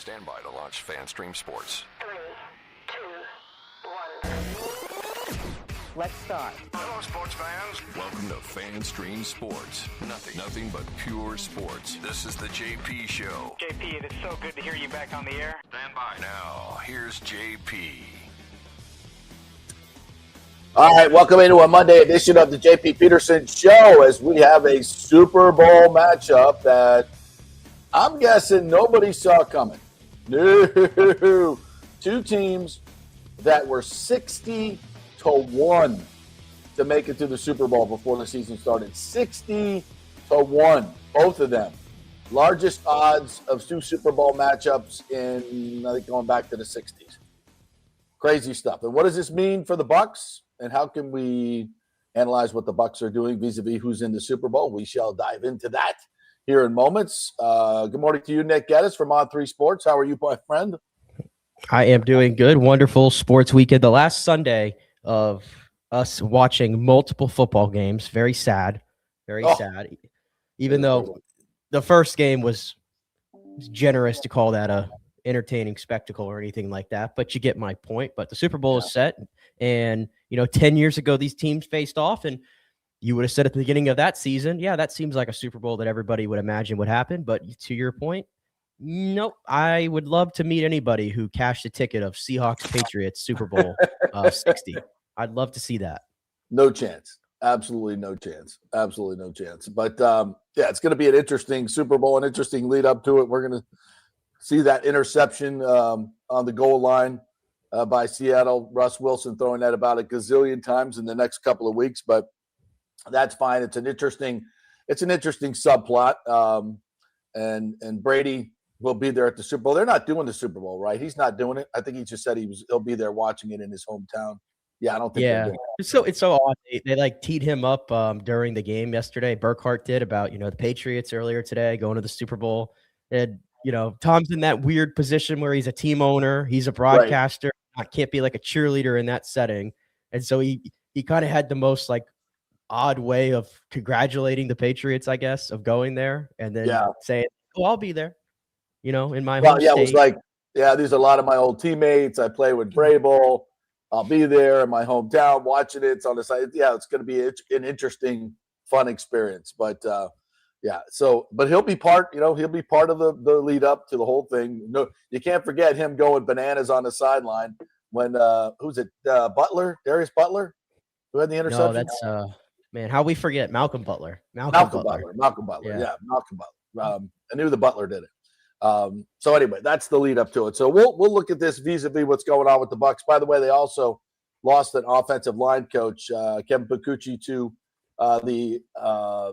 Stand by to launch FanStream Sports. 3, 2, 1. Let's start. Hello, sports fans. Welcome to FanStream Sports. Nothing but pure sports. This is the JP Show. JP, it is so good to hear you back on the air. Stand by. Now, here's JP. All right, welcome into a Monday edition of the JP Peterson Show as we have a Super Bowl matchup that I'm guessing nobody saw coming. No. Two teams that were 60-1 to make it to the Super Bowl before the season started. 60-1, both of them. Largest odds of two Super Bowl matchups in, I think, going back to the 60s. Crazy stuff. And what does this mean for the Bucs? And how can we analyze what the Bucs are doing vis-a-vis who's in the Super Bowl? We shall dive into that here in moments. Good morning to you, Nick Geddes from On3 Sports. How are you, my friend? I am doing good. Wonderful sports weekend. The last Sunday of us watching multiple football games. Very sad. Very sad. Even though the first game was generous to call that a entertaining spectacle or anything like that, but you get my point. But the Super Bowl is set, and 10 years ago these teams faced off, and you would have said at the beginning of that season, yeah, that seems like a Super Bowl that everybody would imagine would happen. But to your point, nope. I would love to meet anybody who cashed a ticket of Seahawks-Patriots Super Bowl 60. I'd love to see that. No chance. Absolutely no chance. Absolutely no chance. But it's going to be an interesting Super Bowl, an interesting lead up to it. We're going to see that interception on the goal line by Seattle. Russ Wilson throwing that about a gazillion times in the next couple of weeks, but that's fine. It's an interesting subplot. And Brady will be there at the Super Bowl. They're not doing the Super Bowl, right? He's not doing it. I think he just said he'll be there watching it in his hometown. Yeah, I don't think they're doing it. It's so odd. They like teed him up during the game yesterday. Burkhart did about the Patriots earlier today going to the Super Bowl. And Tom's in that weird position where he's a team owner, he's a broadcaster, can't be like a cheerleader in that setting. And so he kind of had the most like odd way of congratulating the Patriots, I guess, of going there and then saying, "Oh, I'll be there," in my home state. It was like, these are a lot of my old teammates. I play with Vrabel. I'll be there in my hometown watching it. It's on the side. Yeah, it's going to be an interesting, fun experience. But but he'll be part. He'll be part of the lead up to the whole thing. No, you can't forget him going bananas on the sideline when who's it? Butler, Darius Butler, who had the interception. No, that's how we forget Malcolm Butler. Malcolm Butler. Yeah, Malcolm Butler. I knew the Butler did it. So anyway, that's the lead up to it. So we'll look at this vis-a-vis what's going on with the Bucs. By the way, they also lost an offensive line coach, Kevin Pacucci, to the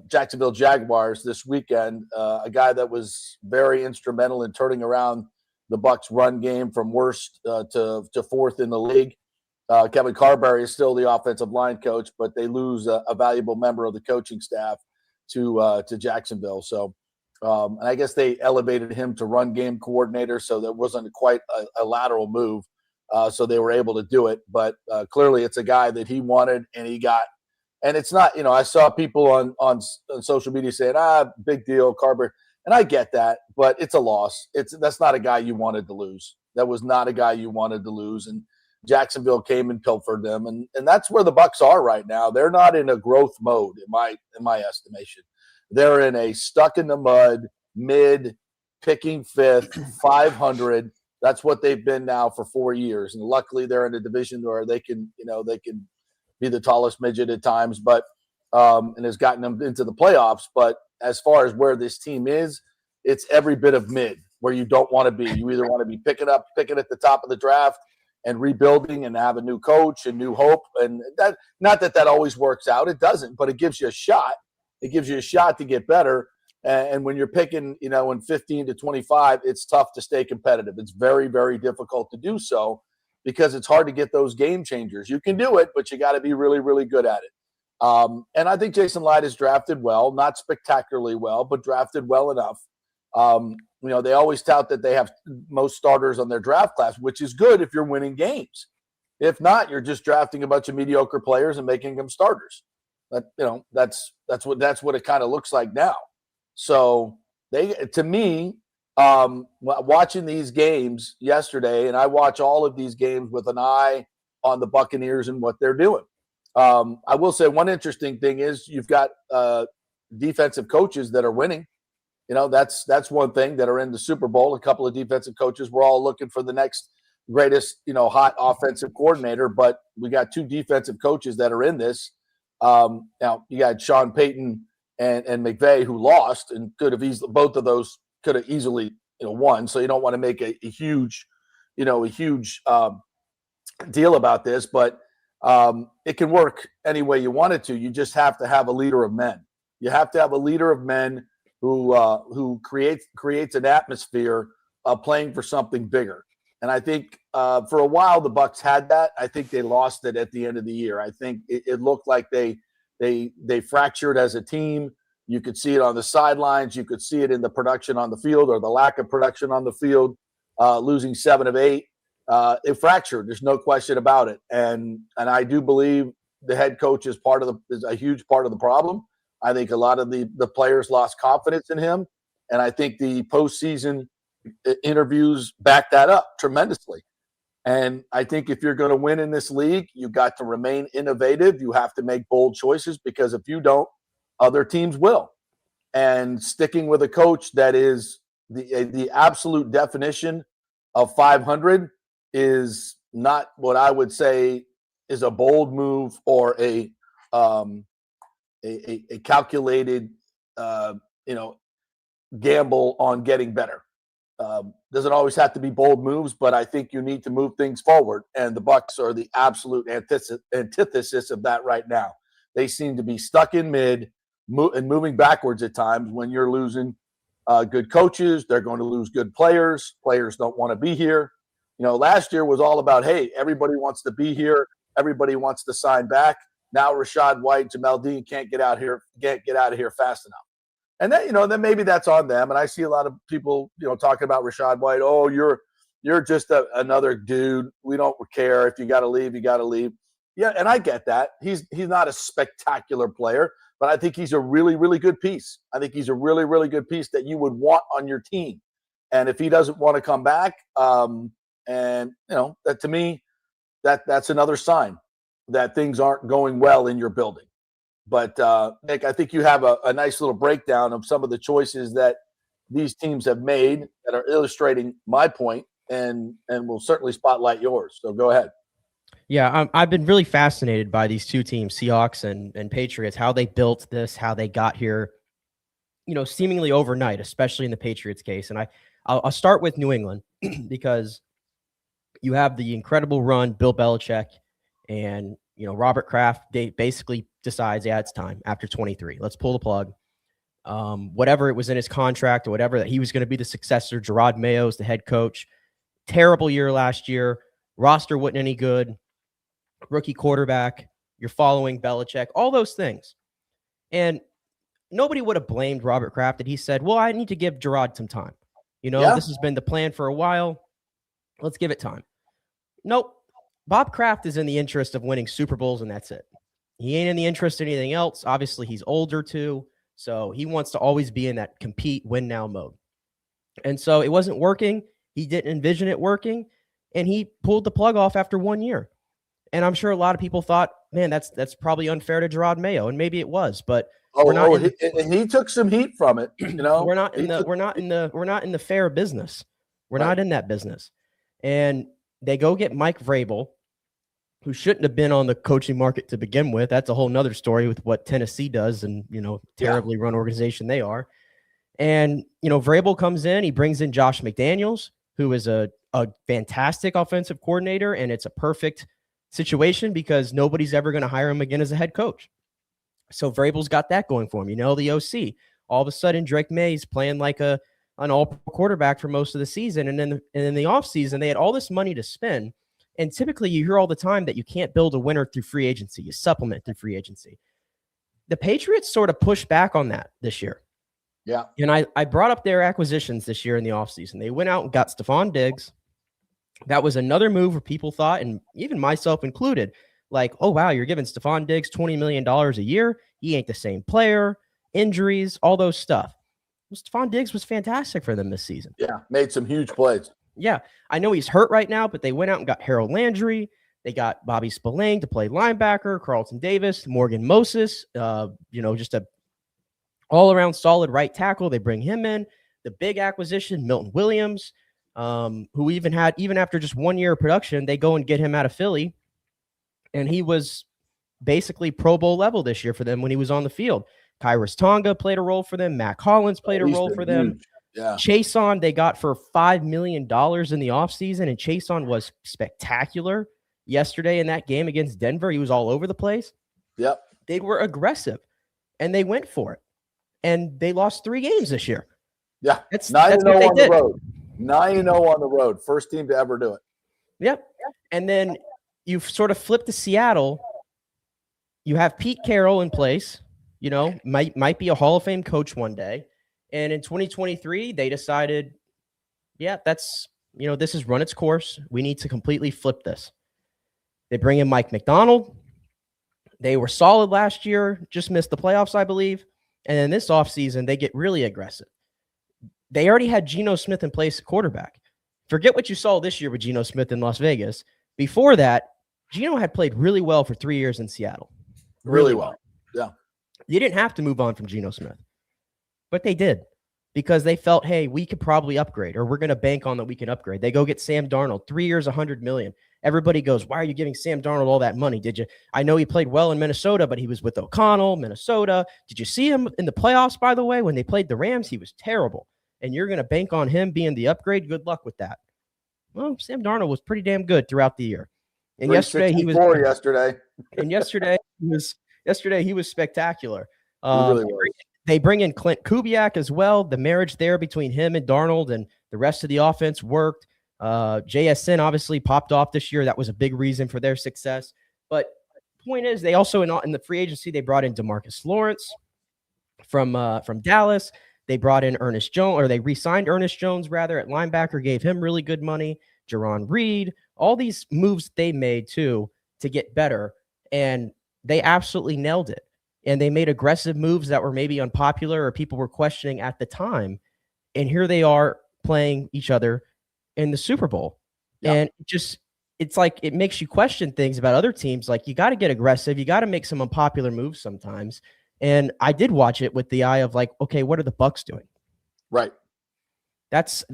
Jacksonville Jaguars this weekend. A guy that was very instrumental in turning around the Bucs run game from worst to fourth in the league. Kevin Carberry is still the offensive line coach, but they lose a valuable member of the coaching staff to Jacksonville. So, and I guess they elevated him to run game coordinator, so that wasn't quite a lateral move. So they were able to do it, but clearly it's a guy that he wanted and he got. And it's not, I saw people on social media saying, big deal, Carberry. And I get that, but it's a loss. That's not a guy you wanted to lose. That was not a guy you wanted to lose. And Jacksonville came and pilfered them. And that's where the Bucs are right now. They're not in a growth mode, in my estimation. They're in a stuck in the mud, mid, picking fifth, 500. That's what they've been now for 4 years. And luckily they're in a division where they can be the tallest midget at times, but and has gotten them into the playoffs. But as far as where this team is, it's every bit of mid where you don't want to be. You either want to be picking at the top of the draft and rebuilding and have a new coach and new hope. And that, not that always works out. It doesn't, but it gives you a shot. It gives you a shot to get better. And when you're picking, in 15 to 25, it's tough to stay competitive. It's very, very difficult to do so because it's hard to get those game changers. You can do it, but you got to be really, really good at it. And I think Jason Light is drafted well, not spectacularly well, but drafted well enough. They always tout that they have most starters on their draft class, which is good if you're winning games. If not, you're just drafting a bunch of mediocre players and making them starters. That's what it kind of looks like now. So to me, watching these games yesterday, and I watch all of these games with an eye on the Buccaneers and what they're doing. I will say one interesting thing is you've got defensive coaches that are winning. That's one thing, that are in the Super Bowl. A couple of defensive coaches. We're all looking for the next greatest, hot offensive coordinator, but we got two defensive coaches that are in this. Now you got Sean Payton and McVay, who lost and could have easily, both of those could have easily, won. So you don't want to make a huge deal about this, but it can work any way you want it to. You just have to have a leader of men. You have to have a leader of men who creates an atmosphere of playing for something bigger. And I think for a while the Bucs had that. I think they lost it at the end of the year. I think it looked like they fractured as a team. You could see it on the sidelines. You could see it in the production on the field, or the lack of production on the field. Losing 7 of 8, it fractured. There's no question about it. And I do believe the head coach is a huge part of the problem. I think a lot of the players lost confidence in him, and I think the postseason interviews back that up tremendously. And I think if you're going to win in this league, you've got to remain innovative. You have to make bold choices, because if you don't, other teams will. And sticking with a coach that is the absolute definition of 500 is not what I would say is a bold move or a calculated, gamble on getting better. Doesn't always have to be bold moves, but I think you need to move things forward. And the Bucs are the absolute antithesis of that right now. They seem to be stuck in mid and moving backwards at times. When you're losing good coaches, they're going to lose good players. Players don't want to be here. Last year was all about, hey, everybody wants to be here. Everybody wants to sign back. Now Rashad White, Jamel Dean can't get out of here fast enough. And then, then maybe that's on them. And I see a lot of people, talking about Rashad White. Oh, you're just another dude. We don't care. If you got to leave, you got to leave. Yeah, and I get that. He's not a spectacular player, but I think he's a really, really good piece. I think he's a really, really good piece that you would want on your team. And if he doesn't want to come back, that to me, that's another sign that things aren't going well in your building. But, Nick, I think you have a nice little breakdown of some of the choices that these teams have made that are illustrating my point, and will certainly spotlight yours. So go ahead. Yeah, I've been really fascinated by these two teams, Seahawks and Patriots, how they built this, how they got here, seemingly overnight, especially in the Patriots case. And I'll start with New England because you have the incredible run, Bill Belichick, and Robert Kraft. They basically decides, it's time after 23. Let's pull the plug. Whatever it was in his contract or whatever, that he was going to be the successor. Gerard Mayo is the head coach. Terrible year last year. Roster wasn't any good. Rookie quarterback. You're following Belichick. All those things. And nobody would have blamed Robert Kraft that he said, well, I need to give Gerard some time. This has been the plan for a while. Let's give it time. Nope. Bob Kraft is in the interest of winning Super Bowls, and that's it. He ain't in the interest of anything else. Obviously, he's older too, so he wants to always be in that compete, win now mode. And so it wasn't working. He didn't envision it working, and he pulled the plug off after 1 year. And I'm sure a lot of people thought, man, that's probably unfair to Gerard Mayo, and maybe it was, but he took some heat from it. We're not in the fair business. We're not in that business. And they go get Mike Vrabel, who shouldn't have been on the coaching market to begin with. That's a whole nother story with what Tennessee does and, terribly run organization they are. And, Vrabel comes in, he brings in Josh McDaniels, who is a fantastic offensive coordinator. And it's a perfect situation because nobody's ever going to hire him again as a head coach. So Vrabel's got that going for him. The OC, all of a sudden Drake May's playing like an all-pro quarterback for most of the season. And then in the offseason, they had all this money to spend. And typically you hear all the time that you can't build a winner through free agency. You supplement through free agency. The Patriots sort of pushed back on that this year. Yeah. And I brought up their acquisitions this year in the offseason. They went out and got Stephon Diggs. That was another move where people thought, and even myself included, like, oh, wow, you're giving Stephon Diggs $20 million a year. He ain't the same player, injuries, all those stuff. Stephon Diggs was fantastic for them this season. Yeah, made some huge plays. Yeah, I know he's hurt right now, but they went out and got Harold Landry. They got Bobby Spillane to play linebacker, Carlton Davis, Morgan Moses, just a all-around solid right tackle. They bring him in. The big acquisition, Milton Williams, who even after just 1 year of production, they go and get him out of Philly. And he was basically Pro Bowl level this year for them when he was on the field. Kyrus Tonga played a role for them. Matt Collins played a role for them. Yeah. Chason, they got for $5 million in the offseason, and Chason was spectacular yesterday in that game against Denver. He was all over the place. Yep. They were aggressive, and they went for it. And they lost 3 games this year. Yeah. That's 9-0 on the road. 9-0 on the road. First team to ever do it. Yep. And then you sort of flip to Seattle. You have Pete Carroll in place, might be a Hall of Fame coach one day. And in 2023, they decided, this has run its course. We need to completely flip this. They bring in Mike McDonald. They were solid last year, just missed the playoffs, I believe. And then this offseason, they get really aggressive. They already had Geno Smith in place at quarterback. Forget what you saw this year with Geno Smith in Las Vegas. Before that, Geno had played really well for 3 years in Seattle. Really well. Yeah. You didn't have to move on from Geno Smith. But they did, because they felt, hey, we could probably upgrade, or we're going to bank on that we can upgrade. They go get Sam Darnold, 3 years, $100 million. Everybody goes, why are you giving Sam Darnold all that money? Did you? I know he played well in Minnesota, but he was with O'Connell, Minnesota. Did you see him in the playoffs, by the way? When they played the Rams, he was terrible. And you're going to bank on him being the upgrade? Good luck with that. Well, Sam Darnold was pretty damn good throughout the year. And yesterday he was he was spectacular. He really was. They bring in Clint Kubiak as well. The marriage there between him and Darnold and the rest of the offense worked. JSN obviously popped off this year. That was a big reason for their success. But point is, they also in the free agency, they brought in DeMarcus Lawrence from Dallas. They brought in Ernest Jones, or they re-signed Ernest Jones rather at linebacker, gave him really good money. Jerron Reed, all these moves they made too to get better, and they absolutely nailed it. And they made aggressive moves that were maybe unpopular or people were questioning at the time. And here they are playing each other in the Super Bowl. Yep. And it's like it makes you question things about other teams. Like, you got to get aggressive. You got to make some unpopular moves sometimes. And I did watch it with the eye of like, okay, what are the Bucs doing? Right. That's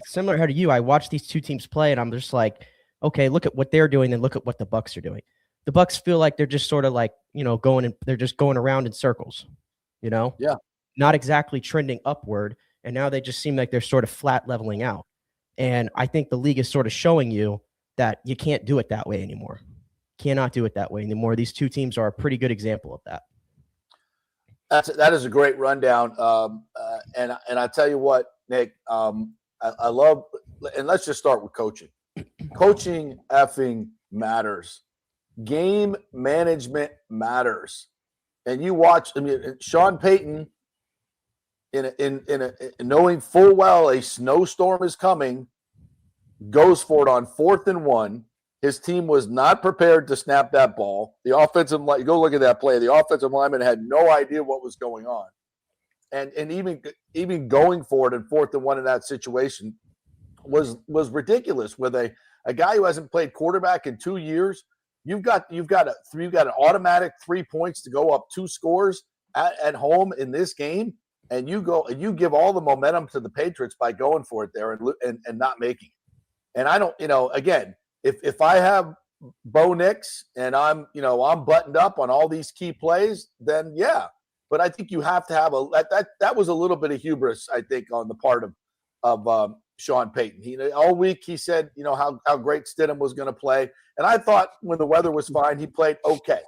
similar to you. I watched these two teams play, and I'm just like, okay, look at what they're doing and look at what the Bucs are doing. The Bucs feel like they're just sort of like, they're just going around in circles, Yeah. Not exactly trending upward. And now they just seem like they're sort of flat leveling out. And I think the league is sort of showing you that you can't do it that way anymore. Cannot do it that way anymore. These two teams are a pretty good example of that. That is a great rundown. And I tell you what, Nick, I love, and let's just start with coaching. Coaching effing matters. Game management matters. And you watch, Sean Payton, in knowing full well a snowstorm is coming, goes for it on 4th and 1. His team was not prepared to snap that ball. The offensive line, go look at that play. The offensive lineman had no idea what was going on. And even going for it in 4th and 1 in that situation was ridiculous. With a guy who hasn't played quarterback in 2 years, you've got an automatic 3 points to go up 2 scores at home in this game, and you give all the momentum to the Patriots by going for it there and not making it. And I don't, again, if I have Bo Nix and I'm buttoned up on all these key plays, then yeah. But I think you have to have that was a little bit of hubris, I think, on the part of Sean Payton. All week he said, how great Stidham was going to play. And I thought when the weather was fine, he played okay.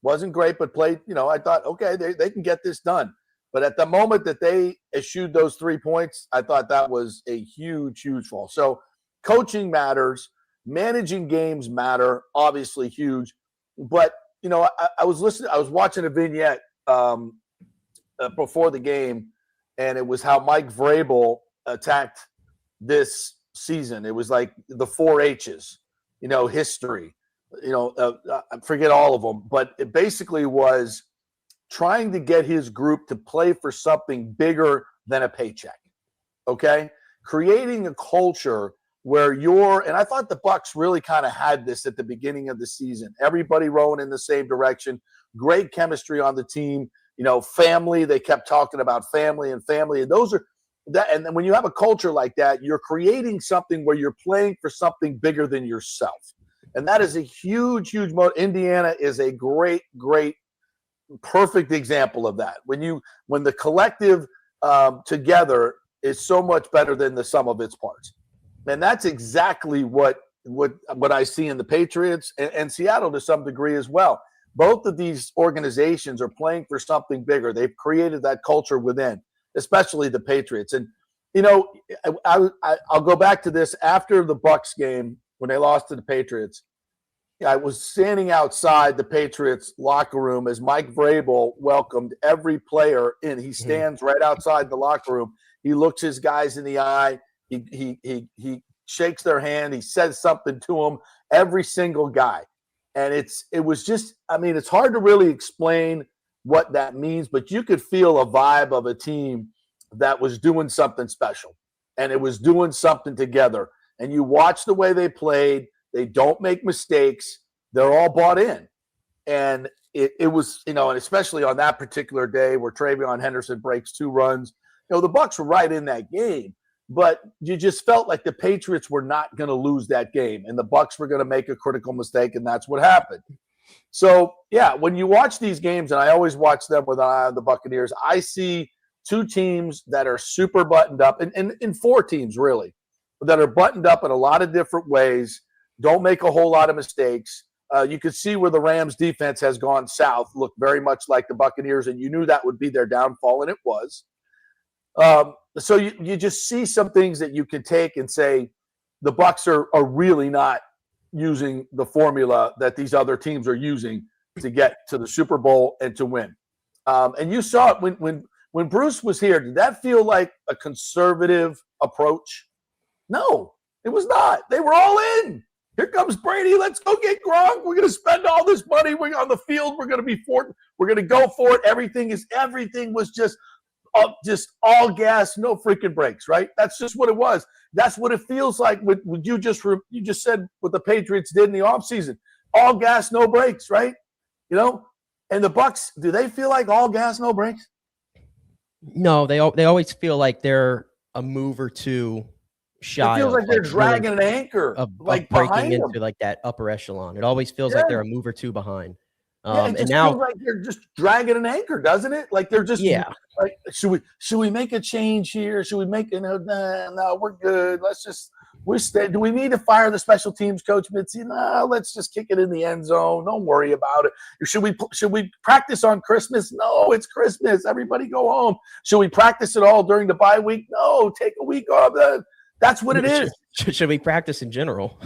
Wasn't great, but played, I thought, okay, they can get this done. But at the moment that they eschewed those 3 points, I thought that was a huge, huge fall. So coaching matters. Managing games matter, obviously huge. But, I was watching a vignette before the game, and it was how Mike Vrabel attacked this season. It was like the 4 H's, history, I forget all of them, but it basically was trying to get his group to play for something bigger than a paycheck. Okay? Creating a culture where and I thought the Bucs really kind of had this at the beginning of the season. Everybody rowing in the same direction, great chemistry on the team, family. They kept talking about family. And those are that. And then when you have a culture like that, you're creating something where you're playing for something bigger than yourself. And that is a huge, huge Indiana is a great, great, perfect example of that. When the collective together is so much better than the sum of its parts. And that's exactly what I see in the Patriots and Seattle to some degree as well. Both of these organizations are playing for something bigger. They've created that culture within, especially the Patriots. And, I'll go back to this after the Bucs game when they lost to the Patriots. I was standing outside the Patriots locker room as Mike Vrabel welcomed every player in. He stands right outside the locker room. He looks his guys in the eye. He shakes their hand. He says something to them, every single guy. And it was just, it's hard to really explain what that means, but you could feel a vibe of a team that was doing something special and it was doing something together. And you watch the way they played. They don't make mistakes. They're all bought in. And it was, and especially on that particular day where Travion Henderson breaks 2 runs, the Bucs were right in that game. But you just felt like the Patriots were not going to lose that game, and the Bucs were going to make a critical mistake, and that's what happened. So, yeah, when you watch these games, and I always watch them with an eye on the Buccaneers, I see 2 teams that are super buttoned up, and 4 teams really, that are buttoned up in a lot of different ways, don't make a whole lot of mistakes. You could see where the Rams defense has gone south, look very much like the Buccaneers, and you knew that would be their downfall, and it was. So you just see some things that you can take and say the Bucs are really not using the formula that these other teams are using to get to the Super Bowl and to win. And you saw it when Bruce was here. Did that feel like a conservative approach? No, it was not. They were all in. Here comes Brady. Let's go get Gronk. We're going to spend all this money. We're on the field. We're going to go for it. Everything was just all gas, no freaking brakes, right? That's just what it was. That's what it feels like what you just said what the Patriots did in the offseason. All gas, no brakes, right? And the Bucs, do they feel like all gas, no brakes? No, they always feel like they're a move or two shy. It feels like they're dragging an anchor, of breaking into like that upper echelon. It always feels like they're a move or two behind. It just feels like they're just dragging an anchor, doesn't it? Like they're just like, should we make a change here? Should we make no, we're good. Do we need to fire the special teams coach Mitzi? No, let's just kick it in the end zone. Don't worry about it. Should we practice on Christmas? No, it's Christmas. Everybody go home. Should we practice it all during the bye week? No, take a week off. That's what it is. Should we practice in general?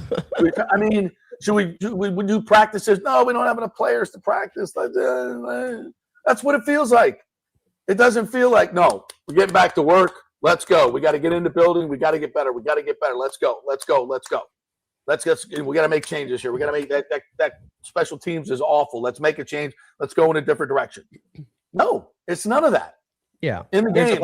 Should we do practices? No, we don't have enough players to practice. That's what it feels like. It doesn't feel like, no, we're getting back to work. Let's go. We got to get in the building. We got to get better. Let's go. We got to make changes here. We got to make that special teams is awful. Let's make a change. Let's go in a different direction. No, it's none of that. Yeah. In the game,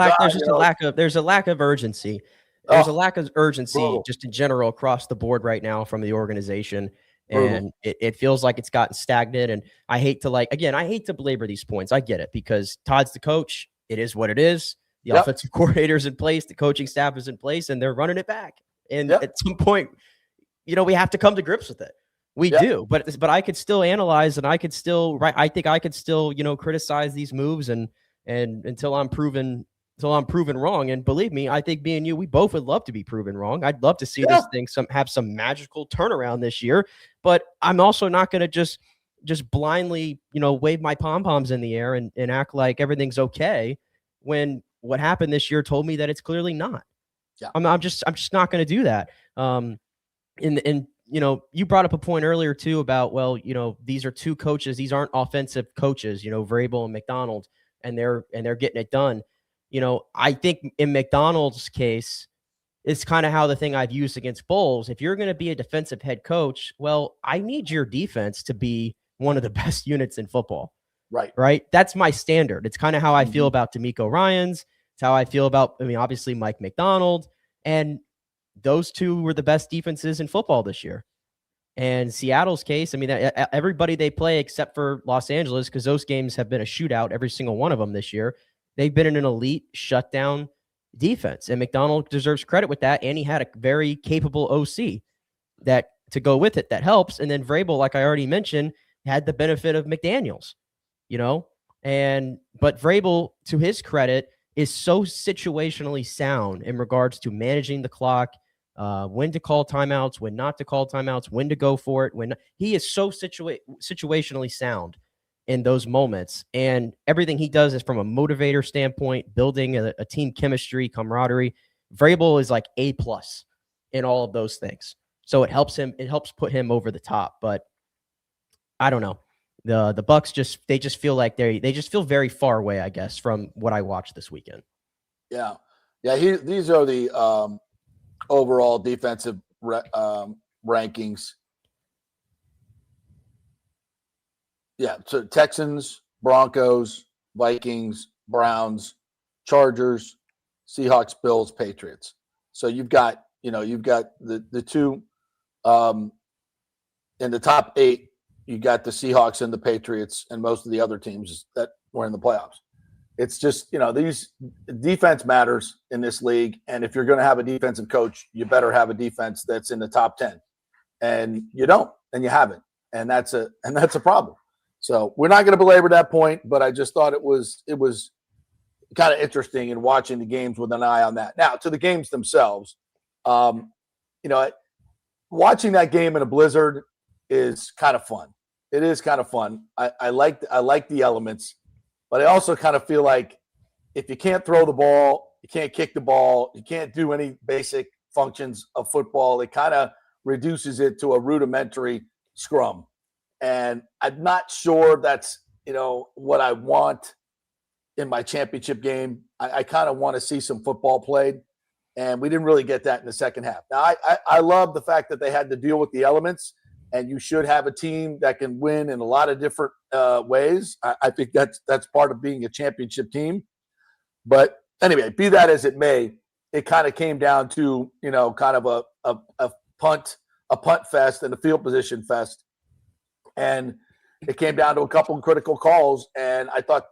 there's a lack of urgency. There's a lack of urgency just in general across the board right now from the organization. And it feels like it's gotten stagnant. And I hate to belabor these points. I get it because Todd's the coach. It is what it is. The offensive coordinator's in place. The coaching staff is in place, and they're running it back. And at some point, we have to come to grips with it. We do. But I could still analyze, and I think I could still, criticize these moves and until I'm proven wrong. And believe me, I think me and you, we both would love to be proven wrong. I'd love to see this thing have some magical turnaround this year, but I'm also not going to just blindly, wave my pom-poms in the air and act like everything's okay when what happened this year told me that it's clearly not. Yeah. I'm just not going to do that. You brought up a point earlier too about, these are 2 coaches. These aren't offensive coaches, Vrabel and McDonald, and they're getting it done. I think in McDonald's case, it's kind of how the thing I've used against Bowles. If you're going to be a defensive head coach, well, I need your defense to be one of the best units in football. Right. That's my standard. It's kind of how I feel about D'Amico Ryans. It's how I feel about, obviously Mike McDonald. And those two were the best defenses in football this year. And Seattle's case, everybody they play except for Los Angeles, because those games have been a shootout, every single one of them this year. They've been in an elite shutdown defense. And McDonald deserves credit with that. And he had a very capable OC that to go with it that helps. And then Vrabel, like I already mentioned, had the benefit of McDaniels, but Vrabel, to his credit, is so situationally sound in regards to managing the clock, when to call timeouts, when not to call timeouts, when to go for it. He is so situationally sound in those moments, and everything he does is from a motivator standpoint, building a team chemistry, camaraderie. Vrabel is like A+ in all of those things. So it helps put him over the top. But I don't know. The Bucs just feel like they just feel very far away, I guess, from what I watched this weekend. Yeah. These are the overall defensive rankings. Yeah, so Texans, Broncos, Vikings, Browns, Chargers, Seahawks, Bills, Patriots. So you've got the two in the top 8. You got the Seahawks and the Patriots and most of the other teams that were in the playoffs. It's just, these defense matters in this league. And if you're going to have a defensive coach, you better have a defense that's in the top 10. And you don't, and you haven't. And that's a problem. So we're not going to belabor that point, but I just thought it was kind of interesting in watching the games with an eye on that. Now, to the games themselves, watching that game in a blizzard is kind of fun. It is kind of fun. I like the elements, but I also kind of feel like if you can't throw the ball, you can't kick the ball, you can't do any basic functions of football, it kind of reduces it to a rudimentary scrum. And I'm not sure that's, what I want in my championship game. I kind of want to see some football played, and we didn't really get that in the second half. Now, I love the fact that they had to deal with the elements, and you should have a team that can win in a lot of different ways. I think that's part of being a championship team. But anyway, be that as it may, it kind of came down to, kind of a punt fest and a field position fest. And it came down to a couple of critical calls. And I thought,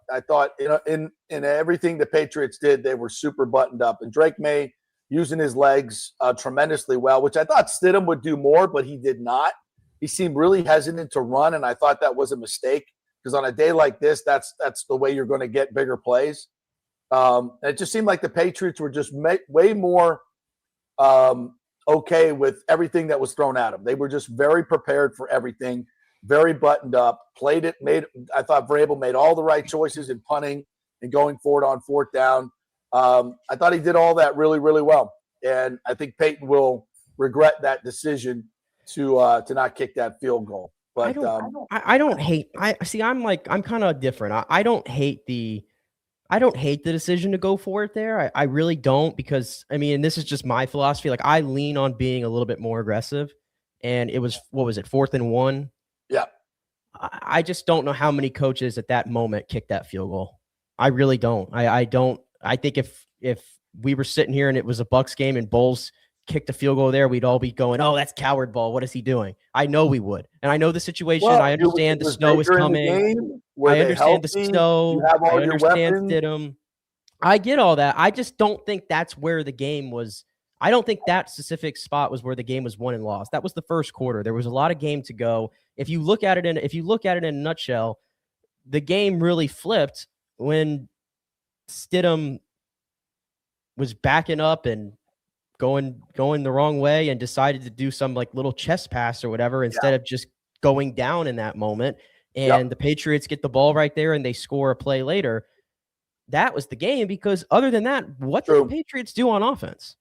in everything the Patriots did, they were super buttoned up. And Drake May using his legs tremendously well, which I thought Stidham would do more, but he did not. He seemed really hesitant to run, and I thought that was a mistake because on a day like this, that's the way you're going to get bigger plays. And it just seemed like the Patriots were just way more okay with everything that was thrown at them. They were just very prepared for everything, very buttoned up, played it, I thought Vrabel made all the right choices in punting and going forward on fourth down. I thought he did all that really, really well. And I think Peyton will regret that decision to not kick that field goal. But I'm kind of different. I don't hate the decision to go for it there. I really don't, because and this is just my philosophy. Like, I lean on being a little bit more aggressive, and it was, what was it, 4th and 1? Yeah. I just don't know how many coaches at that moment kicked that field goal. I really don't. I don't. I think if we were sitting here and it was a Bucs game and Bowles kicked a field goal there, we'd all be going, "Oh, that's coward ball. What is he doing?" I know we would. And I know the situation. Well, I understand the snow is coming. I understand the snow. I understand Stidham. I get all that. I just don't think that's where the game was. I don't think that specific spot was where the game was won and lost. That was the first quarter. There was a lot of game to go. If you look at it in a nutshell, the game really flipped when Stidham was backing up and going the wrong way and decided to do some like little chest pass or whatever instead of just going down in that moment. And the Patriots get the ball right there and they score a play later. That was the game, because other than that, what did the Patriots do on offense?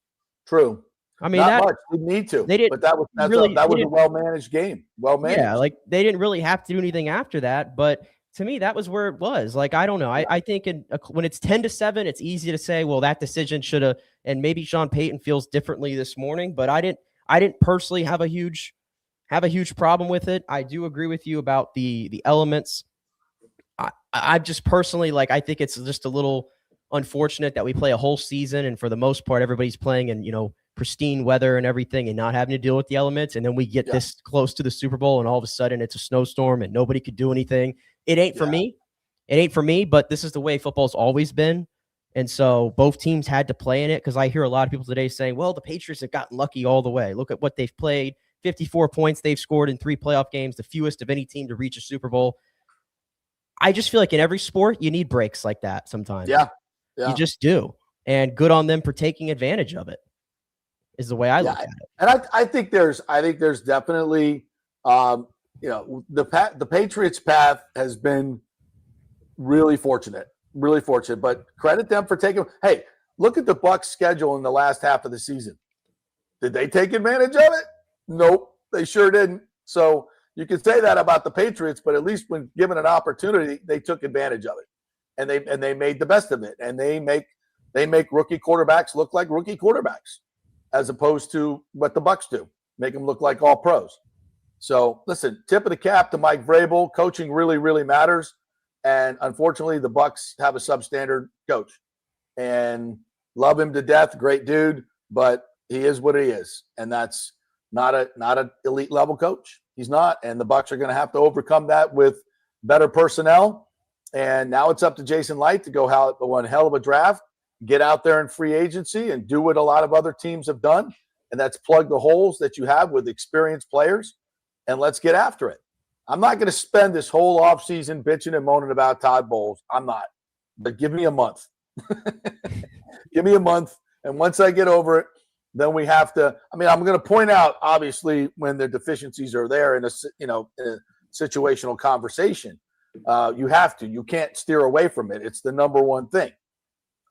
True. Not much. They need to. They didn't. But that was a well-managed game. Well-managed. Yeah, like they didn't really have to do anything after that. But to me, that was where it was. Like, I don't know. I think when it's 10-7, it's easy to say, well, that decision should have. And maybe Sean Payton feels differently this morning, but I didn't personally have a huge problem with it. I do agree with you about the elements. I just personally, like, I think it's just a little unfortunate that we play a whole season, and for the most part, everybody's playing in, pristine weather and everything and not having to deal with the elements. And then we get this close to the Super Bowl and all of a sudden it's a snowstorm and nobody could do anything. It ain't for me. It ain't for me, but this is the way football's always been. And so both teams had to play in it, because I hear a lot of people today saying, well, the Patriots have gotten lucky all the way. Look at what they've played. 54 points they've scored in 3 playoff games, the fewest of any team to reach a Super Bowl. I just feel like in every sport, you need breaks like that sometimes. Yeah. You just do. And good on them for taking advantage of it, is the way I look at it. And I think there's definitely, the Patriots' path has been really fortunate, but credit them for taking. Hey, look at the Bucs' schedule in the last half of the season. Did they take advantage of it? Nope, they sure didn't. So you can say that about the Patriots, but at least when given an opportunity, they took advantage of it, and they made the best of it. And they make rookie quarterbacks look like rookie quarterbacks, as opposed to what the Bucs do, make them look like all pros. So listen, tip of the cap to Mike Vrabel. Coaching really, really matters. And unfortunately, the Bucs have a substandard coach, and love him to death. Great dude, but he is what he is. And that's not an elite level coach. He's not. And the Bucs are going to have to overcome that with better personnel. And now it's up to Jason Light to go one hell of a draft, get out there in free agency and do what a lot of other teams have done. And that's plug the holes that you have with experienced players, and let's get after it. I'm not going to spend this whole offseason bitching and moaning about Todd Bowles. I'm not. But give me a month. Give me a month. And once I get over it, then we have to – I'm going to point out, obviously, when the deficiencies are there in a situational conversation. You have to. You can't steer away from it. It's the number one thing.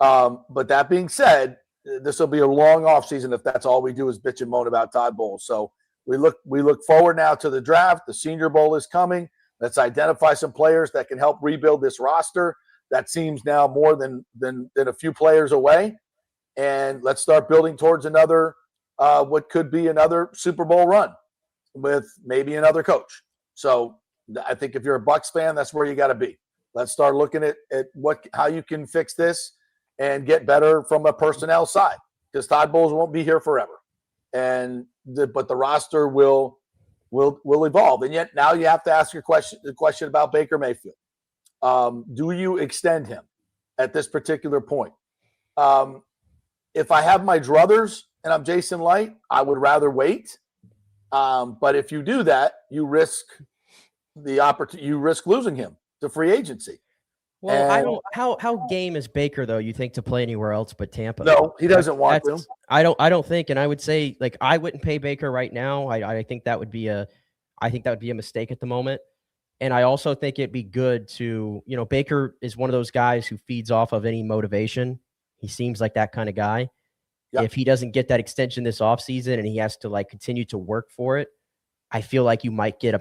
But that being said, this will be a long offseason if that's all we do is bitch and moan about Todd Bowles. So we look forward now to the draft. The Senior Bowl is coming. Let's identify some players that can help rebuild this roster. That seems now more than a few players away. And let's start building towards another what could be another Super Bowl run with maybe another coach. So I think if you're a Bucs fan, that's where you got to be. Let's start looking at how you can fix this and get better from a personnel side, because Todd Bowles won't be here forever, but the roster will evolve. And yet now you have to ask the question about Baker Mayfield. Do you extend him at this particular point? If I have my druthers and I'm Jason Light, I would rather wait. But if you do that, you risk the opportunity. You risk losing him to free agency. Well, how game is Baker, though, you think, to play anywhere else but Tampa? No, he doesn't want to. I don't think, and I would say, like, I wouldn't pay Baker right now. I think that would be a mistake at the moment. And I also think it'd be good to, Baker is one of those guys who feeds off of any motivation. He seems like that kind of guy. Yep. If he doesn't get that extension this offseason and he has to continue to work for it, I feel like you might get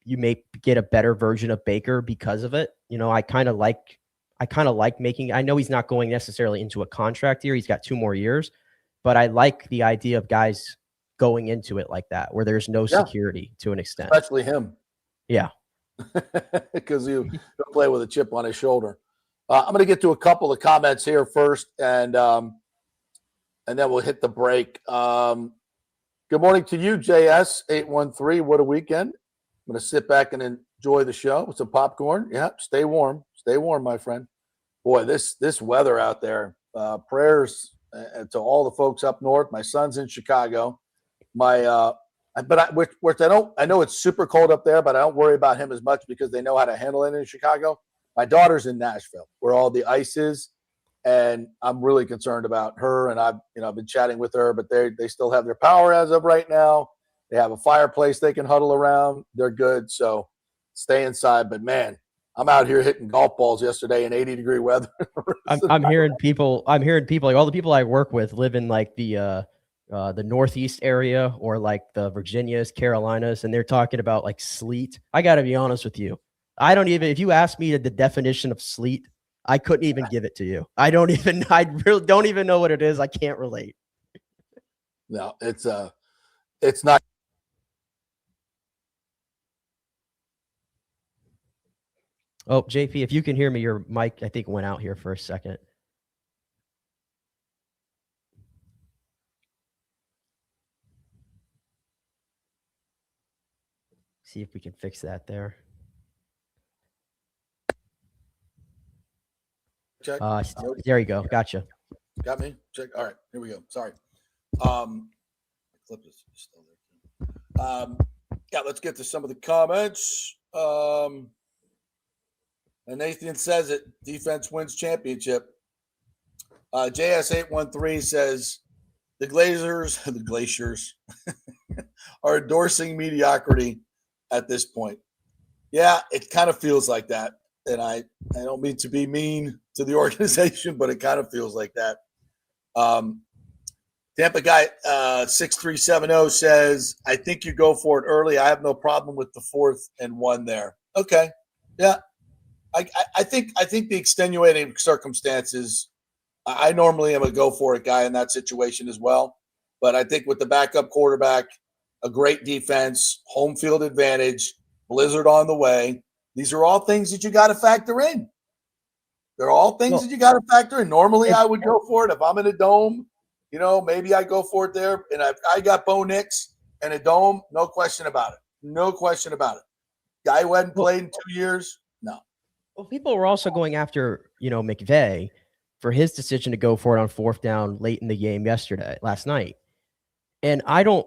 you may get a better version of Baker because of it. I kind of like making, I know he's not going necessarily into a contract year. He's got 2 more years, but I like the idea of guys going into it like that, where there's no security to an extent. Especially him. Yeah. Because you play with a chip on his shoulder. I'm going to get to a couple of comments here first, and then we'll hit the break. Good morning to you, JS813. What a weekend. I'm going to sit back and enjoy the show with some popcorn. Yeah, stay warm. Stay warm, my friend. Boy, this weather out there. Prayers to all the folks up north. My son's in Chicago. I know it's super cold up there, but I don't worry about him as much because they know how to handle it in Chicago. My daughter's in Nashville, where all the ice is, and I'm really concerned about her. And I've been chatting with her, but they still have their power as of right now. They have a fireplace they can huddle around. They're good, so stay inside. But man, I'm out here hitting golf balls yesterday in 80-degree weather. I'm hearing people like all the people I work with live in like the Northeast area or like the Virginias, Carolinas, and they're talking about like sleet. I got to be honest with you. If you ask me the definition of sleet, I couldn't even give it to you. I really don't even know what it is. I can't relate. No, it's not. Oh, JP, if you can hear me, your mic, I think, went out here for a second. See if we can fix that there. Check. There you go. Gotcha. Got me? Check. All right. Here we go. Sorry. Clip is still there. Yeah, let's get to some of the comments. And Nathan says it. Defense wins championship. JS813 says the Glaciers are endorsing mediocrity at this point. Yeah, it kind of feels like that. And I don't mean to be mean to the organization, but it kind of feels like that. Tampa guy 6370 says, I think you go for it early. I have no problem with the 4th and 1 there. Okay. Yeah. I think the extenuating circumstances, I normally am a go for it guy in that situation as well. But I think with the backup quarterback, a great defense, home field advantage, blizzard on the way, these are all things that you got to factor in. They're all things that you got to factor in. Normally, I would go for it if I'm in a dome. You know, maybe I go for it there. And I got Bo Nix and a dome, no question about it. No question about it. Guy who hadn't played in 2 years, no. Well, people were also going after, McVay for his decision to go for it on 4th down late in the game last night. And I don't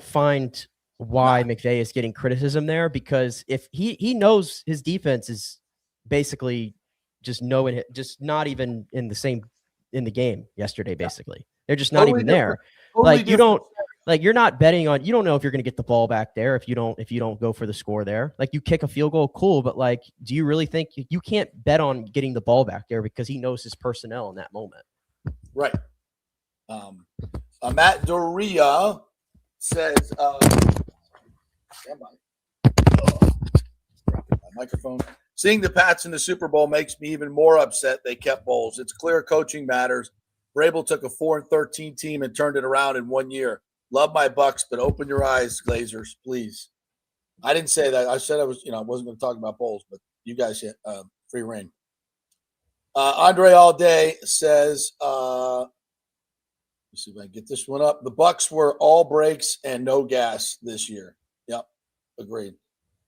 find why McVay is getting criticism there, because if he knows his defense is basically just not even in the game yesterday, basically. They're just not even there. You're not betting on, you don't know if you're going to get the ball back there if you don't go for the score there. Like, you kick a field goal, cool, but do you really think you can't bet on getting the ball back there because he knows his personnel in that moment? Right. Matt Doria says, my microphone. Seeing the Pats in the Super Bowl makes me even more upset they kept Bowles. It's clear coaching matters. Vrabel took a 4-13 team and turned it around in 1 year. Love my Bucks, but open your eyes, Glazers, please. I didn't say that. I said I wasn't going to talk about Bowles, but you guys hit free reign. Andre All Day says, let's see if I can get this one up. The Bucks were all brakes and no gas this year. Yep, agreed.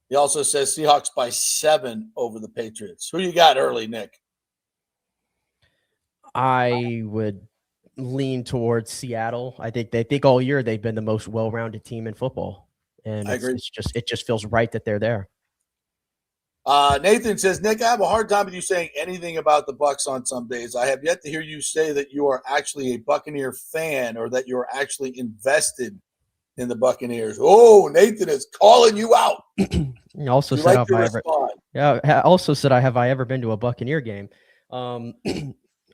He also says Seahawks by 7 over the Patriots. Who you got early, Nick? I would lean towards Seattle. I think all year they've been the most well-rounded team in football, and I agree. It just feels right that they're there. Nathan says, Nick, I have a hard time with you saying anything about the Bucks on some days. I have yet to hear you say that you are actually a Buccaneer fan or that you are actually invested in the Buccaneers. Oh, Nathan is calling you out. Also said, have I ever been to a Buccaneer game?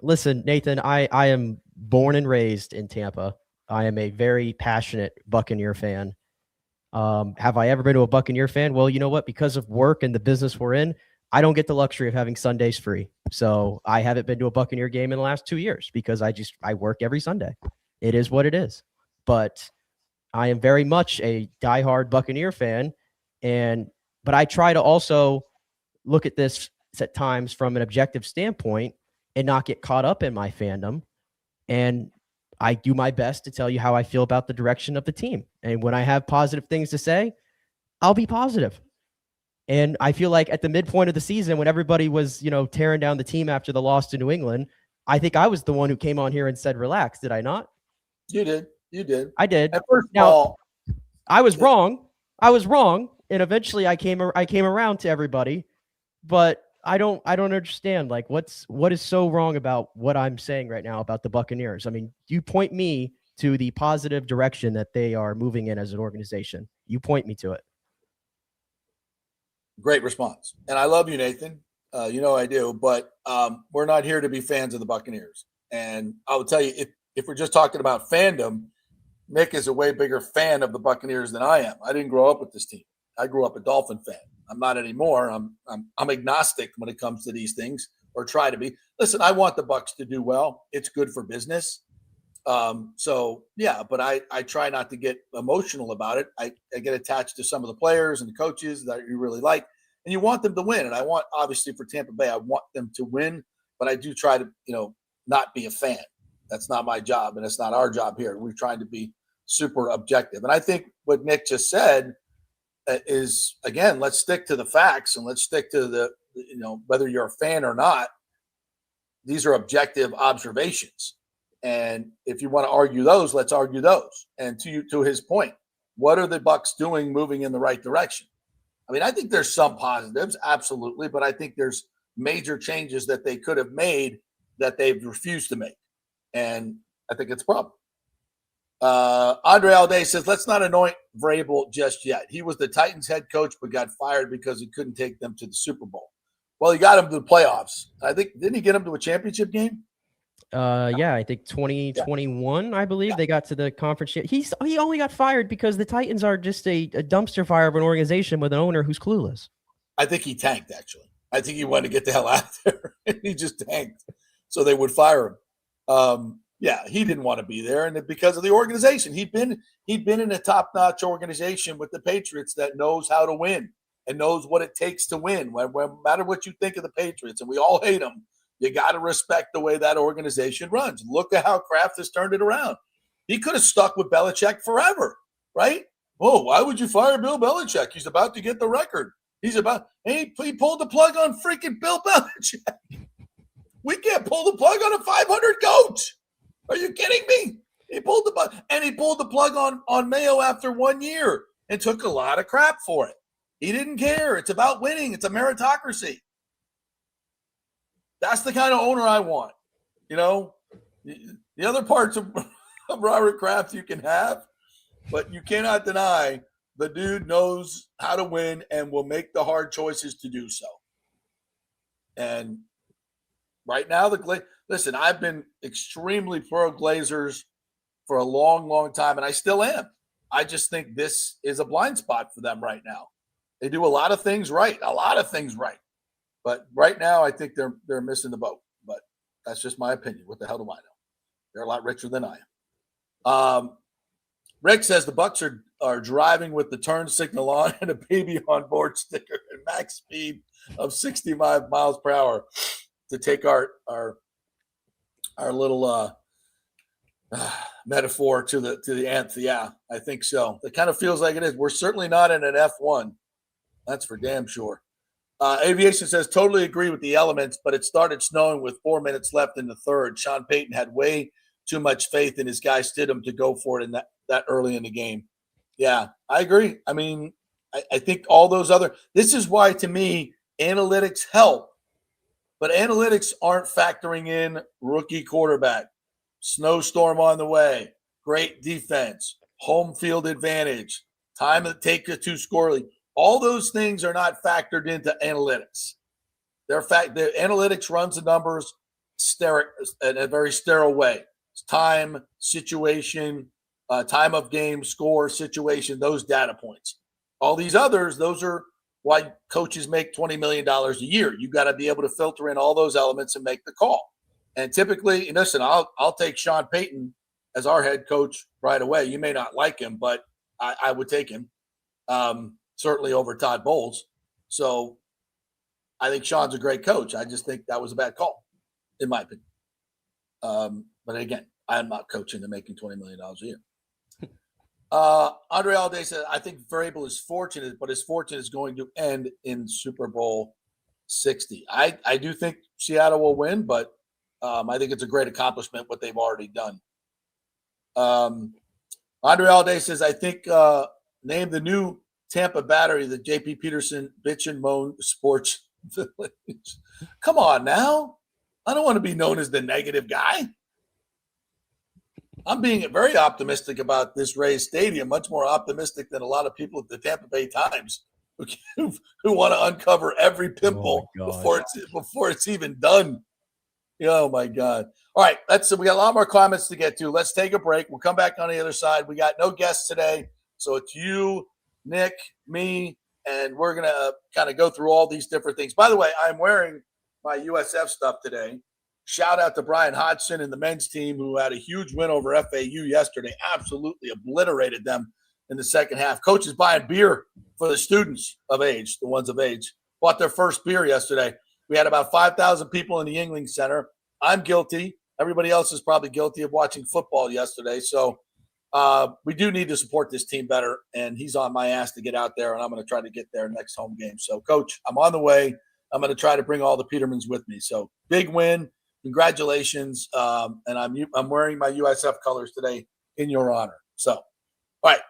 Listen, Nathan, I am born and raised in Tampa. I am a very passionate Buccaneer fan. Have I ever been to a Buccaneer fan? Well, you know what? Because of work and the business we're in, I don't get the luxury of having Sundays free. So I haven't been to a Buccaneer game in the last 2 years because I work every Sunday. It is what it is. But I am very much a diehard Buccaneer fan. But I try to also look at this at times from an objective standpoint and not get caught up in my fandom. And I do my best to tell you how I feel about the direction of the team. And when I have positive things to say, I'll be positive. And I feel like at the midpoint of the season, when everybody was, tearing down the team after the loss to New England, I think I was the one who came on here and said, relax. Did I not? You did. I did. At first of all, I was wrong. And eventually I came around to everybody, but I don't understand what is so wrong about what I'm saying right now about the Buccaneers. I mean, you point me to the positive direction that they are moving in as an organization. You point me to it. Great response. And I love you, Nathan. I do, but we're not here to be fans of the Buccaneers. And I will tell you, if we're just talking about fandom, Nick is a way bigger fan of the Buccaneers than I am. I didn't grow up with this team. I grew up a Dolphin fan. I'm not anymore. I'm agnostic when it comes to these things, or try to be. Listen, I want the Bucs to do well. It's good for business. But I try not to get emotional about it. I get attached to some of the players and the coaches that you really like. and you want them to win. And I want, obviously, for Tampa Bay, I want them to win, but I do try to, not be a fan. That's not my job, and it's not our job here. We're trying to be super objective. And I think what Nick just said is, again, let's stick to the facts, and let's stick to the, whether you're a fan or not, these are objective observations. And if you want to argue those, let's argue those. And to his point, what are the Bucs doing moving in the right direction? I mean, I think there's some positives, absolutely, but I think there's major changes that they could have made that they've refused to make. And I think it's a problem. Andre Alday says, let's not anoint Vrabel just yet. He was the Titans head coach, but got fired because he couldn't take them to the Super Bowl. Well, he got him to the playoffs. I think, didn't he get him to a championship game? Yeah, I think 2021, I believe they got to the conference. He only got fired because the Titans are just a dumpster fire of an organization with an owner who's clueless. I think he tanked, actually. I think he wanted to get the hell out of there, and he just tanked so they would fire him. Yeah, he didn't want to be there, and because of the organization. He'd been in a top-notch organization with the Patriots that knows how to win and knows what it takes to win. No matter what you think of the Patriots, and we all hate them, you got to respect the way that organization runs. Look at how Kraft has turned it around. He could have stuck with Belichick forever, right? Oh, why would you fire Bill Belichick? He's about to get the record. He pulled the plug on freaking Bill Belichick. We can't pull the plug on a 500 coach. Are you kidding me? He pulled the plug on Mayo after 1 year and took a lot of crap for it. He didn't care. It's about winning. It's a meritocracy. That's the kind of owner I want. The other parts of Robert Kraft you can have, but you cannot deny the dude knows how to win and will make the hard choices to do so. And right now, listen, I've been extremely pro Glazers for a long, long time, and I still am. I just think this is a blind spot for them right now. They do a lot of things right. But right now, I think they're missing the boat. But that's just my opinion. What the hell do I know? They're a lot richer than I am. Rick says the Bucs are driving with the turn signal on and a baby on board sticker and max speed of 65 miles per hour to take our little metaphor to the nth. Yeah, I think so. It kind of feels like it is. We're certainly not in an F1. That's for damn sure. Aviation says, totally agree with the elements, but it started snowing with 4 minutes left in the third. Sean Payton had way too much faith in his guy Stidham to go for it in that early in the game. Yeah, I agree. I mean, I think all those this is why, to me, analytics help, but analytics aren't factoring in rookie quarterback, snowstorm on the way, great defense, home field advantage, time to take it to score lead. All those things are not factored into analytics. The analytics runs the numbers in a very sterile way. It's time, situation, time of game, score, situation, those data points. All these others, those are why coaches make $20 million a year. You got to be able to filter in all those elements and make the call. And typically, listen, I'll take Sean Payton as our head coach right away. You may not like him, but I would take him. Certainly over Todd Bowles. So I think Sean's a great coach. I just think that was a bad call, in my opinion. But again, I'm not coaching to making $20 million a year. Andre Alday said, I think Vrabel is fortunate, but his fortune is going to end in Super Bowl 60. I do think Seattle will win, but I think it's a great accomplishment what they've already done. Andre Alday says, I think name the new Tampa Battery, the JP Peterson Bitch and Moan Sports Village. Come on now. I don't want to be known as the negative guy. I'm being very optimistic about this Rays stadium, much more optimistic than a lot of people at the Tampa Bay Times who want to uncover every pimple before it's even done. Oh, my God. All right, we got a lot more comments to get to. Let's take a break. We'll come back on the other side. We got no guests today, so it's you, Nick, me, and we're going to kind of go through all these different things. By the way, I'm wearing my USF stuff today. Shout out to Brian Hodgson and the men's team who had a huge win over FAU yesterday. Absolutely obliterated them in the second half. Coach is buying beer for the students of age, the ones of age. bought their first beer yesterday. We had about 5,000 people in the Yuengling Center. I'm guilty. Everybody else is probably guilty of watching football yesterday. So we do need to support this team better, and he's on my ass to get out there, and I'm going to try to get there next home game. So, Coach, I'm on the way. I'm going to try to bring all the Petermans with me. So, big win. Congratulations. And I'm wearing my USF colors today in your honor. So, all right,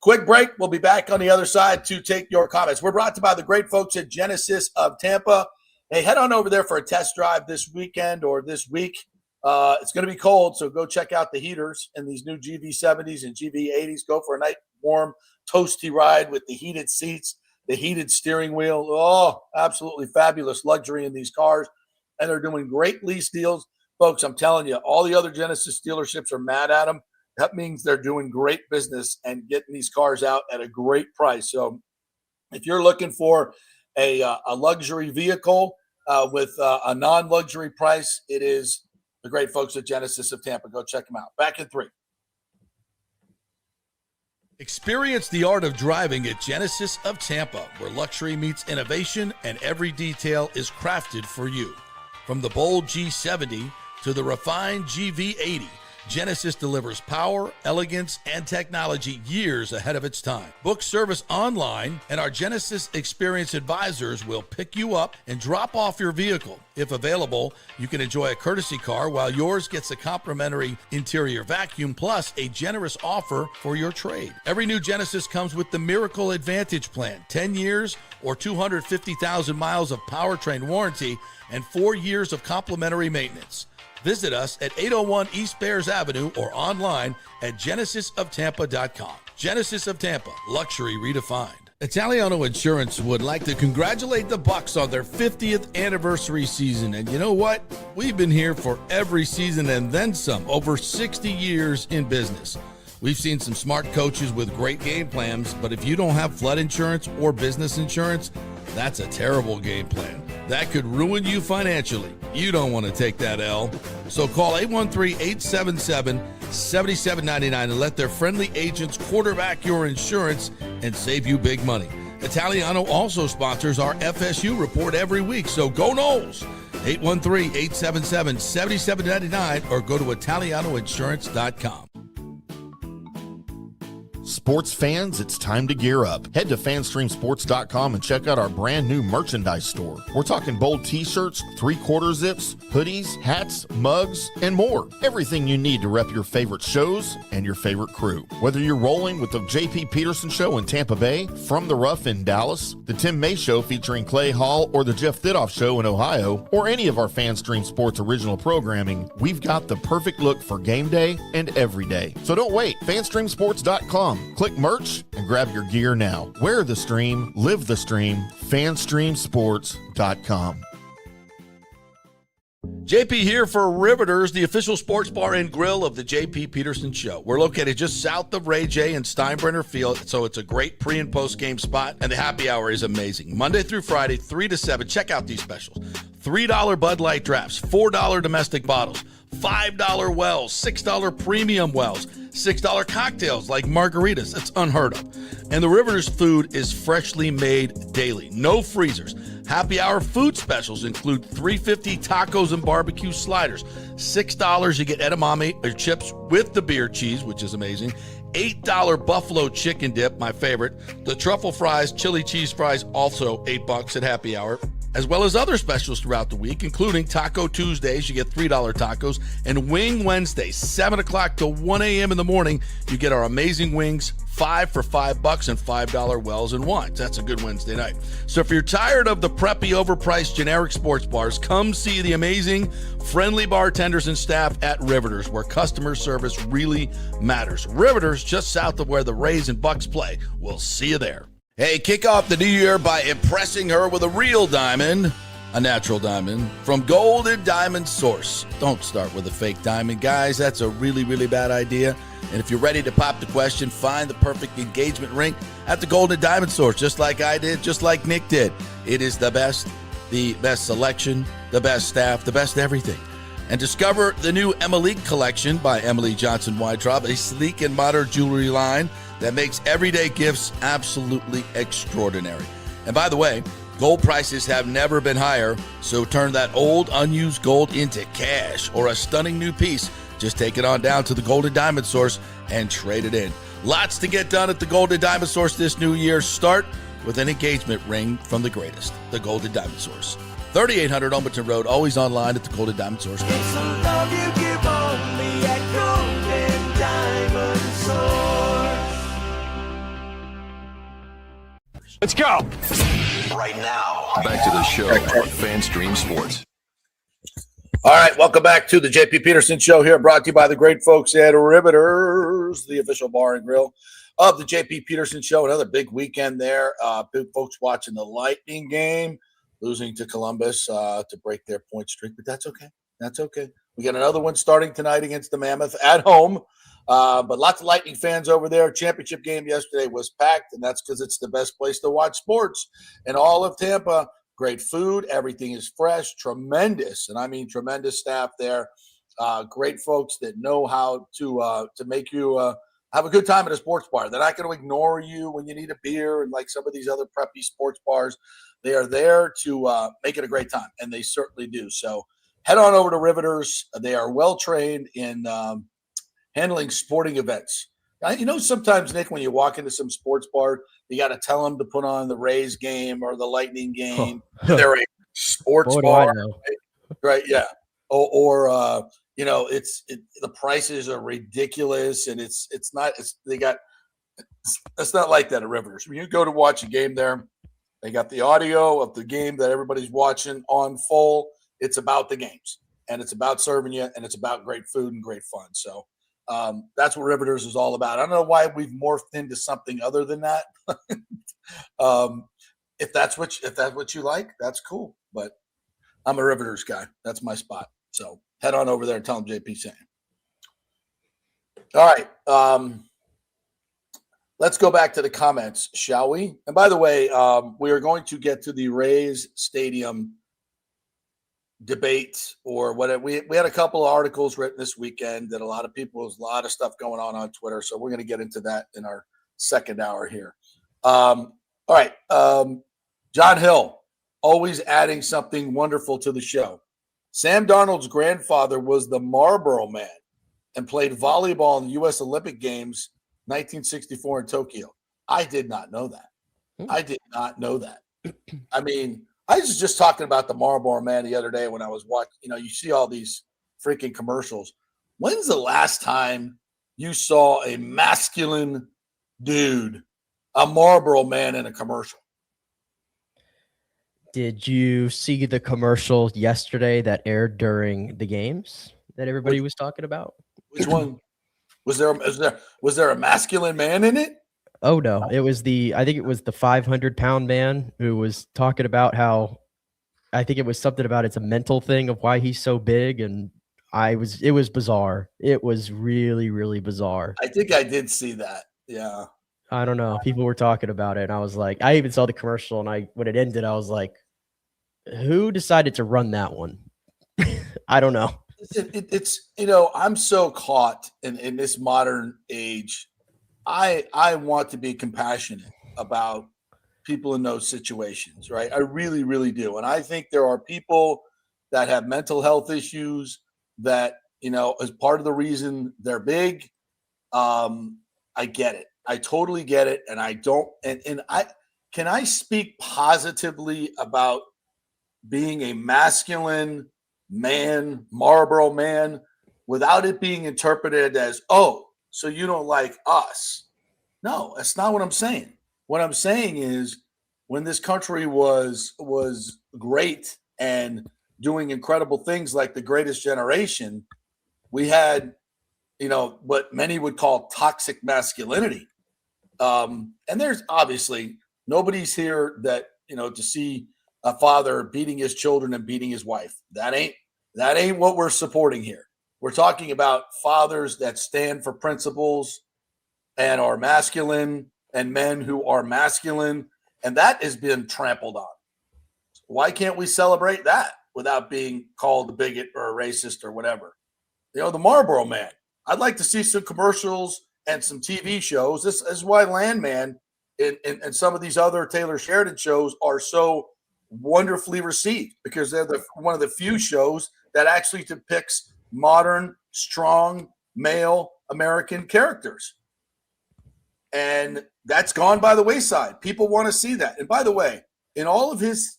quick break. We'll be back on the other side to take your comments. We're brought to you by the great folks at Genesis of Tampa. Hey, head on over there for a test drive this weekend or this week. It's going to be cold, so go check out the heaters and these new GV70s and GV80s. Go for a nice, warm, toasty ride with the heated seats, the heated steering wheel. Oh, absolutely fabulous luxury in these cars. And they're doing great lease deals. Folks, I'm telling you, all the other Genesis dealerships are mad at them. That means they're doing great business and getting these cars out at a great price. So if you're looking for a luxury vehicle with a non-luxury price, it is the great folks at Genesis of Tampa. Go check them out. Back in 3. Experience the art of driving at Genesis of Tampa, where luxury meets innovation and every detail is crafted for you. From the bold G70 to the refined GV80, Genesis delivers power, elegance, and technology years ahead of its time. Book service online, and our Genesis Experience Advisors will pick you up and drop off your vehicle. If available, you can enjoy a courtesy car while yours gets a complimentary interior vacuum plus a generous offer for your trade. Every new Genesis comes with the Miracle Advantage Plan, 10 years or 250,000 miles of powertrain warranty and 4 years of complimentary maintenance. Visit us at 801 East Bears Avenue or online at genesisoftampa.com. Genesis of Tampa, luxury redefined. Italiano Insurance would like to congratulate the Bucs on their 50th anniversary season. And you know what? We've been here for every season and then some, over 60 years in business. We've seen some smart coaches with great game plans, but if you don't have flood insurance or business insurance, that's a terrible game plan. That could ruin you financially. You don't want to take that L. So call 813-877-7799 and let their friendly agents quarterback your insurance and save you big money. Italiano also sponsors our FSU report every week, so go Noles. 813-877-7799 or go to italianoinsurance.com. Sports fans, it's time to gear up. Head to fanstreamsports.com and check out our brand new merchandise store. We're talking bold t-shirts, 3/4 zips, hoodies, hats, mugs, and more. Everything you need to rep your favorite shows and your favorite crew. Whether you're rolling with the JP Peterson Show in Tampa Bay, From the Rough in Dallas, the Tim May Show featuring Clay Hall, or the Jeff Thidoff Show in Ohio, or any of our FanStream Sports original programming, we've got the perfect look for game day and every day. So don't wait. fanstreamsports.com. Click merch and grab your gear now. Wear the stream, live the stream, fanstreamsports.com. JP here for Riveters, the official sports bar and grill of the JP Peterson Show. We're located just south of Ray J and Steinbrenner Field, so it's a great pre- and post-game spot, and the happy hour is amazing. Monday through Friday, 3 to 7. Check out these specials. $3 Bud Light drafts, $4 domestic bottles, $5 wells, $6 premium wells, $6 cocktails like margaritas. That's unheard of. And the Riveters food is freshly made daily. No freezers. Happy hour food specials include $3.50 tacos and barbecue sliders. $6 you get edamame or chips with the beer cheese, which is amazing. $8 buffalo chicken dip, my favorite. The truffle fries, chili cheese fries, also $8 at happy hour. As well as other specials throughout the week, including Taco Tuesdays, you get $3 tacos, and Wing Wednesdays, 7 o'clock to 1 a.m. in the morning, you get our amazing wings, 5 for $5 and $5 wells and wines. That's a good Wednesday night. So if you're tired of the preppy, overpriced, generic sports bars, come see the amazing, friendly bartenders and staff at Riveters, where customer service really matters. Riveters, just south of where the Rays and Bucks play. We'll see you there. Hey, kick off the new year by impressing her with a real diamond, a natural diamond, from Golden Diamond Source. Don't start with a fake diamond, guys. That's a really, really bad idea. And if you're ready to pop the question, find the perfect engagement ring at the Golden Diamond Source, just like I did, just like Nick did. It is the best selection, the best staff, the best everything. And discover the new Emily collection by Emily Johnson Weintraub, a sleek and modern jewelry line that makes everyday gifts absolutely extraordinary. And by the way, Gold prices have never been higher, so turn that old unused gold into cash or a stunning new piece. Just take it on down to the Golden Diamond Source and trade it in. Lots to get done at the Golden Diamond Source this new year. Start with an engagement ring from the greatest, the Golden Diamond Source. 3800 Almaton Road, always online at the Golden Diamond Source. It's the love you give only at Golden Diamond Source. Let's go. Right now. Back to the show on FanStream Sports. All right, welcome back to the JP Peterson Show here, brought to you by the great folks at Riveters, the official bar and grill of the JP Peterson Show. Another big weekend there. Big folks watching the Lightning game, losing to Columbus to break their point streak, but that's okay. That's okay. We got another one starting tonight against the Mammoth at home. But lots of Lightning fans over there. Championship game yesterday was packed, and that's because it's the best place to watch sports in all of Tampa. Great food. Everything is fresh. Tremendous, and I mean tremendous staff there. Great folks that know how to make you have a good time at a sports bar. They're not going to ignore you when you need a beer and like some of these other preppy sports bars. They are there to make it a great time, and they certainly do. So head on over to Riveters. They are well-trained in handling sporting events. Sometimes, Nick, when you walk into some sports bar, you got to tell them to put on the Rays game or the Lightning game. They're a sports bar, right? Yeah. Or the prices are ridiculous, and it's not like that at Riveters. When you go to watch a game there, they got the audio of the game that everybody's watching on full. It's about the games, and it's about serving you, and it's about great food and great fun. So that's what Riveters is all about. I don't know why we've morphed into something other than that. If that's what you like, that's cool. But I'm a Riveters guy. That's my spot. So head on over there and tell them JP saying. All right. Let's go back to the comments, shall we? And by the way, we are going to get to the Rays Stadium debate or whatever. We had a couple of articles written this weekend that a lot of stuff going on Twitter. So we're going to get into that in our second hour here. All right. John Hill, always adding something wonderful to the show. Sam Darnold's grandfather was the Marlboro Man and played volleyball in the U.S. Olympic Games 1964 in Tokyo. I did not know that. I did not know that. I mean, I was just talking about the Marlboro Man the other day when I was watching. You see all these freaking commercials. When's the last time you saw a masculine dude, a Marlboro Man in a commercial? Did you see the commercial yesterday that aired during the games that everybody was talking about? Which one? Was there a masculine man in it? Oh no, I think it was the 500-pound man who was talking about how, I think it was something about it's a mental thing of why he's so big, and it was bizarre. It was really, really bizarre. I think I did see that. Yeah. I don't know. People were talking about it, and I was like, I even saw the commercial, and when it ended, I was like, who decided to run that one? I don't know. It's I'm so caught in this modern age. I want to be compassionate about people in those situations, right? I really, really do. And I think there are people that have mental health issues that, as part of the reason they're big. I get it. I totally get it. And I don't, and can I speak positively about being a masculine man, Marlboro Man, without it being interpreted as, oh, so you don't like us? No, that's not what I'm saying. What I'm saying is when this country was great and doing incredible things like the Greatest Generation, we had, what many would call toxic masculinity. And there's obviously nobody's here that, to see a father beating his children and beating his wife. That ain't what we're supporting here. We're talking about fathers that stand for principles and are masculine, and men who are masculine, and that has been trampled on. Why can't we celebrate that without being called a bigot or a racist or whatever? The Marlboro Man. I'd like to see some commercials and some TV shows. This is why Landman and some of these other Taylor Sheridan shows are so wonderfully received because they're one of the few shows that actually depicts modern, strong, male American characters. And that's gone by the wayside. People want to see that. And by the way, in all of his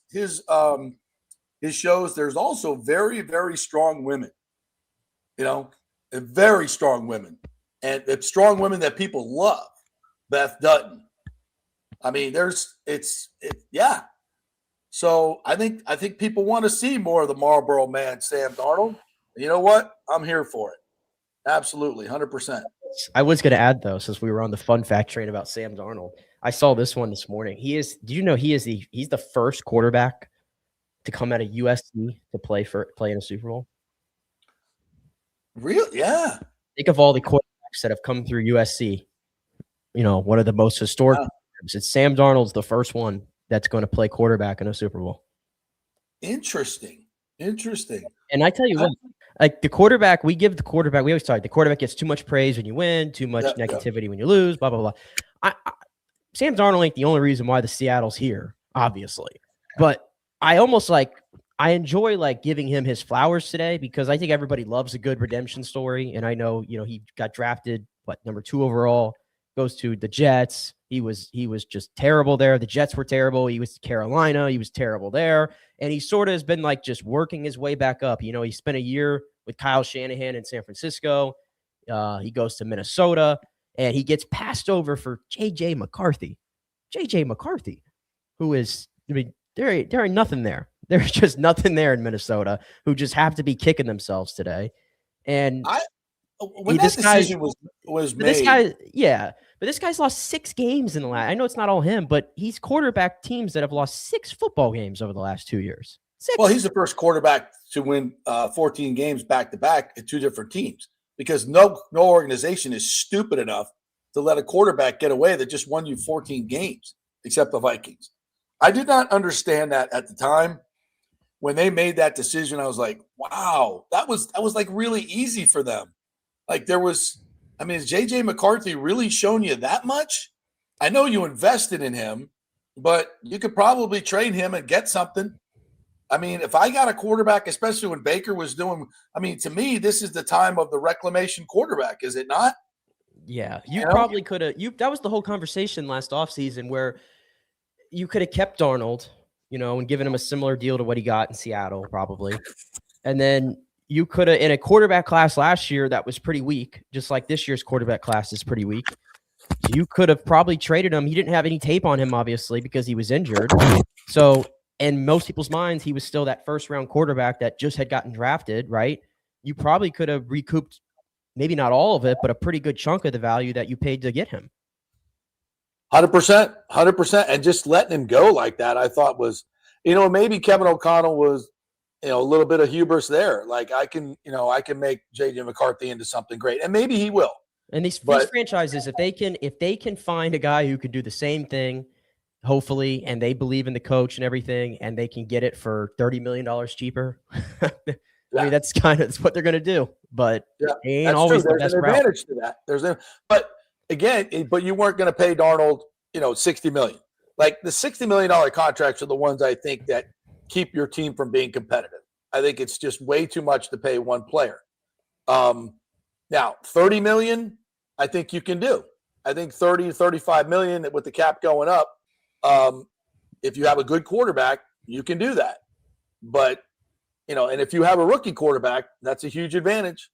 shows, there's also very, very strong women, very strong women, and strong women that people love. Beth Dutton. I mean, yeah. So I think people want to see more of the Marlboro Man, Sam Darnold. And you know what? I'm here for it. Absolutely, 100%. I was going to add, though, since we were on the fun fact train about Sam Darnold, I saw this one this morning. He's the first quarterback to come out of USC to play in a Super Bowl? Really? Yeah. Think of all the quarterbacks that have come through USC. One of the most historic. It's Sam Darnold's the first one that's going to play quarterback in a Super Bowl. Interesting. And I tell you what, like the quarterback, we always talk, the quarterback gets too much praise when you win, too much negativity when you lose, blah, blah, blah. Sam Darnold ain't the only reason why the Seattle's here, obviously. But I enjoy giving him his flowers today because I think everybody loves a good redemption story. And I know, he got drafted, number 2 overall, goes to the Jets. He was just terrible there. The Jets were terrible. He was Carolina. He was terrible there. And he sort of has been just working his way back up. He spent a year with Kyle Shanahan in San Francisco. He goes to Minnesota and he gets passed over for JJ McCarthy. JJ McCarthy, who is, there ain't nothing there. There's just nothing there in Minnesota, who just have to be kicking themselves today. And when that decision was made. But this guy's lost 6 games in the last. I know it's not all him, but he's quarterbacked teams that have lost 6 football games over the last 2 years. 6. Well, he's the first quarterback to win 14 games back to back at 2 different teams because no organization is stupid enough to let a quarterback get away that just won you 14 games, except the Vikings. I did not understand that at the time. When they made that decision, I was like, wow, that was really easy for them. Is JJ McCarthy really shown you that much? I know you invested in him, but you could probably trade him and get something. If I got a quarterback, especially when Baker was doing, to me, this is the time of the reclamation quarterback, is it not? Yeah, probably could have. That was the whole conversation last offseason where you could have kept Darnold, and given him a similar deal to what he got in Seattle, probably. And then you could have, in a quarterback class last year that was pretty weak, just like this year's quarterback class is pretty weak. You could have probably traded him. He didn't have any tape on him, obviously, because he was injured. So, in most people's minds, he was still that first-round quarterback that just had gotten drafted, right? You probably could have recouped, maybe not all of it, but a pretty good chunk of the value that you paid to get him. 100%. And just letting him go like that, I thought was, maybe Kevin O'Connell was, a little bit of hubris there. I can make JJ McCarthy into something great, and maybe he will. And these franchises, if they can find a guy who can do the same thing, hopefully, and they believe in the coach and everything, and they can get it for $30 million cheaper. That's what they're going to do. But it ain't always the best route. There's an advantage to that. But you weren't going to pay Darnold, $60 million. The $60 million contracts are the ones I think that keep your team from being competitive. I think it's just way too much to pay one player. Now, $30 million, I think you can do. I think $30, $35 million with the cap going up. If you have a good quarterback, you can do that. But, and if you have a rookie quarterback, that's a huge advantage.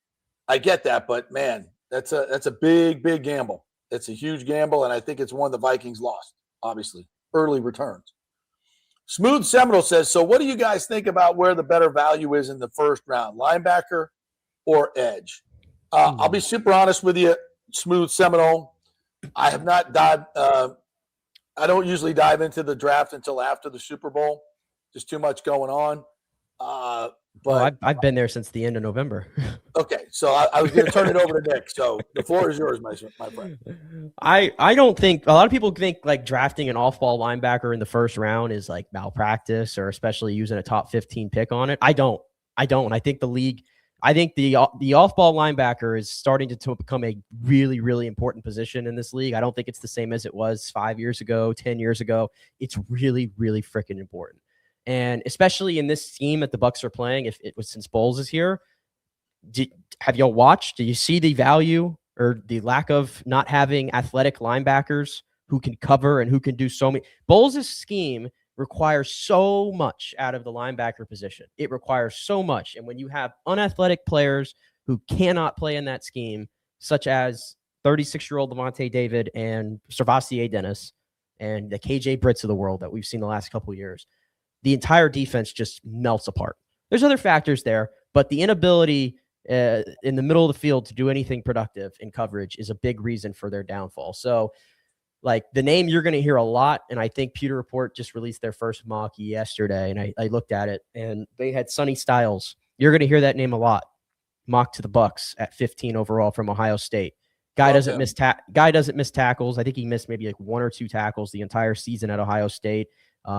I get that, but man, that's a big, big gamble. It's a huge gamble, and I think it's one the Vikings lost, obviously. Early returns. Smooth Seminole says, so what do you guys think about where the better value is in the first round, linebacker or edge? I'll be super honest with you, Smooth Seminole. I have not dived I don't usually dive into the draft until after the Super Bowl. Just too much going on. But I've been there since the end of November. Okay, so I was going to turn it over to Nick. So the floor is yours, my friend. I don't think a lot of people think drafting an off-ball linebacker in the first round is malpractice, or especially using a top 15 pick on it. I don't. I think the league. I think the off-ball linebacker is starting to become a really, really important position in this league. I don't think it's the same as it was 5 years ago, 10 years ago. It's really, really freaking important. And especially in this scheme that the Bucs are playing, if it was since Bowles is here, have y'all watched? Do you see the value or the lack of not having athletic linebackers who can cover and who can do so many? Bowles' scheme requires so much out of the linebacker position. It requires so much. And when you have unathletic players who cannot play in that scheme, such as 36-year-old Levante David and Servassier Dennis and the KJ Britts of the world that we've seen the last couple of years, the entire defense just melts apart. There's other factors there, but the inability in the middle of the field to do anything productive in coverage is a big reason for their downfall. So, like, the name you're going to hear a lot, and I think Pewter Report just released their first mock yesterday, and I looked at it, and they had Sonny Styles. You're going to hear that name a lot. Mocked to the Bucs at 15 overall from Ohio State. Guy doesn't miss tackles. I think he missed maybe like 1 or 2 tackles the entire season at Ohio State.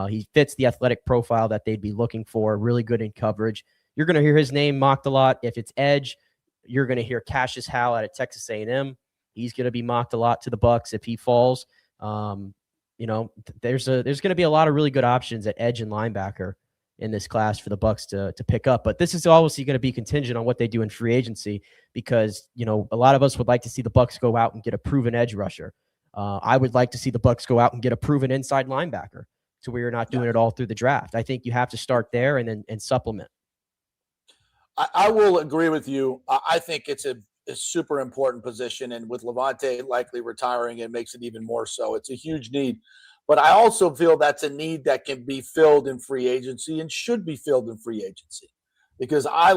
He fits the athletic profile that they'd be looking for. Really good in coverage. You're going to hear his name mocked a lot. If it's edge, you're going to hear Cassius Howell out of Texas A&M. He's going to be mocked a lot to the Bucs if he falls. There's going to be a lot of really good options at edge and linebacker in this class for the Bucs to pick up. But this is obviously going to be contingent on what they do in free agency because, a lot of us would like to see the Bucs go out and get a proven edge rusher. I would like to see the Bucs go out and get a proven inside linebacker to where you're not doing it all through the draft. I think you have to start there and supplement. I will agree with you. I think it's a super important position, and with Levante likely retiring, it makes it even more so. It's a huge need. But I also feel that's a need that can be filled in free agency and should be filled in free agency. Because I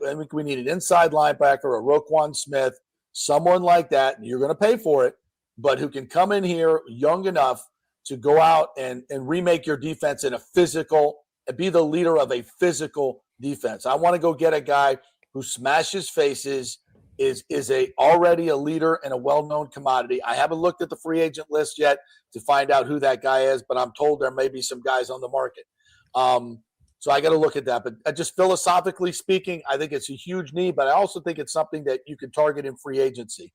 think we need an inside linebacker, a Roquan Smith, someone like that, and you're going to pay for it, but who can come in here young enough to go out and remake your defense in a physical, and be the leader of a physical defense. I want to go get a guy who smashes faces, is already a leader and a well-known commodity. I haven't looked at the free agent list yet to find out who that guy is, but I'm told there may be some guys on the market. So I got to look at that. But just philosophically speaking, I think it's a huge need, but I also think it's something that you can target in free agency.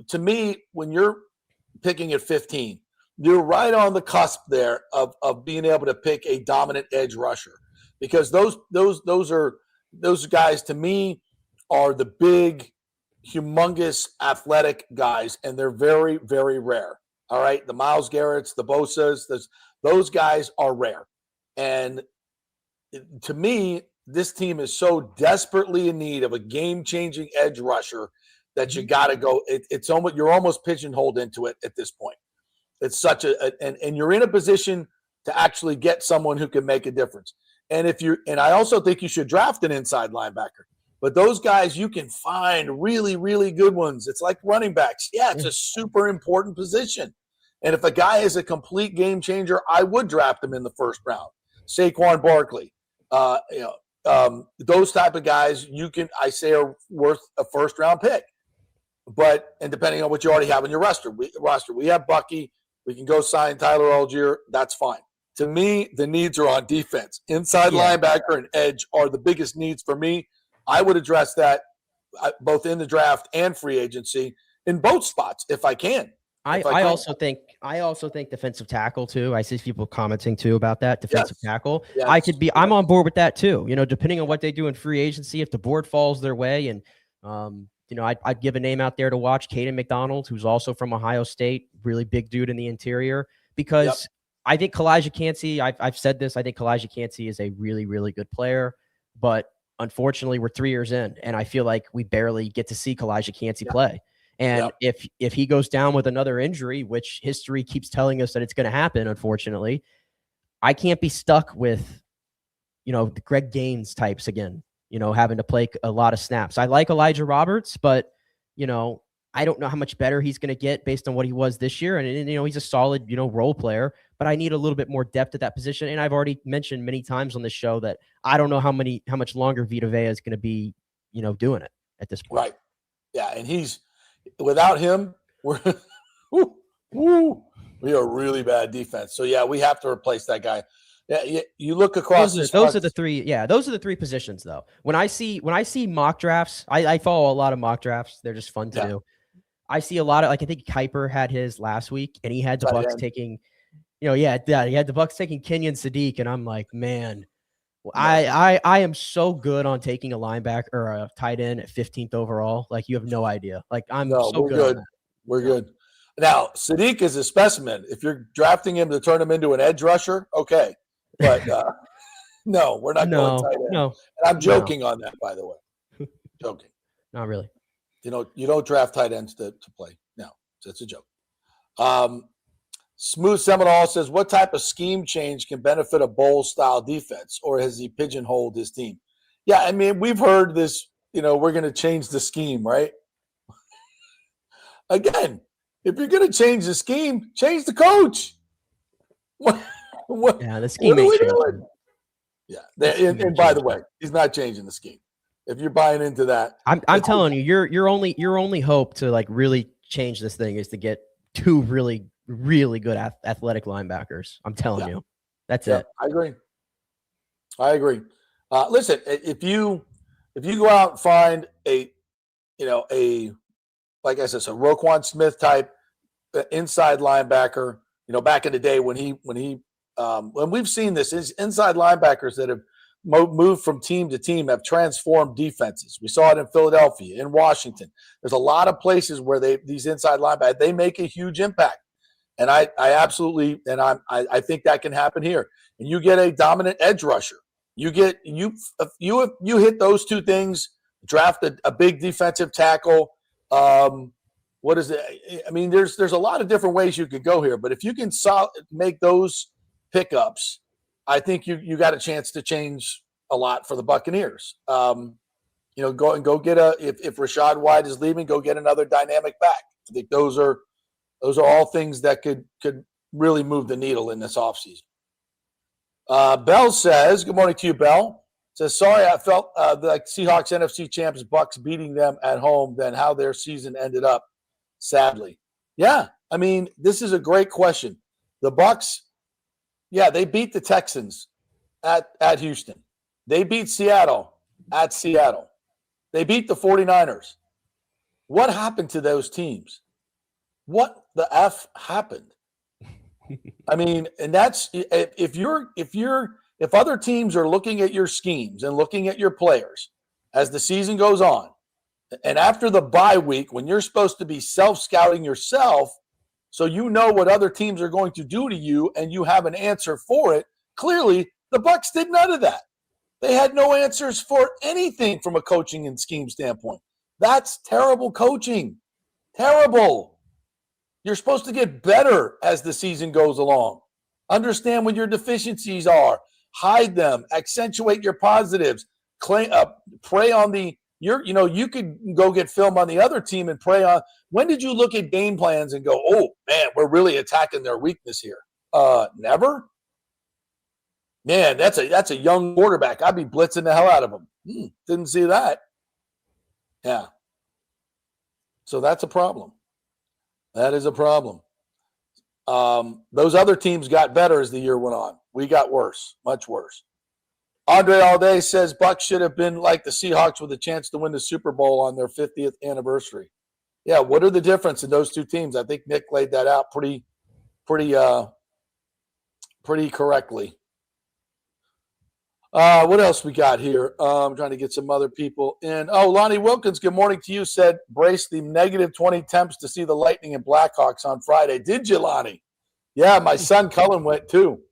To me, when you're picking at 15, you're right on the cusp there of being able to pick a dominant edge rusher, because those guys to me are the big, humongous athletic guys, and they're very, very rare. All right, the Myles Garretts, the Bosas, those guys are rare. And to me, this team is so desperately in need of a game-changing edge rusher that you got to go. It's almost, you're almost pigeonholed into it at this point. It's such and you're in a position to actually get someone who can make a difference. And I also think you should draft an inside linebacker. But those guys, you can find really, really good ones. It's like running backs. Yeah, it's a super important position. And if a guy is a complete game changer, I would draft him in the first round. Saquon Barkley, those type of guys I say are worth a first round pick. And depending on what you already have in your roster, we have Bucky. We can go sign Tyler Algier. That's fine. To me, the needs are on defense. Inside linebacker and edge are the biggest needs for me. I would address that both in the draft and free agency in both spots if I can. I also think defensive tackle too. I see people commenting too about that defensive tackle. Yes. I'm on board with that too. Depending on what they do in free agency, if the board falls their way, and I'd give a name out there to watch, Caden McDonald, who's also from Ohio State, really big dude in the interior. Because I think Kalijah Cansey, I've said this, I think Kalijah Cansey is a really, really good player, but unfortunately, we're 3 years in, and I feel like we barely get to see Kalijah Cansey play. And if he goes down with another injury, which history keeps telling us that it's going to happen, unfortunately, I can't be stuck with, the Greg Gaines types again, having to play a lot of snaps. I like Elijah Roberts, but, I don't know how much better he's going to get based on what he was this year. And, he's a solid, role player, but I need a little bit more depth at that position. And I've already mentioned many times on this show that I don't know how much longer Vita Vea is going to be, doing it at this point. Right. Yeah. And without him, we are really bad defense. So yeah, we have to replace that guy. Yeah. You look across. Those are the three. Yeah. Those are the three positions though. When I see mock drafts, I follow a lot of mock drafts. They're just fun to do. I see a lot of, I think Kuiper had his last week, and he had the Bucs taking Yeah, he had the Bucs taking Kenyon Sadiq, and I'm like, man, I am so good on taking a linebacker or a tight end at 15th overall. Like, you have no idea. Like, I'm so we're good. good. On that. We're good. Now, Sadiq is a specimen. If you're drafting him to turn him into an edge rusher, okay. But no, we're not going tight end. No. And I'm joking on that, by the way. Joking. Not really. You don't draft tight ends to play. No, it's a joke. Smooth Seminole says, what type of scheme change can benefit a bowl-style defense, or has he pigeonholed his team? Yeah, I mean, we've heard this, we're going to change the scheme, right? Again, if you're going to change the scheme, change the coach. What the scheme what are ain't we changing. doing? Yeah, and by the way, he's not changing the scheme. If you're buying into that, I'm telling you, your only hope to like really change this thing is to get two really, really good athletic linebackers. I'm telling you, that's it. I agree. Listen, if you go out and find a like I said, so Roquan Smith type inside linebacker, back in the day when we've seen this, is inside linebackers that have moved from team to team have transformed defenses. We saw it in Philadelphia, in Washington. There's a lot of places where these inside linebackers, they make a huge impact. And I absolutely, and I think that can happen here. And you get a dominant edge rusher. You hit those two things, draft a big defensive tackle. What is it? I mean, there's a lot of different ways you could go here, but if you can make those pickups, I think you got a chance to change a lot for the Buccaneers. Go get if Rashad White is leaving, go get another dynamic back. I think those are all things that could really move the needle in this offseason. Bell says, good morning to you, Bell. Says, sorry, I felt like Seahawks NFC champs, Bucs beating them at home than how their season ended up, sadly. Yeah, I mean, this is a great question. The Bucs, they beat the Texans at Houston. They beat Seattle at Seattle. They beat the 49ers. What happened to those teams? What the F happened? I mean, and that's if other teams are looking at your schemes and looking at your players as the season goes on, and after the bye week, when you're supposed to be self-scouting yourself, so you know what other teams are going to do to you and you have an answer for it, clearly the Bucs did none of that. They had no answers for anything from a coaching and scheme standpoint. That's terrible coaching. Terrible. You're supposed to get better as the season goes along. Understand what your deficiencies are. Hide them. Accentuate your positives. Prey on you could go get film on the other team and prey on. When did you look at game plans and go, oh, man, we're really attacking their weakness here? Never? Man, that's a young quarterback. I'd be blitzing the hell out of him. Didn't see that. Yeah. So that's a problem. That is a problem. Those other teams got better as the year went on. We got worse, much worse. Andre Alday says Bucs should have been like the Seahawks with a chance to win the Super Bowl on their 50th anniversary. Yeah, what are the difference in those two teams? I think Nick laid that out pretty correctly. What else we got here? I'm trying to get some other people in. Oh, Lonnie Wilkins, good morning to you, said, brace the negative 20 temps to see the Lightning and Blackhawks on Friday. Did you, Lonnie? Yeah, my son Cullen went too.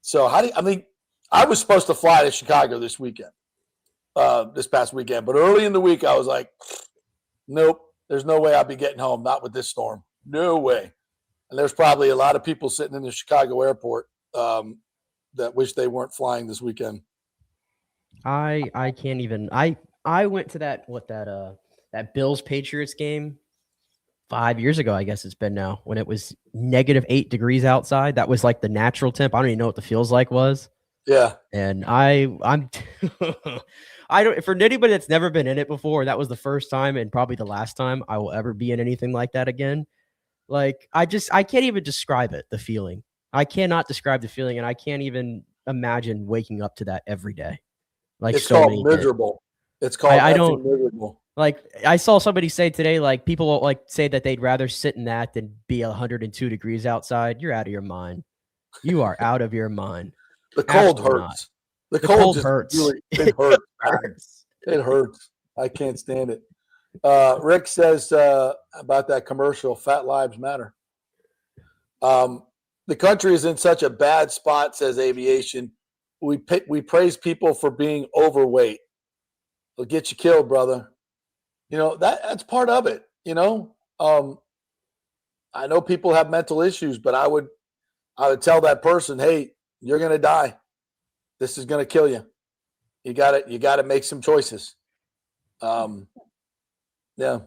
So I was supposed to fly to Chicago this past weekend, but early in the week I was like, nope, there's no way I'll be getting home, not with this storm. No way. And there's probably a lot of people sitting in the Chicago airport that wish they weren't flying this weekend. I can't even. I went to that Bills Patriots game 5 years ago. I guess it's been now, when it was negative 8 degrees outside. That was like the natural temp. I don't even know what the feels like was. Yeah. And I'm I don't, for anybody that's never been in it before, that was the first time and probably the last time I will ever be in anything like that again. Like, I can't even describe it, the feeling. I cannot describe the feeling, and I can't even imagine waking up to that every day. Like, it's called miserable. It's called miserable. Like, I saw somebody say today, like, people like say that they'd rather sit in that than be 102 degrees outside. You're out of your mind. You are out of your mind. The cold Absolutely hurts. not. The cold just hurts. Really, it hurts. It hurts. I can't stand it. Rick says about that commercial, Fat Lives Matter. The country is in such a bad spot, says Aviation. We praise people for being overweight. It'll get you killed, brother. You know, that's part of it, you know. I know people have mental issues, but I would tell that person, hey, you're going to die. This is going to kill you. You got to make some choices. Yeah.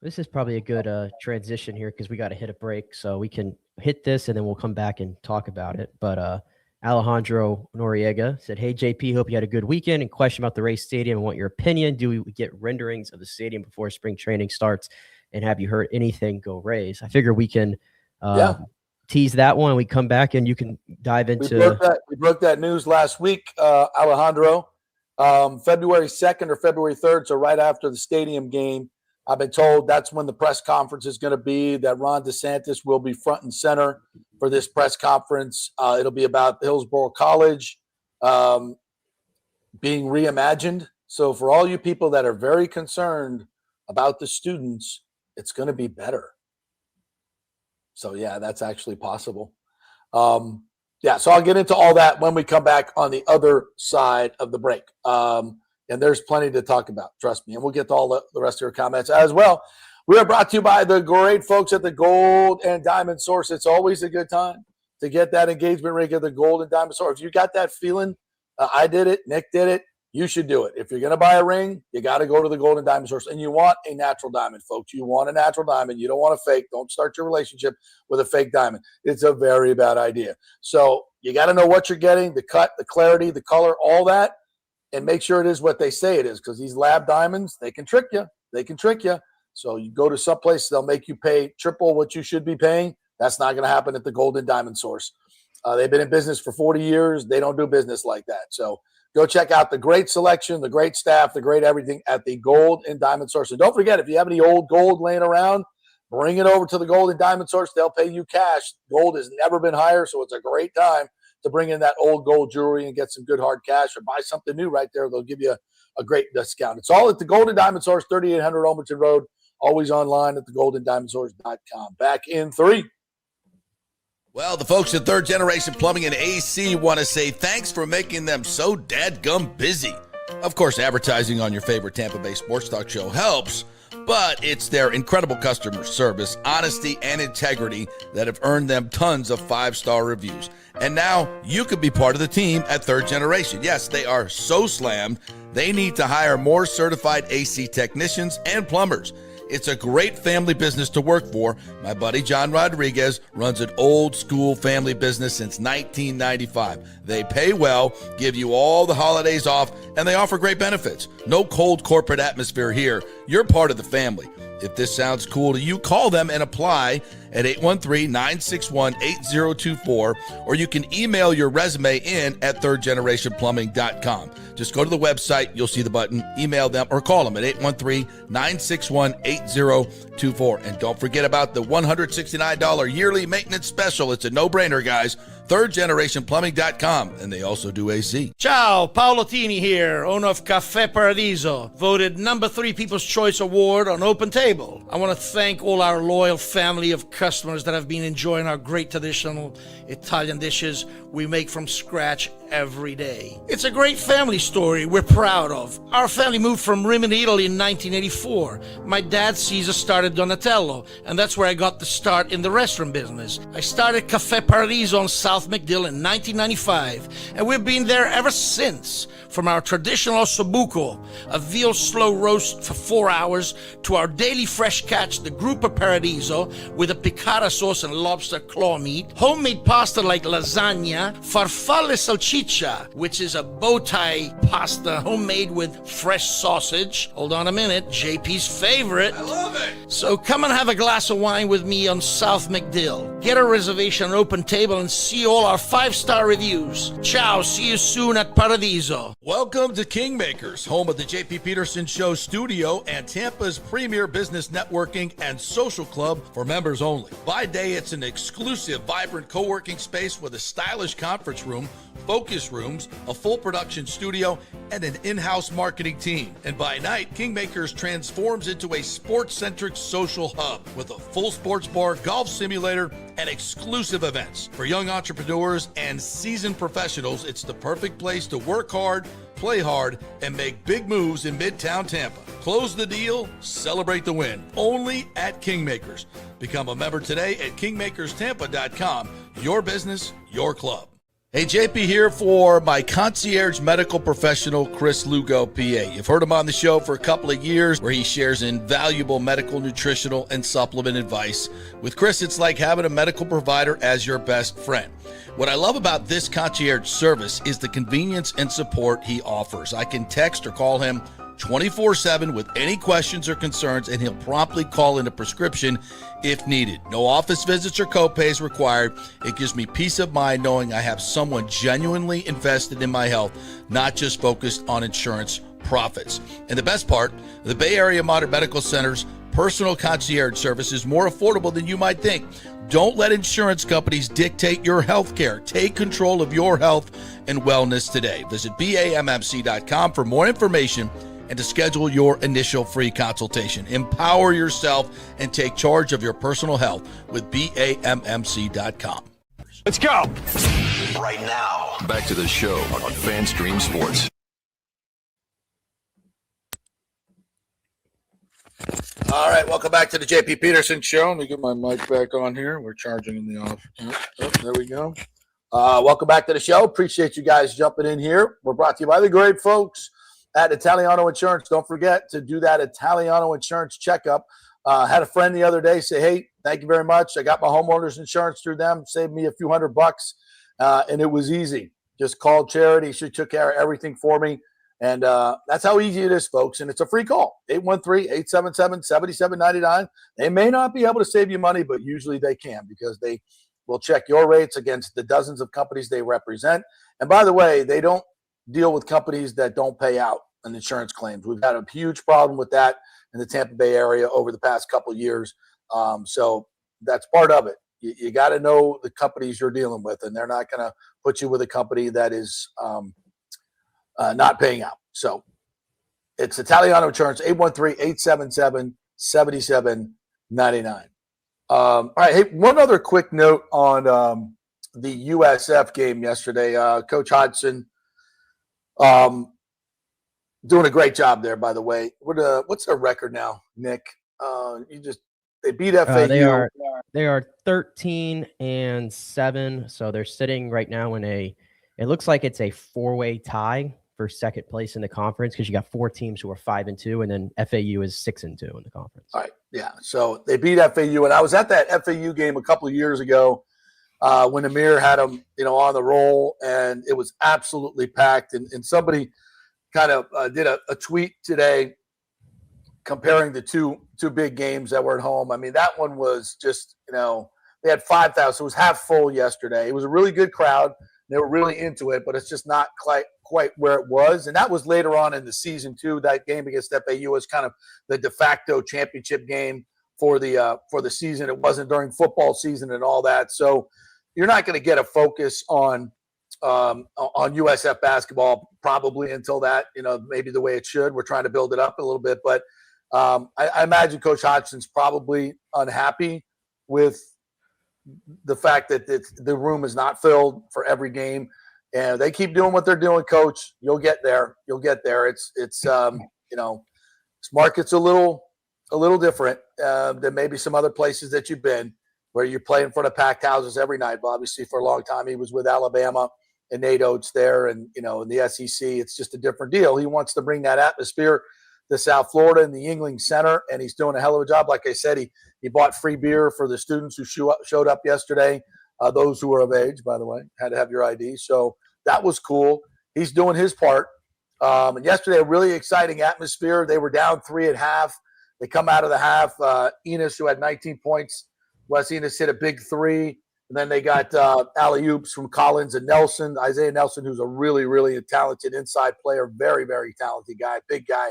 This is probably a good transition here because we got to hit a break. So we can hit this and then we'll come back and talk about it. But Alejandro Noriega said, hey, JP, hope you had a good weekend, and question about the Rays Stadium and want your opinion. Do we get renderings of the stadium before spring training starts? And have you heard anything go Rays? I figure we can tease that one. We come back and you can dive into. We broke that news last week, Alejandro. February 2nd or February 3rd, so right after the stadium game. I've been told that's when the press conference is going to be, that Ron DeSantis will be front and center for this press conference. It'll be about Hillsborough College being reimagined. So for all you people that are very concerned about the students, it's going to be better. So, yeah, that's actually possible. Yeah, so I'll get into all that when we come back on the other side of the break. And there's plenty to talk about, trust me. And we'll get to all the rest of your comments as well. We are brought to you by the great folks at the Gold and Diamond Source. It's always a good time to get that engagement ring at the Gold and Diamond Source. If you got that feeling, I did it, Nick did it, you should do it. If you're going to buy a ring, you got to go to the Gold and Diamond Source. And you want a natural diamond, folks. You want a natural diamond. You don't want a fake. Don't start your relationship with a fake diamond. It's a very bad idea. So you got to know what you're getting, the cut, the clarity, the color, all that. And make sure it is what they say it is, because these lab diamonds, they can trick you. They can trick you. So you go to some place, they'll make you pay triple what you should be paying. That's not going to happen at the Gold and Diamond Source. They've been in business for 40 years. They don't do business like that. So go check out the great selection, the great staff, the great everything at the Gold and Diamond Source. And don't forget, if you have any old gold laying around, bring it over to the Gold and Diamond Source. They'll pay you cash. Gold has never been higher, so it's a great time to bring in that old gold jewelry and get some good hard cash, or buy something new right there. They'll give you a great discount. It's all at the Gold and Diamond Source, 3800 Almerton Road, always online at thegoldendiamondsource.com. Back in 3. Well, the folks at Third Generation Plumbing and AC want to say thanks for making them so dadgum busy. Of course, advertising on your favorite Tampa Bay sports talk show helps, but it's their incredible customer service, honesty, and integrity that have earned them tons of 5-star reviews. And now you could be part of the team at Third Generation. Yes, they are so slammed, they need to hire more certified AC technicians and plumbers. It's a great family business to work for. My buddy John Rodriguez runs an old school family business since 1995. They pay well, give you all the holidays off, and they offer great benefits. No cold corporate atmosphere here. You're part of the family. If this sounds cool to you, call them and apply at 813-961-8024, or you can email your resume in at thirdgenerationplumbing.com. Just go to the website, you'll see the button, email them, or call them at 813-961-8024. And don't forget about the $169 yearly maintenance special. It's a no-brainer, guys. thirdgenerationplumbing.com, and they also do AC. Ciao, Paolo Tini here, owner of Caffè Paradiso, voted number 3 People's Choice Award on Open Table. I want to thank all our loyal family of customers that have been enjoying our great traditional Italian dishes we make from scratch every day. It's a great family story we're proud of. Our family moved from Rimini, Italy in 1984. My dad, Caesar, started Donatello, and that's where I got the start in the restaurant business. I started Caffè Paradiso on South McDill in 1995, and we've been there ever since. From our traditional ossobuco, a veal slow roast for 4 hours, to our daily fresh catch, the Gruppo Paradiso, with a piccata sauce and lobster claw meat, homemade pasta like lasagna, farfalle salsicce salsiccia, which is a bow tie pasta homemade with fresh sausage. Hold on a minute, JP's favorite. I love it. So come and have a glass of wine with me on South McDill. Get a reservation on Open Table and see all our 5-star reviews. Ciao, see you soon at Paradiso. Welcome to Kingmakers, home of the JP Peterson Show studio and Tampa's premier business networking and social club for members only. By day, it's an exclusive, vibrant co-working space with a stylish conference room, focus rooms, a full production studio, and an in-house marketing team. And by night, Kingmakers transforms into a sports-centric social hub with a full sports bar, golf simulator, and exclusive events. For young entrepreneurs and seasoned professionals, it's the perfect place to work hard, play hard, and make big moves in Midtown Tampa. Close the deal, celebrate the win. Only at Kingmakers. Become a member today at kingmakerstampa.com. Your business, your club. Hey, JP here for my concierge medical professional, Chris Lugo, PA. You've heard him on the show for a couple of years where he shares invaluable medical, nutritional, and supplement advice. With Chris, it's like having a medical provider as your best friend. What I love about this concierge service is the convenience and support he offers. I can text or call him 24/7 with any questions or concerns, and he'll promptly call in a prescription if needed. No office visits or copays required. It gives me peace of mind knowing I have someone genuinely invested in my health, not just focused on insurance profits. And the best part, the Bay Area Modern Medical Center's personal concierge service is more affordable than you might think. Don't let insurance companies dictate your health care. Take control of your health and wellness today. Visit BAMMC.com for more information and to schedule your initial free consultation. Empower yourself and take charge of your personal health with BAMMC.com. Let's go. Right now, back to the show on FanStream Sports. All right, welcome back to the JP Peterson Show. Let me get my mic back on here. We're charging in the off. Oh, there we go. Welcome back to the show. Appreciate you guys jumping in here. We're brought to you by the great folks at Italiano Insurance. Don't forget to do that Italiano Insurance checkup. Had a friend the other day say, hey, thank you very much. I got my homeowner's insurance through them. Saved me a few $100, and it was easy. Just called Charity. She took care of everything for me. And that's how easy it is, folks. And it's a free call, 813-877-7799. They may not be able to save you money, but usually they can because they will check your rates against the dozens of companies they represent. And by the way, they don't deal with companies that don't pay out on insurance claims. We've had a huge problem with that in the Tampa Bay area over the past couple of years. So that's part of it. You got to know the companies you're dealing with, and they're not going to put you with a company that is not paying out. So it's Italiano Insurance, 813-877-7799. All right. Hey, one other quick note on the USF game yesterday. Coach Hodgson doing a great job there, by the way. What's their record now, Nick? They beat FAU. They are 13-7, so they're sitting right now in it looks like it's a 4-way tie for second place in the conference because you got 4 teams who are 5-2, and then FAU is 6-2 in the conference. All right, yeah. So they beat FAU, and I was at that FAU game a couple of years ago when Amir had them, on the roll, and it was absolutely packed. And somebody kind of did a tweet today comparing the two big games that were at home. I mean, that one was just, they had 5,000. So it was half full yesterday. It was a really good crowd. They were really into it, but it's just not quite where it was. And that was later on in the season too. That game against FAU was kind of the de facto championship game for the season. It wasn't during football season and all that. So you're not going to get a focus on USF basketball probably until that, maybe the way it should. We're trying to build it up a little bit, but I imagine Coach Hodgson's probably unhappy with the fact that the room is not filled for every game, and they keep doing what they're doing. Coach, you'll get there. It's this market's a little different than maybe some other places that you've been, where you play in front of packed houses every night. But obviously, for a long time, he was with Alabama and Nate Oates there, and in the SEC, it's just a different deal. He wants to bring that atmosphere to South Florida and the Yuengling Center, and he's doing a hell of a job. Like I said, he bought free beer for the students who showed up yesterday. Those who were of age, by the way, had to have your ID. So that was cool. He's doing his part. And yesterday, a really exciting atmosphere. They were down 3 at half. They come out of the half. Enos, who had 19 points, Wes Enos hit a big 3. And then they got alley-oops from Collins and Nelson. Isaiah Nelson, who's a really, really talented inside player. Very, very talented guy, big guy.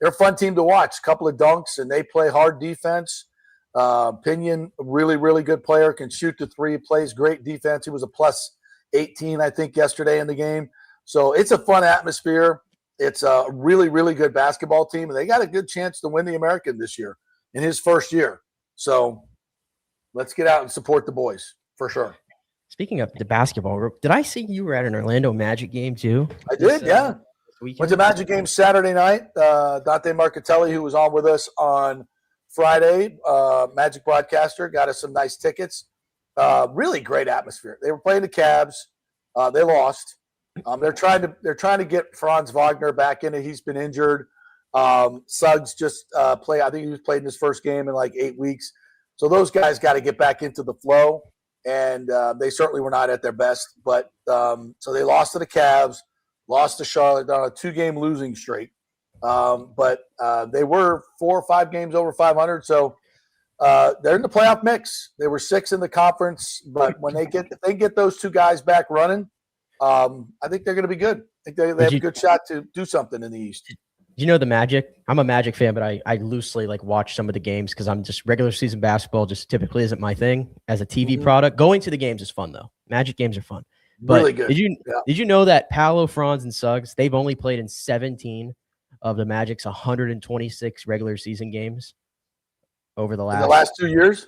They're a fun team to watch. A couple of dunks, and they play hard defense. Pinion, a really, really good player, can shoot the 3, plays great defense. He was a plus 18, I think, yesterday in the game. So it's a fun atmosphere. It's a really, really good basketball team, and they got a good chance to win the American this year in his first year. So let's get out and support the boys for sure. Speaking of the basketball, did I see you were at an Orlando Magic game too? I did, yeah. Went to Magic game Saturday night. Dante Marcatelli, who was on with us on Friday, Magic broadcaster, got us some nice tickets. Really great atmosphere. They were playing the Cavs. They lost. They're trying to get Franz Wagner back in it. He's been injured. Suggs just played. I think he was played in his first game in like 8 weeks. So those guys got to get back into the flow, and they certainly were not at their best. But so they lost to the Cavs, lost to Charlotte. They're on a 2-game losing streak. But they were 4 or 5 games over 500. So they're in the playoff mix. They were 6 in the conference, but when if they get those 2 guys back running, I think they're going to be good. I think they have a good shot to do something in the East. Do you know the Magic? I'm a Magic fan, but I loosely like watch some of the games because I'm just regular season basketball just typically isn't my thing as a TV product. Going to the games is fun though. Magic games are fun. But really good. Did you know that Paolo, Franz, and Suggs, they've only played in 17 of the Magic's 126 regular season games over the last 2 years?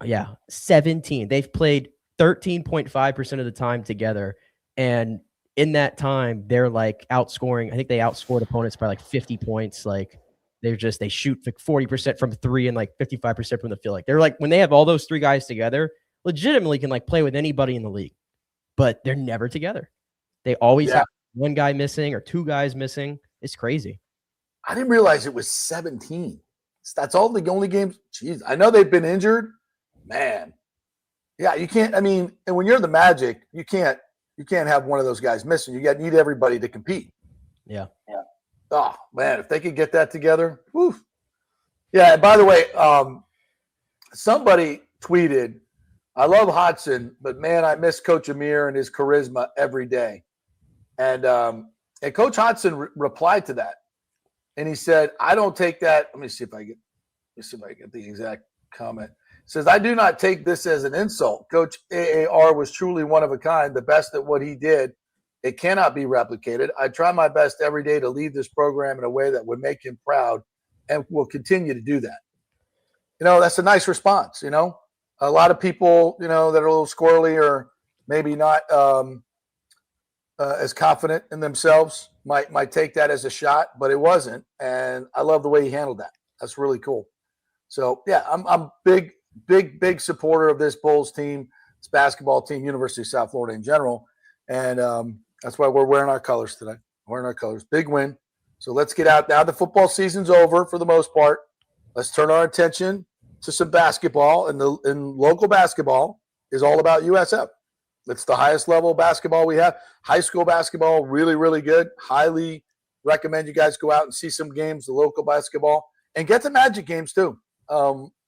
Yeah, 17. They've played 13.5% of the time together. And in that time, they're like outscoring. I think they outscored opponents by like 50 points. Like they shoot like 40% from 3 and like 55% from the field. Like they're like, when they have all those 3 guys together, legitimately can like play with anybody in the league, but they're never together. They always have one guy missing or 2 guys missing. It's crazy. I didn't realize it was 17. That's all the only games. Jeez, I know they've been injured, man. Yeah, you can't. I mean, and when you're the Magic, you can't have one of those guys missing. You need everybody to compete. Yeah. Oh man, if they could get that together, whew. Yeah. And by the way, somebody tweeted, "I love Hodgson, but man, I miss Coach Amir and his charisma every day." And Coach Hodgson replied to that, and he said, "I don't take that." Let me see if I get the exact comment. Says, "I do not take this as an insult. Coach AAR was truly one of a kind, the best at what he did. It cannot be replicated. I try my best every day to lead this program in a way that would make him proud and will continue to do that." That's a nice response. A lot of people, that are a little squirrely or maybe not as confident in themselves might take that as a shot, but it wasn't. And I love the way he handled that. That's really cool. So, yeah, I'm big supporter of this Bulls team, this basketball team, University of South Florida in general. And that's why we're wearing our colors today. Wearing our colors. Big win. So let's get out. Now the football season's over for the most part. Let's turn our attention to some basketball. And local basketball is all about USF. It's the highest level of basketball we have. High school basketball, really, really good. Highly recommend you guys go out and see some games, the local basketball. And get the Magic games too.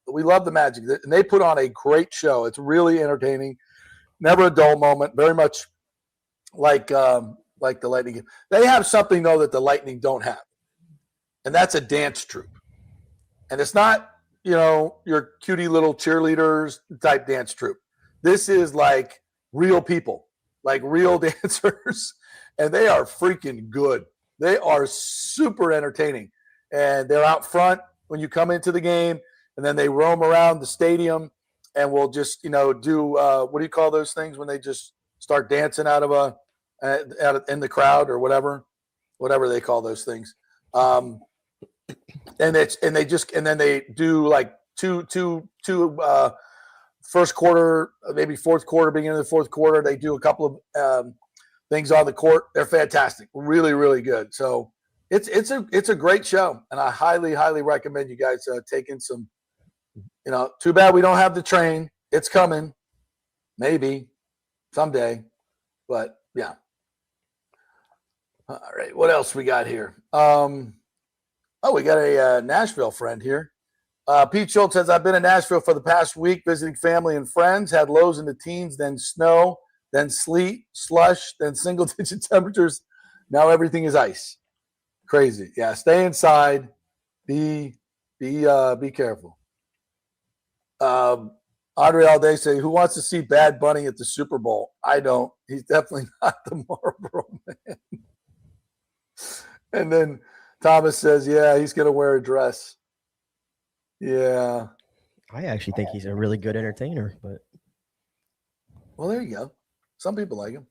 We love the Magic, and they put on a great show. It's really entertaining, never a dull moment. Very much like the Lightning. They have something though that the Lightning don't have, and that's a dance troupe. And it's not your cutie little cheerleaders type dance troupe. This is like real people, like real dancers, and they are freaking good. They are super entertaining, and they're out front when you come into the game. And then they roam around the stadium and will just, do what do you call those things when they just start dancing out in the crowd or whatever they call those things. And then they do like two first quarter, maybe fourth quarter, beginning of the fourth quarter. They do a couple of things on the court. They're fantastic, really, really good. So it's a great show, and I highly, highly recommend you guys taking some. Too bad we don't have the train. It's coming, maybe someday, but Yeah. All right. What else we got here? We got a Nashville friend here. Pete Schultz says, I've been in Nashville for the past week visiting family and friends, had lows in the teens, then snow, then sleet, slush, then single-digit temperatures. Now everything is ice. Crazy. Yeah, stay inside. Be careful. Andre Alday say, who wants to see Bad Bunny at the Super Bowl? I don't. He's definitely not the Marlboro Man. And then Thomas says, yeah, he's going to wear a dress. Yeah. I actually think he's a really good entertainer, but. Well, there you go. Some people like him.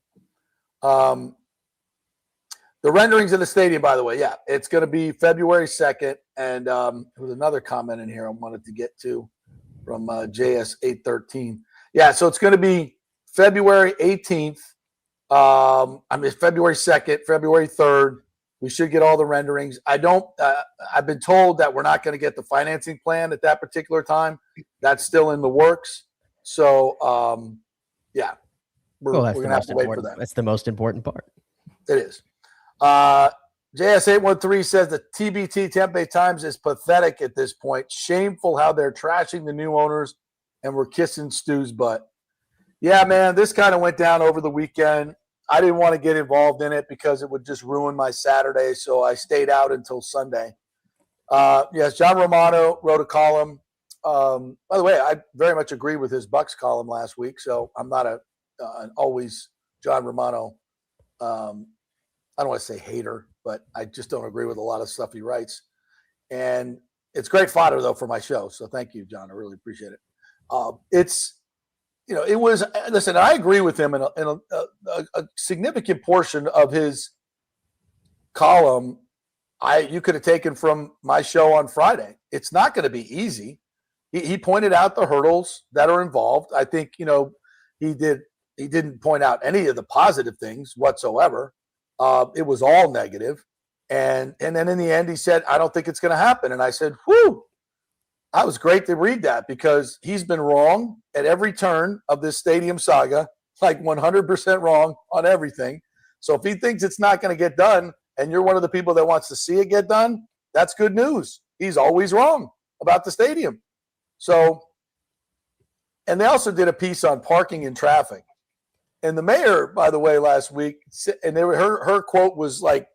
The renderings of the stadium, by the way, yeah, it's going to be February 2nd. And there was another comment in here I wanted to get to from JS813. Yeah, so it's going to be February 18th. February 2nd, February 3rd. We should get all the renderings. I've been told that we're not going to get the financing plan at that particular time. That's still in the works. So, yeah, we're going to have to wait for that. That's the most important part. It is. JS813 says the TBT Tampa Bay Times is pathetic at this point. Shameful how they're trashing the new owners and we're kissing Stu's butt. Yeah, man, this kind of went down over the weekend. I didn't want to get involved in it because it would just ruin my Saturday, so I stayed out until Sunday. Yes, John Romano wrote a column. By the way, I very much agree with his Bucks column last week, so I'm not an always John Romano I don't want to say hater, but I just don't agree with a lot of stuff he writes. And it's great fodder, though, for my show. So thank you, John. I really appreciate it. It was, listen, I agree with him in a significant portion of his column. You could have taken from my show on Friday. It's not going to be easy. He pointed out the hurdles that are involved. I think, he didn't point out any of the positive things whatsoever. It was all negative. And then in the end, he said, I don't think it's going to happen. And I said, whew, that was great to read that because he's been wrong at every turn of this stadium saga, like 100% wrong on everything. So if he thinks it's not going to get done and you're one of the people that wants to see it get done, that's good news. He's always wrong about the stadium. So, and they also did a piece on parking and traffic. And the mayor, by the way, last week, and her quote was like,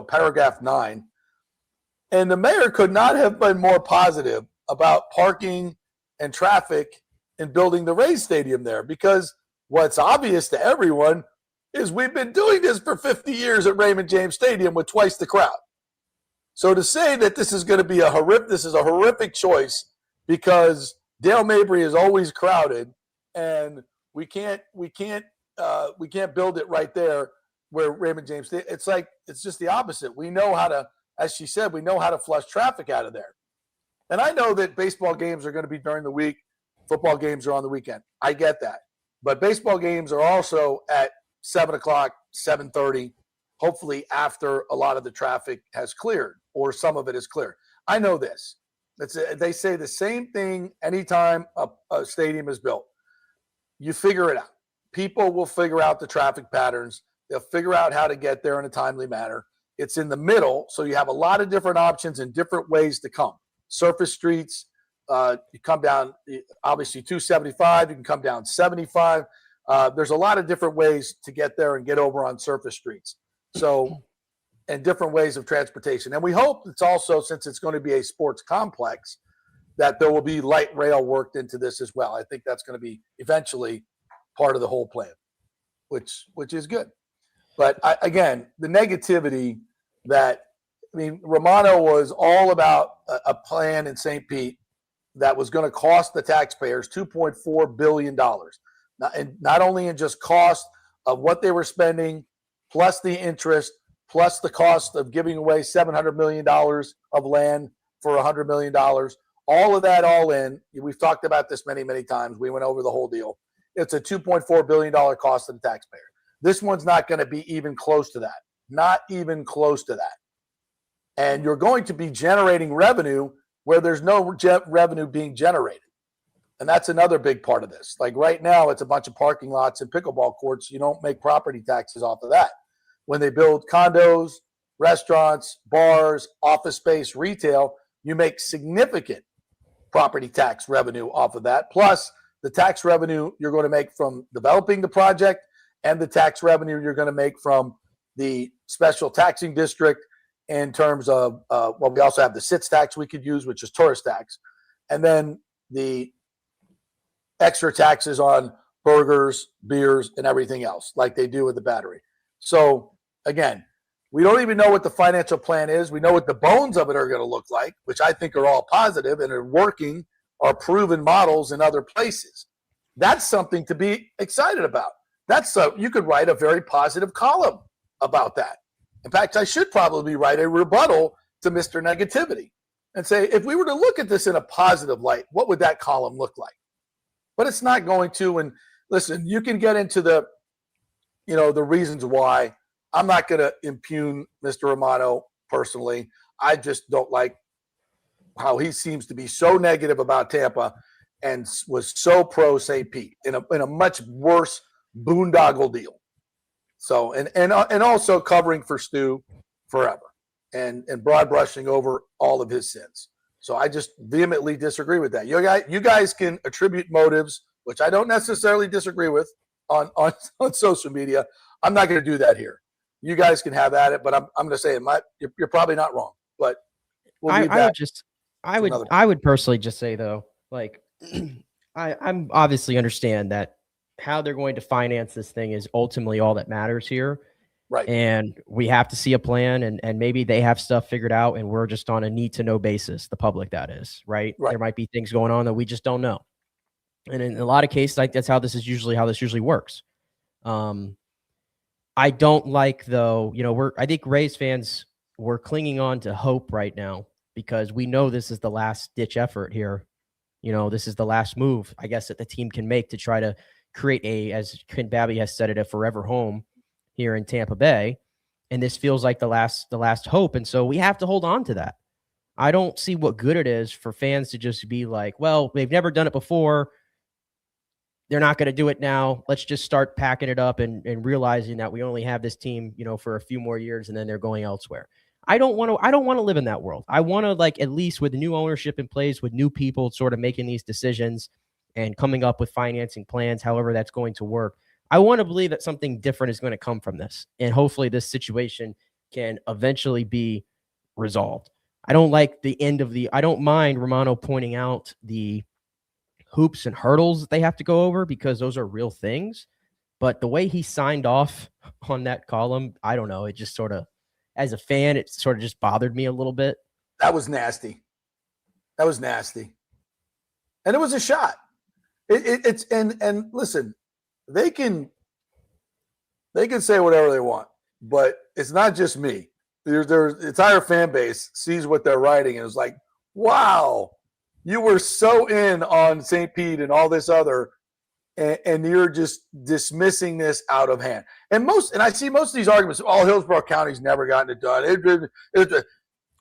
paragraph 9. And the mayor could not have been more positive about parking and traffic and building the Rays Stadium there because what's obvious to everyone is we've been doing this for 50 years at Raymond James Stadium with twice the crowd. So to say that this is going to be a horrific choice because Dale Mabry is always crowded and we can't build it right there where Raymond James, it's just the opposite. We know how to, as she said, we know how to flush traffic out of there. And I know that baseball games are going to be during the week. Football games are on the weekend. I get that. But baseball games are also at 7 o'clock, 7:30, hopefully after a lot of the traffic has cleared or some of it is clear. I know this. They say the same thing anytime a stadium is built. You figure it out. People will figure out the traffic patterns. They'll figure out how to get there in a timely manner. It's in the middle, so you have a lot of different options and different ways to come. Surface streets, you come down, obviously, 275. You can come down 75. There's a lot of different ways to get there and get over on surface streets. So, and different ways of transportation. And we hope it's also, since it's going to be a sports complex, that there will be light rail worked into this as well. I think that's going to be eventually part of the whole plan, which is good. But again, the negativity Romano was all about a plan in St. Pete that was going to cost the taxpayers $2.4 billion. Not only in just cost of what they were spending, plus the interest, plus the cost of giving away $700 million of land for $100 million. All of that all in. We've talked about this many, many times. We went over the whole deal. It's a $2.4 billion cost to the taxpayer. This one's not going to be even close to that. Not even close to that. And you're going to be generating revenue where there's no revenue being generated. And that's another big part of this. Like right now, it's a bunch of parking lots and pickleball courts. You don't make property taxes off of that. When they build condos, restaurants, bars, office space, retail, you make significant property tax revenue off of that. Plus the tax revenue you're going to make from developing the project and the tax revenue you're going to make from the special taxing district in terms of, we also have the SITS tax we could use, which is tourist tax. And then the extra taxes on burgers, beers, and everything else, like they do with the Battery. So again, we don't even know what the financial plan is. We know what the bones of it are going to look like, which I think are all positive and are working, are proven models in other places. That's something to be excited about. You could write a very positive column about that. In fact, I should probably write a rebuttal to Mr. Negativity and say, if we were to look at this in a positive light, what would that column look like? But it's not going to. And listen, you can get into the reasons why. I'm not going to impugn Mr. Romano personally. I just don't like how he seems to be so negative about Tampa and was so pro St. Pete in a much worse boondoggle deal. So and also covering for Stu forever and broad brushing over all of his sins. So I just vehemently disagree with that. You guys can attribute motives, which I don't necessarily disagree with on social media. I'm not going to do that here. You guys can have at it, but I'm going to say you're probably not wrong. But we'll I would personally just say though, like I'm obviously understand that how they're going to finance this thing is ultimately all that matters here. Right. And we have to see a plan and maybe they have stuff figured out and we're just on a need to know basis, the public that is, right? There might be things going on that we just don't know. And in a lot of cases, like that's how this usually works. I don't like though, I think Rays fans we're clinging on to hope right now because we know this is the last ditch effort here. This is the last move, I guess, that the team can make to try to create as Clint Babby has said it, a forever home here in Tampa Bay. And this feels like the last hope. And so we have to hold on to that. I don't see what good it is for fans to just be like, well, they've never done it before. They're not going to do it now. Let's just start packing it up and realizing that we only have this team, for a few more years and then they're going elsewhere. I don't want to live in that world. I want to at least with new ownership in place, with new people sort of making these decisions and coming up with financing plans, however that's going to work. I want to believe that something different is going to come from this. And hopefully this situation can eventually be resolved. I don't like I don't mind Romano pointing out the hoops and hurdles that they have to go over because those are real things. But the way he signed off on that column, I don't know. It just sort of, as a fan, it sort of just bothered me a little bit. That was nasty. And it was a shot. And listen, they can say whatever they want, but it's not just me. Their entire fan base sees what they're writing and is like, wow, you were so in on St. Pete and all this other, and you're just dismissing this out of hand. And I see most of these arguments, Hillsborough County's never gotten it done.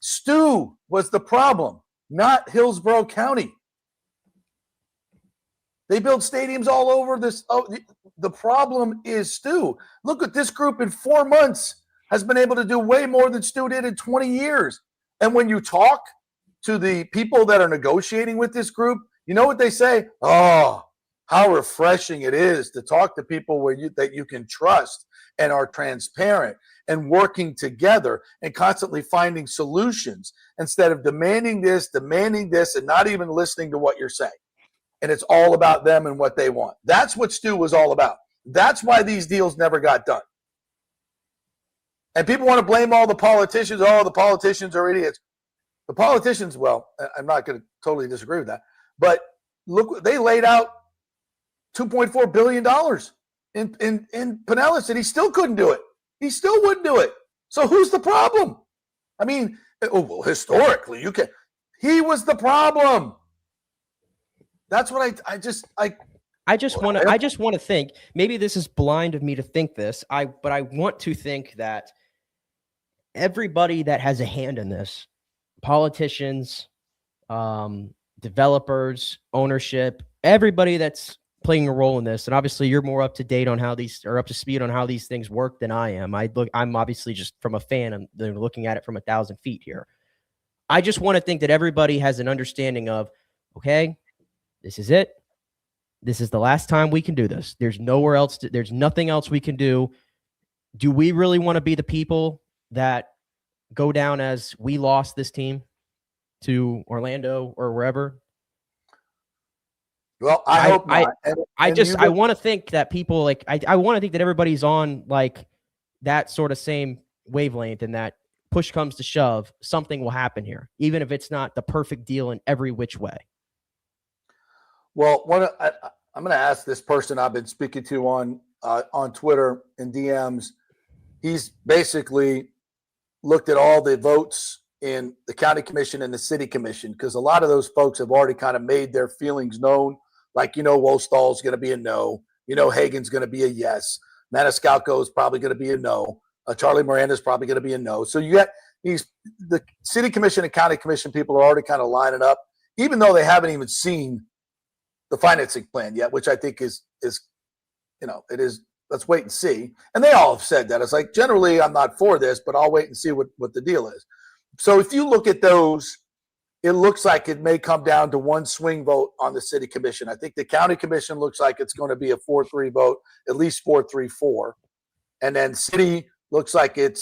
Stu was the problem, not Hillsborough County. They build stadiums all over this. The problem is Stu. Look at this group in 4 months has been able to do way more than Stu did in 20 years. And when you talk to the people that are negotiating with this group, you know what they say? Oh, how refreshing it is to talk to people that you can trust and are transparent and working together and constantly finding solutions instead of demanding this, and not even listening to what you're saying. And it's all about them and what they want. That's what Stu was all about. That's why these deals never got done. And people want to blame all the politicians. Oh, the politicians are idiots. The politicians, well, I'm not going to totally disagree with that. But look, they laid out $2.4 billion in Pinellas, and he still couldn't do it. He still wouldn't do it. So who's the problem? I mean, historically, he was the problem. That's what I just want to think. Maybe this is blind of me to think this. But I want to think that everybody that has a hand in this, politicians, developers, ownership, everybody that's playing a role in this, and obviously you're more up to date on how these, or up to speed on how these things work than I am. I'm obviously just from a fan, I'm looking at it from 1,000 feet here. I just want to think that everybody has an understanding of, okay, this is it. This is the last time we can do this. There's nowhere else. There's nothing else we can do. Do we really want to be the people that go down as we lost this team to Orlando or wherever? Well, I hope not. I want to think that people like, I want to think that everybody's on like that sort of same wavelength, and that push comes to shove, something will happen here, even if it's not the perfect deal in every which way. Well, I'm going to ask this person I've been speaking to on Twitter and DMs. He's basically looked at all the votes in the county commission and the city commission, because a lot of those folks have already kind of made their feelings known. Like, Wostall's going to be a no. Hagan's going to be a yes. Maniscalco is probably going to be a no. Charlie Miranda is probably going to be a no. So you got the city commission and county commission people are already kind of lining up, even though they haven't even seen the financing plan yet, which I think is it is. Let's wait and see. And they all have said that. It's like, generally, I'm not for this, but I'll wait and see what the deal is. So if you look at those, it looks like it may come down to one swing vote on the city commission. I think the county commission looks like it's going to be a 4-3 vote, at least 4-3-4. And then city looks like it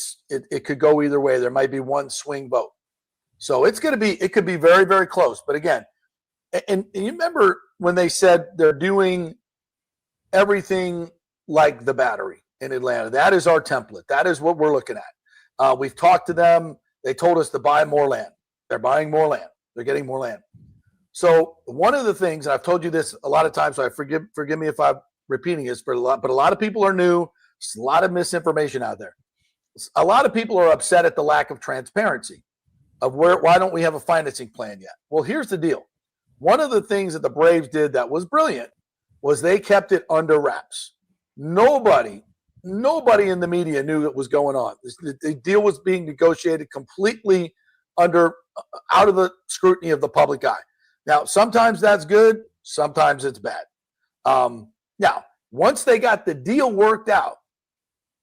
could go either way. There might be one swing vote. So it could be very, very close. But again, and you remember when they said they're doing everything like the Battery in Atlanta. That is our template. That is what we're looking at. We've talked to them. They told us to buy more land. They're buying more land. They're getting more land. So one of the things, and I've told you this a lot of times, so I forgive me if I'm repeating this, but a lot of people are new. There's a lot of misinformation out there. A lot of people are upset at the lack of transparency of why don't we have a financing plan yet? Well, here's the deal. One of the things that the Braves did that was brilliant was they kept it under wraps. Nobody in the media knew what was going on. The deal was being negotiated completely out of the scrutiny of the public eye. Now, sometimes that's good. Sometimes it's bad. Now, once they got the deal worked out,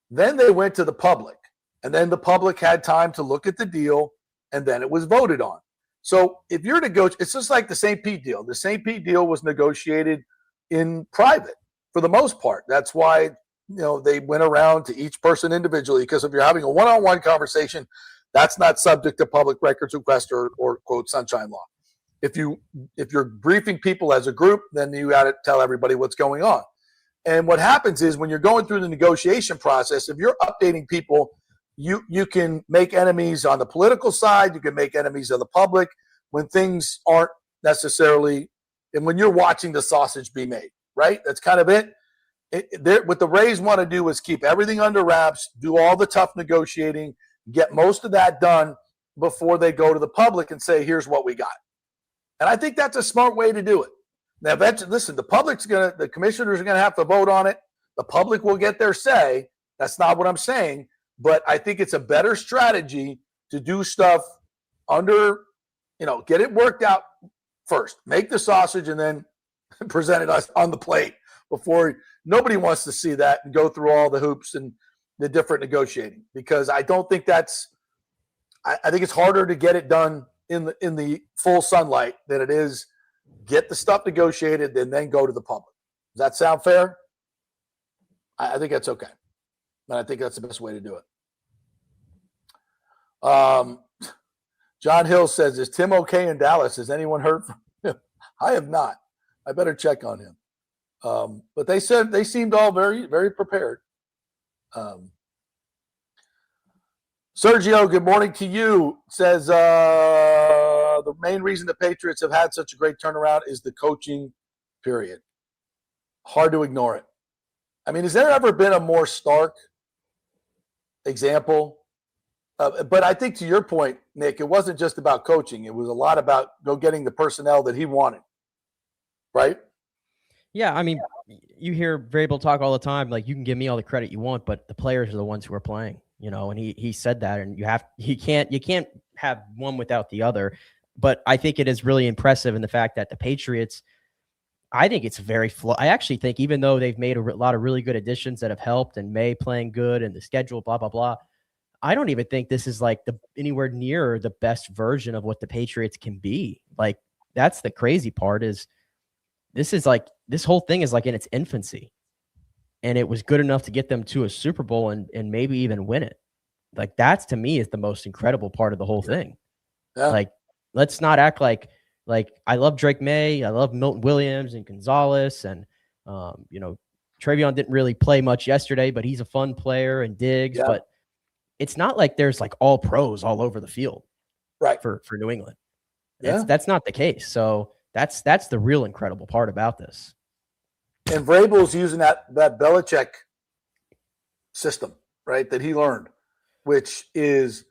then they went to the public, and then the public had time to look at the deal, and then it was voted on. So if you're it's just like the St. Pete deal. The St. Pete deal was negotiated in private for the most part. That's why they went around to each person individually, because if you're having a one-on-one conversation, that's not subject to public records request or quote sunshine law. If you're briefing people as a group, then you got to tell everybody what's going on. And what happens is when you're going through the negotiation process, if you're updating people, you can make enemies on the political side. You can make enemies of the public when things aren't necessarily, and when you're watching the sausage be made, right? That's kind of it. What the Rays want to do is keep everything under wraps, do all the tough negotiating, get most of that done before they go to the public and say, here's what we got. And I think that's a smart way to do it. Now, eventually, listen, the commissioners are going to have to vote on it. The public will get their say. That's not what I'm saying. But I think it's a better strategy to do stuff get it worked out first. Make the sausage and then present it us on the plate before. Nobody wants to see that and go through all the hoops and the different negotiating, because I don't think I think it's harder to get it done in the full sunlight than it is get the stuff negotiated and then go to the public. Does that sound fair? I think that's okay. And I think that's the best way to do it. John Hill says, is Tim okay in Dallas? Has anyone heard from him? I have not. I better check on him. But they said they seemed all very, very prepared. Sergio, good morning to you. Says the main reason the Patriots have had such a great turnaround is the coaching, period. Hard to ignore it. I mean, has there ever been a more stark example? But I think to your point, Nick, it wasn't just about coaching. It was a lot about getting the personnel that he wanted, right? Yeah, I mean, you hear Vrabel talk all the time, like, you can give me all the credit you want, but the players are the ones who are playing, and he said that, and you can't have one without the other. But I think it is really impressive in the fact that the Patriots, I think it's very I actually think even though they've made a lot of really good additions that have helped, and May playing good and the schedule, blah, blah, blah, I don't even think this is like anywhere near the best version of what the Patriots can be. Like, that's the crazy part is this whole thing is like in its infancy, and it was good enough to get them to a Super Bowl and maybe even win it. Like, that's to me is the most incredible part of the whole thing. Yeah. Like, let's not act like I love Drake May, I love Milton Williams and Gonzalez, and Travion didn't really play much yesterday, but he's a fun player, and Diggs. Yeah. But it's not like there's like all pros all over the field, right? For New England, yeah, that's not the case. So that's the real incredible part about this. And Vrabel's using that Belichick system, right? That he learned, which is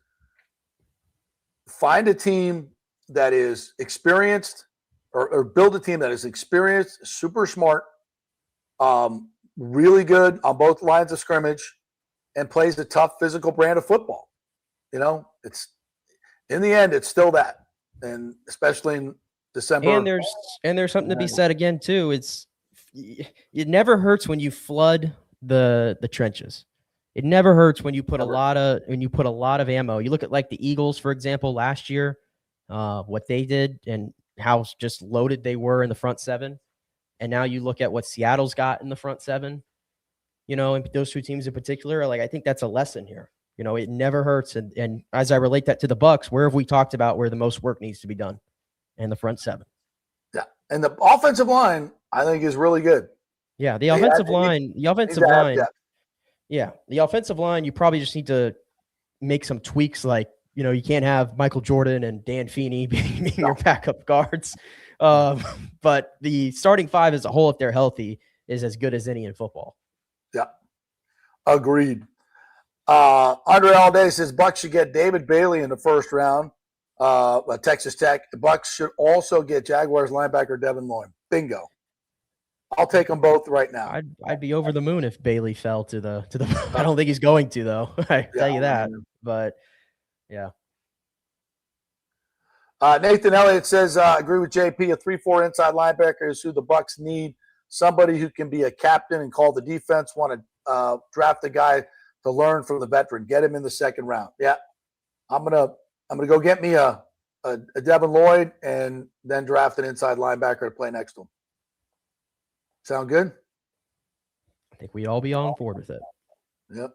find a team that is experienced, or build a team that is experienced, super smart, really good on both lines of scrimmage, and plays a tough physical brand of football. It's in the end, it's still that, and especially in December. And there's something to be said again too. It never hurts when you flood the trenches. It never hurts when you put a lot of ammo. You look at like the Eagles, for example, last year. What they did and how just loaded they were in the front seven. And now you look at what Seattle's got in the front seven, and those two teams in particular. Like, I think that's a lesson here. It never hurts. And as I relate that to the Bucs, where have we talked about where the most work needs to be done? In the front seven. Yeah. And the offensive line, I think, is really good. Yeah. The offensive line, you probably just need to make some tweaks. Like, you can't have Michael Jordan and Dan Feeney being your backup guards. But the starting five as a whole, if they're healthy, is as good as any in football. Yeah. Agreed. Andre Alday says Bucs should get David Bailey in the first round. Texas Tech. The Bucs should also get Jaguars linebacker Devin Lloyd. Bingo. I'll take them both right now. I'd be over the moon if Bailey fell to the. I don't think he's going to, though. I tell you that. But yeah. Nathan Elliott says, agree with JP. A 3-4 inside linebacker is who the Bucs need. Somebody who can be a captain and call the defense. Want to draft a guy to learn from the veteran. Get him in the second round. Yeah, I'm gonna go get me a Devin Lloyd and then draft an inside linebacker to play next to him. Sound good? I think we'd all be on board with it. Yep.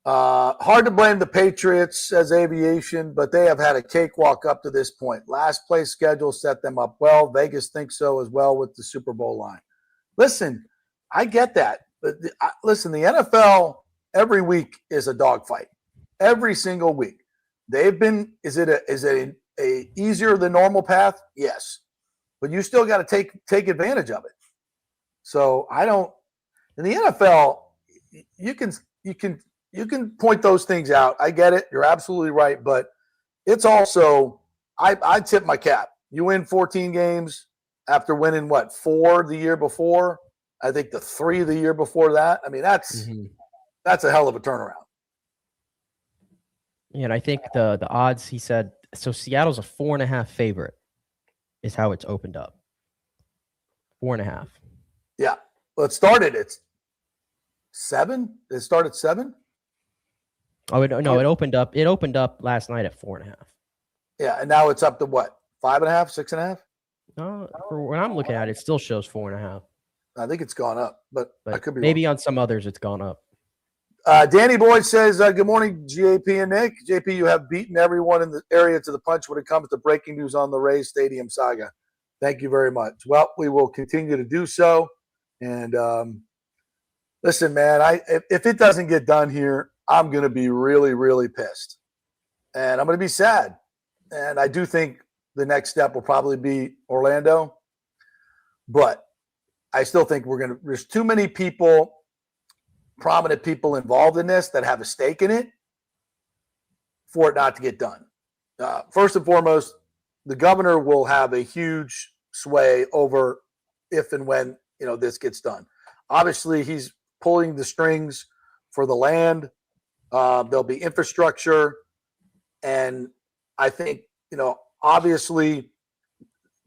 Hard to blame the Patriots, says Aviation, but they have had a cakewalk up to this point. Last place schedule set them up well. Vegas thinks so as well with the Super Bowl line. Listen, I get that. But listen, the NFL every week is a dogfight. Every single week. They've been, is it a easier than normal path? Yes. But you still got to take advantage of it. So in the NFL, you can point those things out. I get it. You're absolutely right. But it's also, I tip my cap. You win 14 games after winning, 4 the year before? I think the 3 the year before that. I mean, that's a hell of a turnaround. Yeah, and I think the odds, he said, so Seattle's a 4.5 favorite is how it's opened up. 4.5. Yeah. Well, it started at 7. It started 7. Oh, no, it opened up last night at 4.5. Yeah, and now it's up to what? 5.5, 6.5? No, for when I'm looking at it, it still shows 4.5. I think it's gone up, but I could be maybe wrong. On some others it's gone up. Danny Boyd says, good morning, JP and Nick. JP, you have beaten everyone in the area to the punch when it comes to breaking news on the Rays Stadium saga. Thank you very much. Well, we will continue to do so. And listen, man, if it doesn't get done here, I'm going to be really, really pissed. And I'm going to be sad. And I do think the next step will probably be Orlando. But I still think there's too many people, prominent people involved in this that have a stake in it for it not to get done. First and foremost, the governor will have a huge sway over if and when, this gets done. Obviously, he's pulling the strings for the land. There'll be infrastructure. And I think, obviously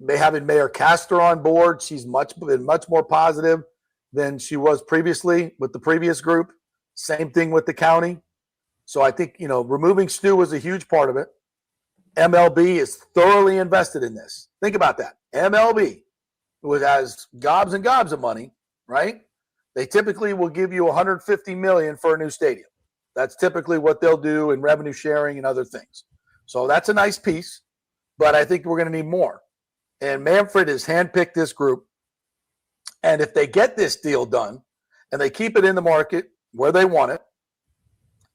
having Mayor Castor on board, she's been much more positive than she was previously with the previous group. Same thing with the county. So I think, removing Stu was a huge part of it. MLB is thoroughly invested in this. Think about that. MLB, who has gobs and gobs of money, right? They typically will give you $150 million for a new stadium. That's typically what they'll do in revenue sharing and other things. So that's a nice piece, but I think we're going to need more. And Manfred has handpicked this group. And if they get this deal done and they keep it in the market where they want it,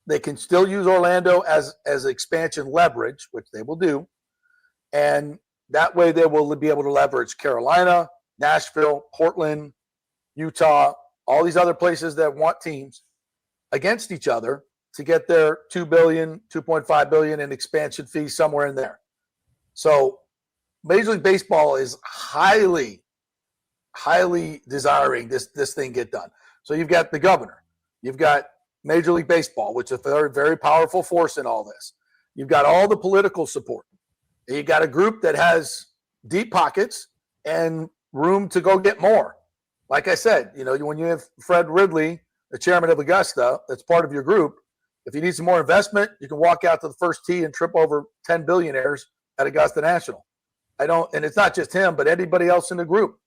they can still use Orlando as expansion leverage, which they will do. And that way they will be able to leverage Carolina, Nashville, Portland, Utah, all these other places that want teams against each other to get their $2 billion, $2.5 billion in expansion fees somewhere in there. So Major League Baseball is highly desiring this thing get done. So you've got the governor, you've got Major League Baseball, which is a very, very powerful force in all this. You've got all the political support. And you've got a group that has deep pockets and room to go get more. Like I said, when you have Fred Ridley, the chairman of Augusta, that's part of your group, if you need some more investment, you can walk out to the first tee and trip over 10 billionaires at Augusta National. And it's not just him, but anybody else in the group.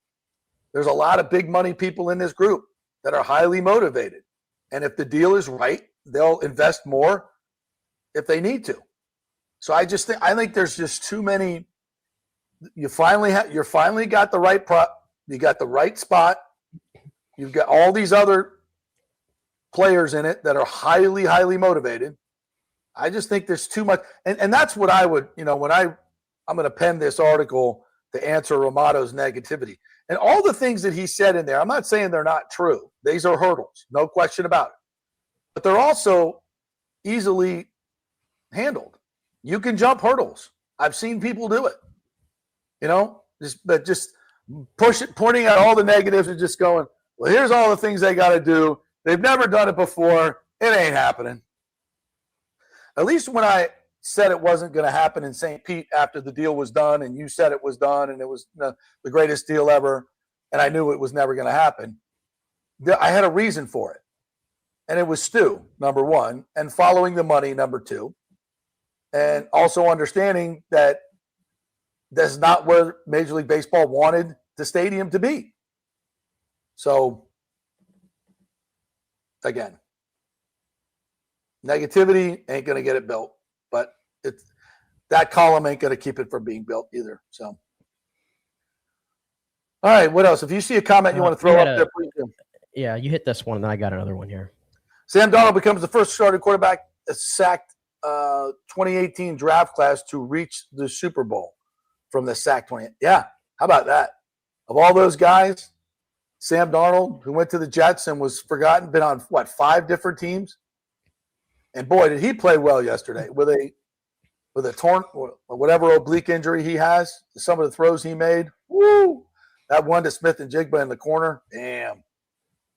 There's a lot of big money people in this group that are highly motivated. And if the deal is right, they'll invest more if they need to. So I think there's just too many. You finally got the right you got the right spot. You've got all these other players in it that are highly, highly motivated. I just think there's too much. And that's what I would, when I'm going to pen this article to answer Romato's negativity. And all the things that he said in there, I'm not saying they're not true. These are hurdles, no question about it. But they're also easily handled. You can jump hurdles. I've seen people do it. Just pointing out all the negatives and just going, well, here's all the things they got to do. They've never done it before. It ain't happening. At least when I said it wasn't going to happen in St. Pete after the deal was done, and you said it was done, and it was the greatest deal ever, and I knew it was never going to happen, I had a reason for it. And it was Stu, number one, and following the money, number two, and also understanding that that's not where Major League Baseball wanted the stadium to be. So, again, negativity ain't going to get it built, but that column ain't going to keep it from being built either. So, all right, what else? If you see a comment you want to throw up there, please do. Yeah, you hit this one, and then I got another one here. Sam Darnold becomes the first starting quarterback sacked 2018 draft class to reach the Super Bowl from the sack 20. Yeah, how about that? Of all those guys, Sam Darnold, who went to the Jets and was forgotten, been on, 5 different teams? And boy, did he play well yesterday with a torn, whatever oblique injury he has. Some of the throws he made, woo! That one to Smith and Jigba in the corner, damn.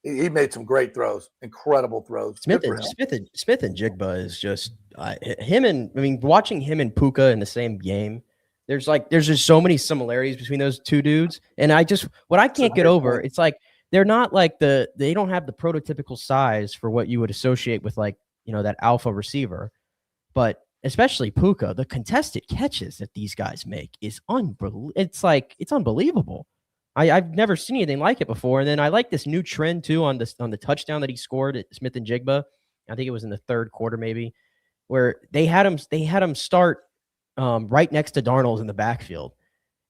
He made some great throws, incredible throws. Smith and Jigba is just watching him and Puka in the same game. There's just so many similarities between those two dudes. And what I can't get over, it's like they're not like they don't have the prototypical size for what you would associate with that alpha receiver. But especially Puka, the contested catches that these guys make is unbelievable. It's unbelievable. I've never seen anything like it before. And then I like this new trend too on the touchdown that he scored at Smith and Jigba. I think it was in the third quarter maybe, where they had him start right next to Darnold in the backfield,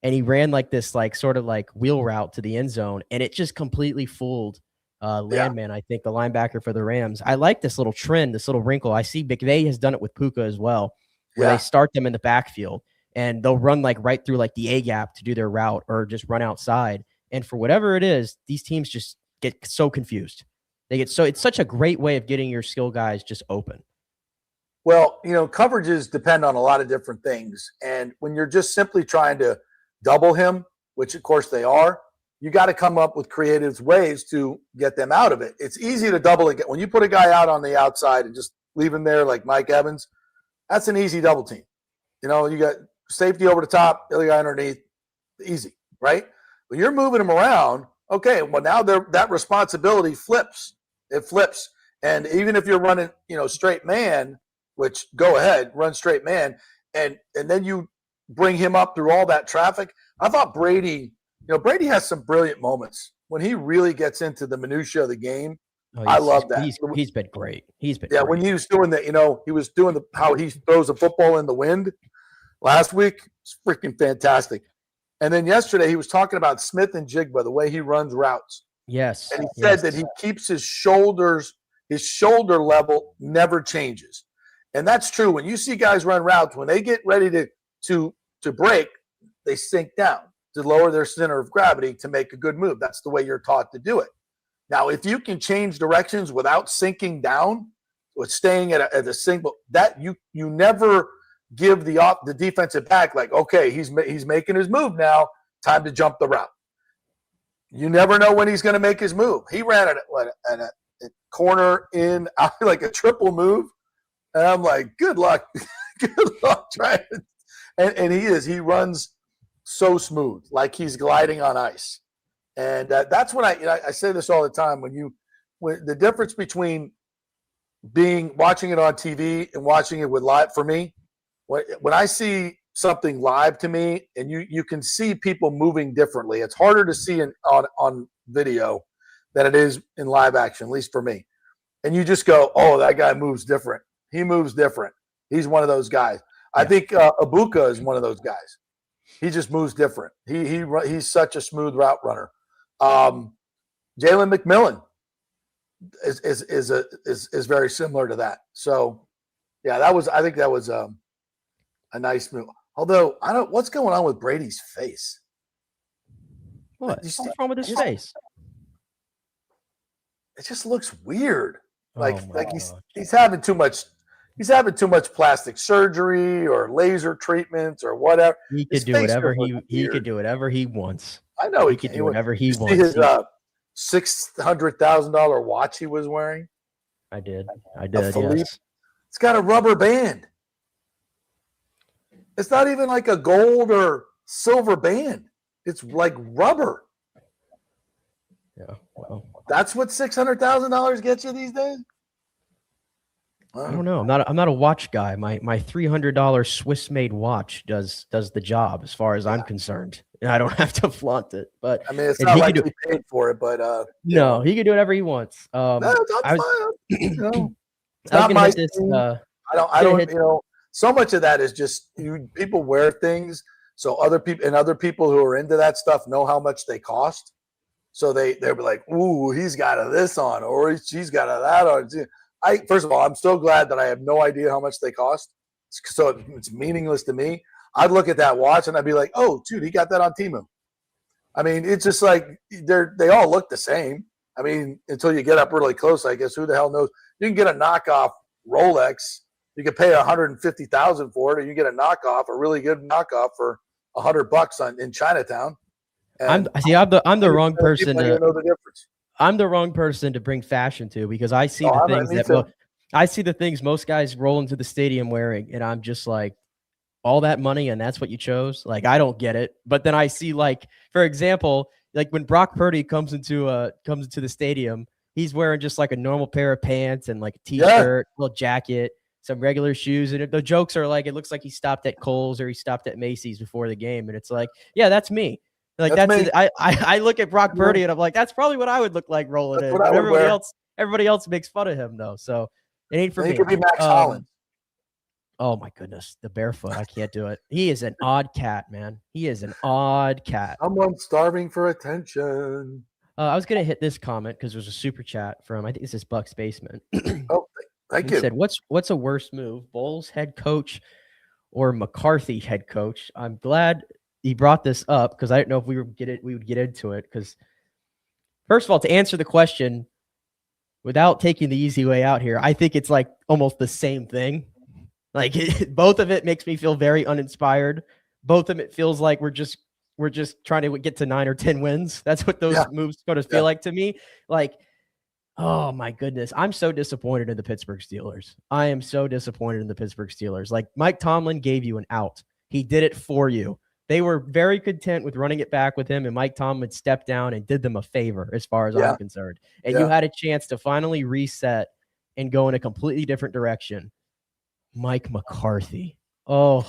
and he ran this sort of wheel route to the end zone, and it just completely fooled Landman. I think the linebacker for the Rams. I like this little trend, this little wrinkle. I see McVay has done it with Puka as well, where they start them in the backfield. And they'll run right through the A gap to do their route or just run outside. And for whatever it is, these teams just get so confused. It's such a great way of getting your skill guys just open. Well, coverages depend on a lot of different things. And when you're just simply trying to double him, which of course they are, you got to come up with creative ways to get them out of it. It's easy to double it. When you put a guy out on the outside and just leave him there like Mike Evans, that's an easy double team. You got safety over the top, the other guy underneath. easy, right? When you're moving them around, okay, well now that responsibility flips. It flips. And even if you're running, straight man, which go ahead, run straight man, and then you bring him up through all that traffic. I thought Brady has some brilliant moments when he really gets into the minutia of the game. I love that. He's been great. Great. When he was doing that, he was doing how he throws a football in the wind last week. It's freaking fantastic. And then yesterday he was talking about Smith and Jigba, the way he runs routes. Yes. And he said that he keeps his shoulder level never changes. And that's true. When you see guys run routes, when they get ready to break, they sink down to lower their center of gravity to make a good move. That's the way you're taught to do it. Now, if you can change directions without sinking down, with staying at a single, that you never give the defensive back like, okay, he's making his move now, time to jump the route. You never know when he's going to make his move. He ran at a corner in like a triple move, and I'm like, good luck, good luck trying. And he runs so smooth, like he's gliding on ice. And that's when I say this all the time. When the difference between watching it on TV and watching it with live, for me, when I see something live to me, and you can see people moving differently, it's harder to see on video than it is in live action, at least for me. And you just go, oh, that guy moves different. He moves different. He's one of those guys. I think Ibuka is one of those guys. He just moves different. He's such a smooth route runner. Jalen McMillan is very similar to that. So, yeah, I think that was a nice move. Although what's going on with Brady's face? What's wrong with his face? It just looks weird. Like he's having too much. He's having too much plastic surgery or laser treatments or whatever. He could do whatever he could do whatever he wants. I know he could do whatever he wants. See his $600,000 watch he was wearing? I did. Yes. It's got a rubber band. It's not even like a gold or silver band. It's like rubber. Yeah. Well, that's what $600,000 gets you these days. I don't know. I'm not a watch guy. My $300 Swiss-made watch does the job as far as I'm concerned. And I don't have to flaunt it. But I mean, it's not like he paid for it. But no, he can do whatever he wants. No, that's fine. It's not my this. I don't. So much of that is just people wear things, so other people who are into that stuff know how much they cost. So they'll be like, "Ooh, he's got a this on, or she's got a that on." First of all, I'm so glad that I have no idea how much they cost, so it's meaningless to me. I'd look at that watch and I'd be like, "Oh, dude, he got that on Temu." I mean, it's just like they all look the same. I mean, until you get up really close, I guess. Who the hell knows? You can get a knockoff Rolex. You could pay $150,000 for it, or you get a really good knockoff for $100 in Chinatown. I'm the wrong person to know the difference. I'm the wrong person to bring fashion to, because I see I see the things most guys roll into the stadium wearing, and I'm just like, all that money and that's what you chose? Like, I don't get it. But then I see, like, for example, like when Brock Purdy comes into the stadium, he's wearing just like a normal pair of pants and like a t-shirt, little jacket, some regular shoes. And the jokes are like, it looks like he stopped at Kohl's or he stopped at Macy's before the game. And it's like, yeah, that's me. Like that's me. I look at Brock Purdy and I'm like, that's probably what I would look like rolling in. But everybody else makes fun of him though. So it ain't for me. He could be Max Hollins. Oh my goodness, the barefoot. I can't do it. He is an odd cat, man. He is an odd cat. Someone starving for attention. I was going to hit this comment because there's a super chat from, I think this is Buck's Basement. Oh, thank you. He said, what's a worse move, Bowles head coach or McCarthy head coach? I'm glad he brought this up because I didn't know if we would get into it. Because first of all, to answer the question, without taking the easy way out here, I think it's like almost the same thing. Like both of it makes me feel very uninspired. Both of it feels like we're just trying to get to 9 or 10 wins. That's what those moves going to feel like to me. Like, oh my goodness, I'm so disappointed in the Pittsburgh Steelers. I am so disappointed in the Pittsburgh Steelers. Like Mike Tomlin gave you an out. He did it for you. They were very content with running it back with him, and Mike Tomlin stepped down and did them a favor as far as I'm concerned. And you had a chance to finally reset and go in a completely different direction. Mike McCarthy. Oh.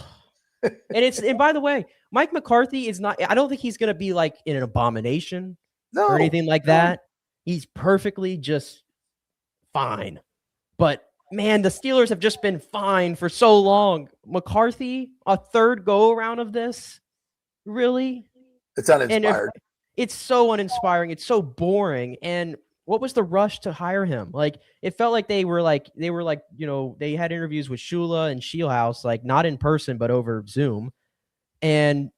And by the way, Mike McCarthy is not, I don't think he's going to be like in an abomination or anything like that. He's perfectly just fine. But man, the Steelers have just been fine for so long. McCarthy, a third go around of this. Really? It's uninspired. It's so uninspiring. It's so boring. And what was the rush to hire him? Like, it felt like they were like, they had interviews with Shula and Shieldhouse, like not in person, but over Zoom. And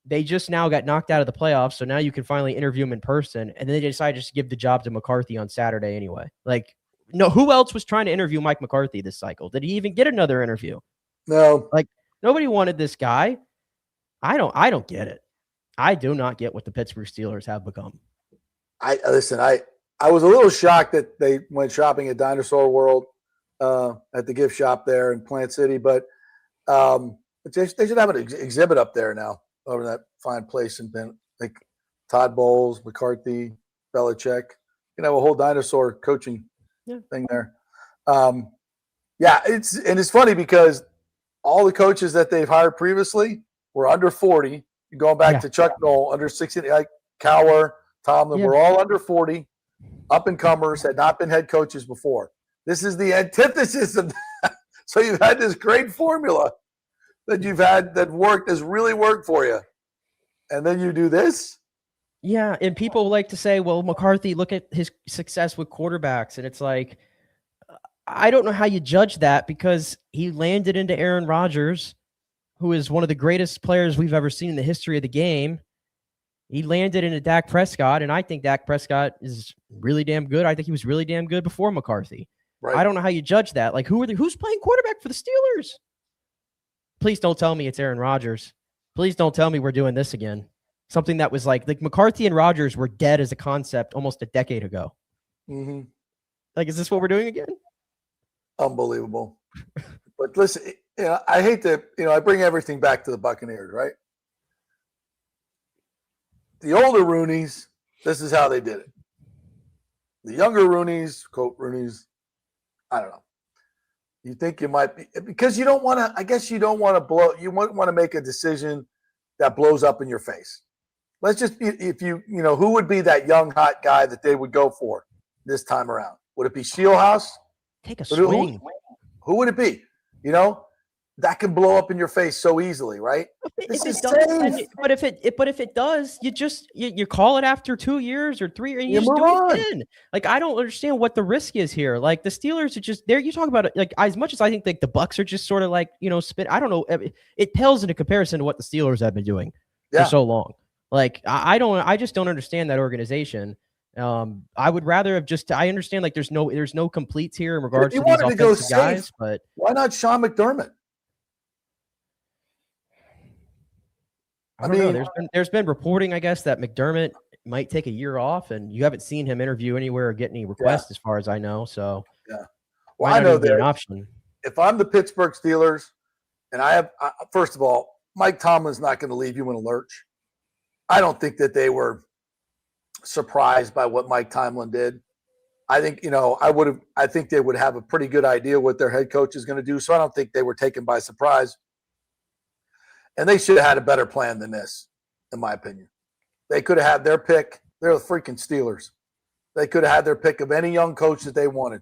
they just now got knocked out of the playoffs. So now you can finally interview him in person. And then they decided just to give the job to McCarthy on Saturday anyway. Like, no, who else was trying to interview Mike McCarthy this cycle? Did he even get another interview? No. Like, nobody wanted this guy. I don't get it. I do not get what the Pittsburgh Steelers have become. I was a little shocked that they went shopping at Dinosaur World at the gift shop there in Plant City, but they should have an exhibit up there now over that fine place. And then like Todd Bowles, McCarthy, Belichick, you can have a whole dinosaur coaching thing there. It's funny because all the coaches that they've hired previously were under 40. Going back to Chuck Noll, under 60, like Cowher, Tomlin, were all under 40, up-and-comers, had not been head coaches before. This is the antithesis of that. So you've had this great formula that you've had that has really worked for you. And then you do this? Yeah, and people like to say, well, McCarthy, look at his success with quarterbacks. And it's like, I don't know how you judge that because he landed into Aaron Rodgers, who is one of the greatest players we've ever seen in the history of the game. He landed into Dak Prescott, and I think Dak Prescott is really damn good. I think he was really damn good before McCarthy. Right. I don't know how you judge that. Like, who's playing quarterback for the Steelers? Please don't tell me it's Aaron Rodgers. Please don't tell me we're doing this again. Something that was like McCarthy and Rodgers were dead as a concept almost a decade ago. Mm-hmm. Like, is this what we're doing again? Unbelievable. But listen, I hate to, I bring everything back to the Buccaneers, right? The older Roonies, this is how they did it. The younger Roonies, quote Roonies, I don't know. You think you might be, because you don't want to, I guess you don't want to you want to make a decision that blows up in your face. Let's just, who would be that young, hot guy that they would go for this time around? Would it be Shieldhouse? Take a swing. Who would it be? That can blow up in your face so easily, right? But if it does, you call it after 2 years or 3 years, and you just do it again. Like, I don't understand what the risk is here. Like, the Steelers are just there. You talk about it, like, as much as I think like the Bucs are just sort of like, spin. I don't know. It pales into comparison to what the Steelers have been doing for so long. Like, I just don't understand that organization. I would rather have I understand like there's no completes here in regards to these offensive guys, but why not Sean McDermott? I don't know. There's been reporting, I guess, that McDermott might take a year off, and you haven't seen him interview anywhere or get any requests, as far as I know. So, well, I know there's an option. If I'm the Pittsburgh Steelers, and first of all, Mike Tomlin's not going to leave you in a lurch. I don't think that they were surprised by what Mike Tomlin did. I think I think they would have a pretty good idea what their head coach is going to do. So I don't think they were taken by surprise. And they should have had a better plan than this, in my opinion. They could have had their pick. They're the freaking Steelers. They could have had their pick of any young coach that they wanted.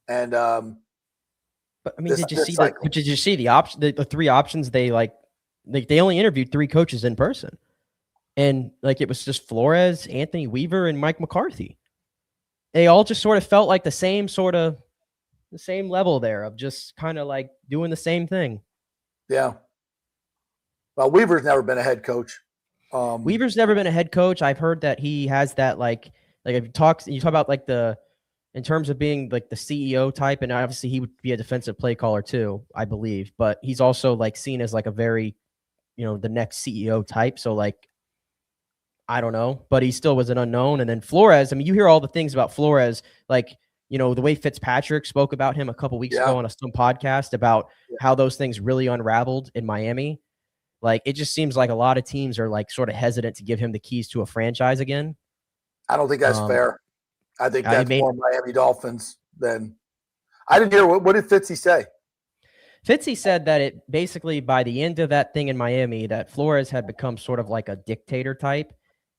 And but I mean, did you see the option? The three options they only interviewed 3 coaches in person, and like it was just Flores, Anthony Weaver, and Mike McCarthy. They all just sort of felt like the same level there of just kind of like doing the same thing. Yeah. Well, Weaver's never been a head coach. Weaver's never been a head coach. I've heard that he has that like if you talk about like in terms of being like the CEO type, and obviously he would be a defensive play caller too, I believe. But he's also like seen as like a very, the next CEO type. So like, I don't know, but he still was an unknown. And then Flores, I mean, you hear all the things about Flores, like, the way Fitzpatrick spoke about him a couple weeks ago on some podcast about how those things really unraveled in Miami. Like, it just seems like a lot of teams are like sort of hesitant to give him the keys to a franchise again. I don't think that's fair. I think that's mean, more Miami Dolphins than – I didn't hear – what did Fitzy say? Fitzy said that it basically by the end of that thing in Miami, that Flores had become sort of like a dictator type,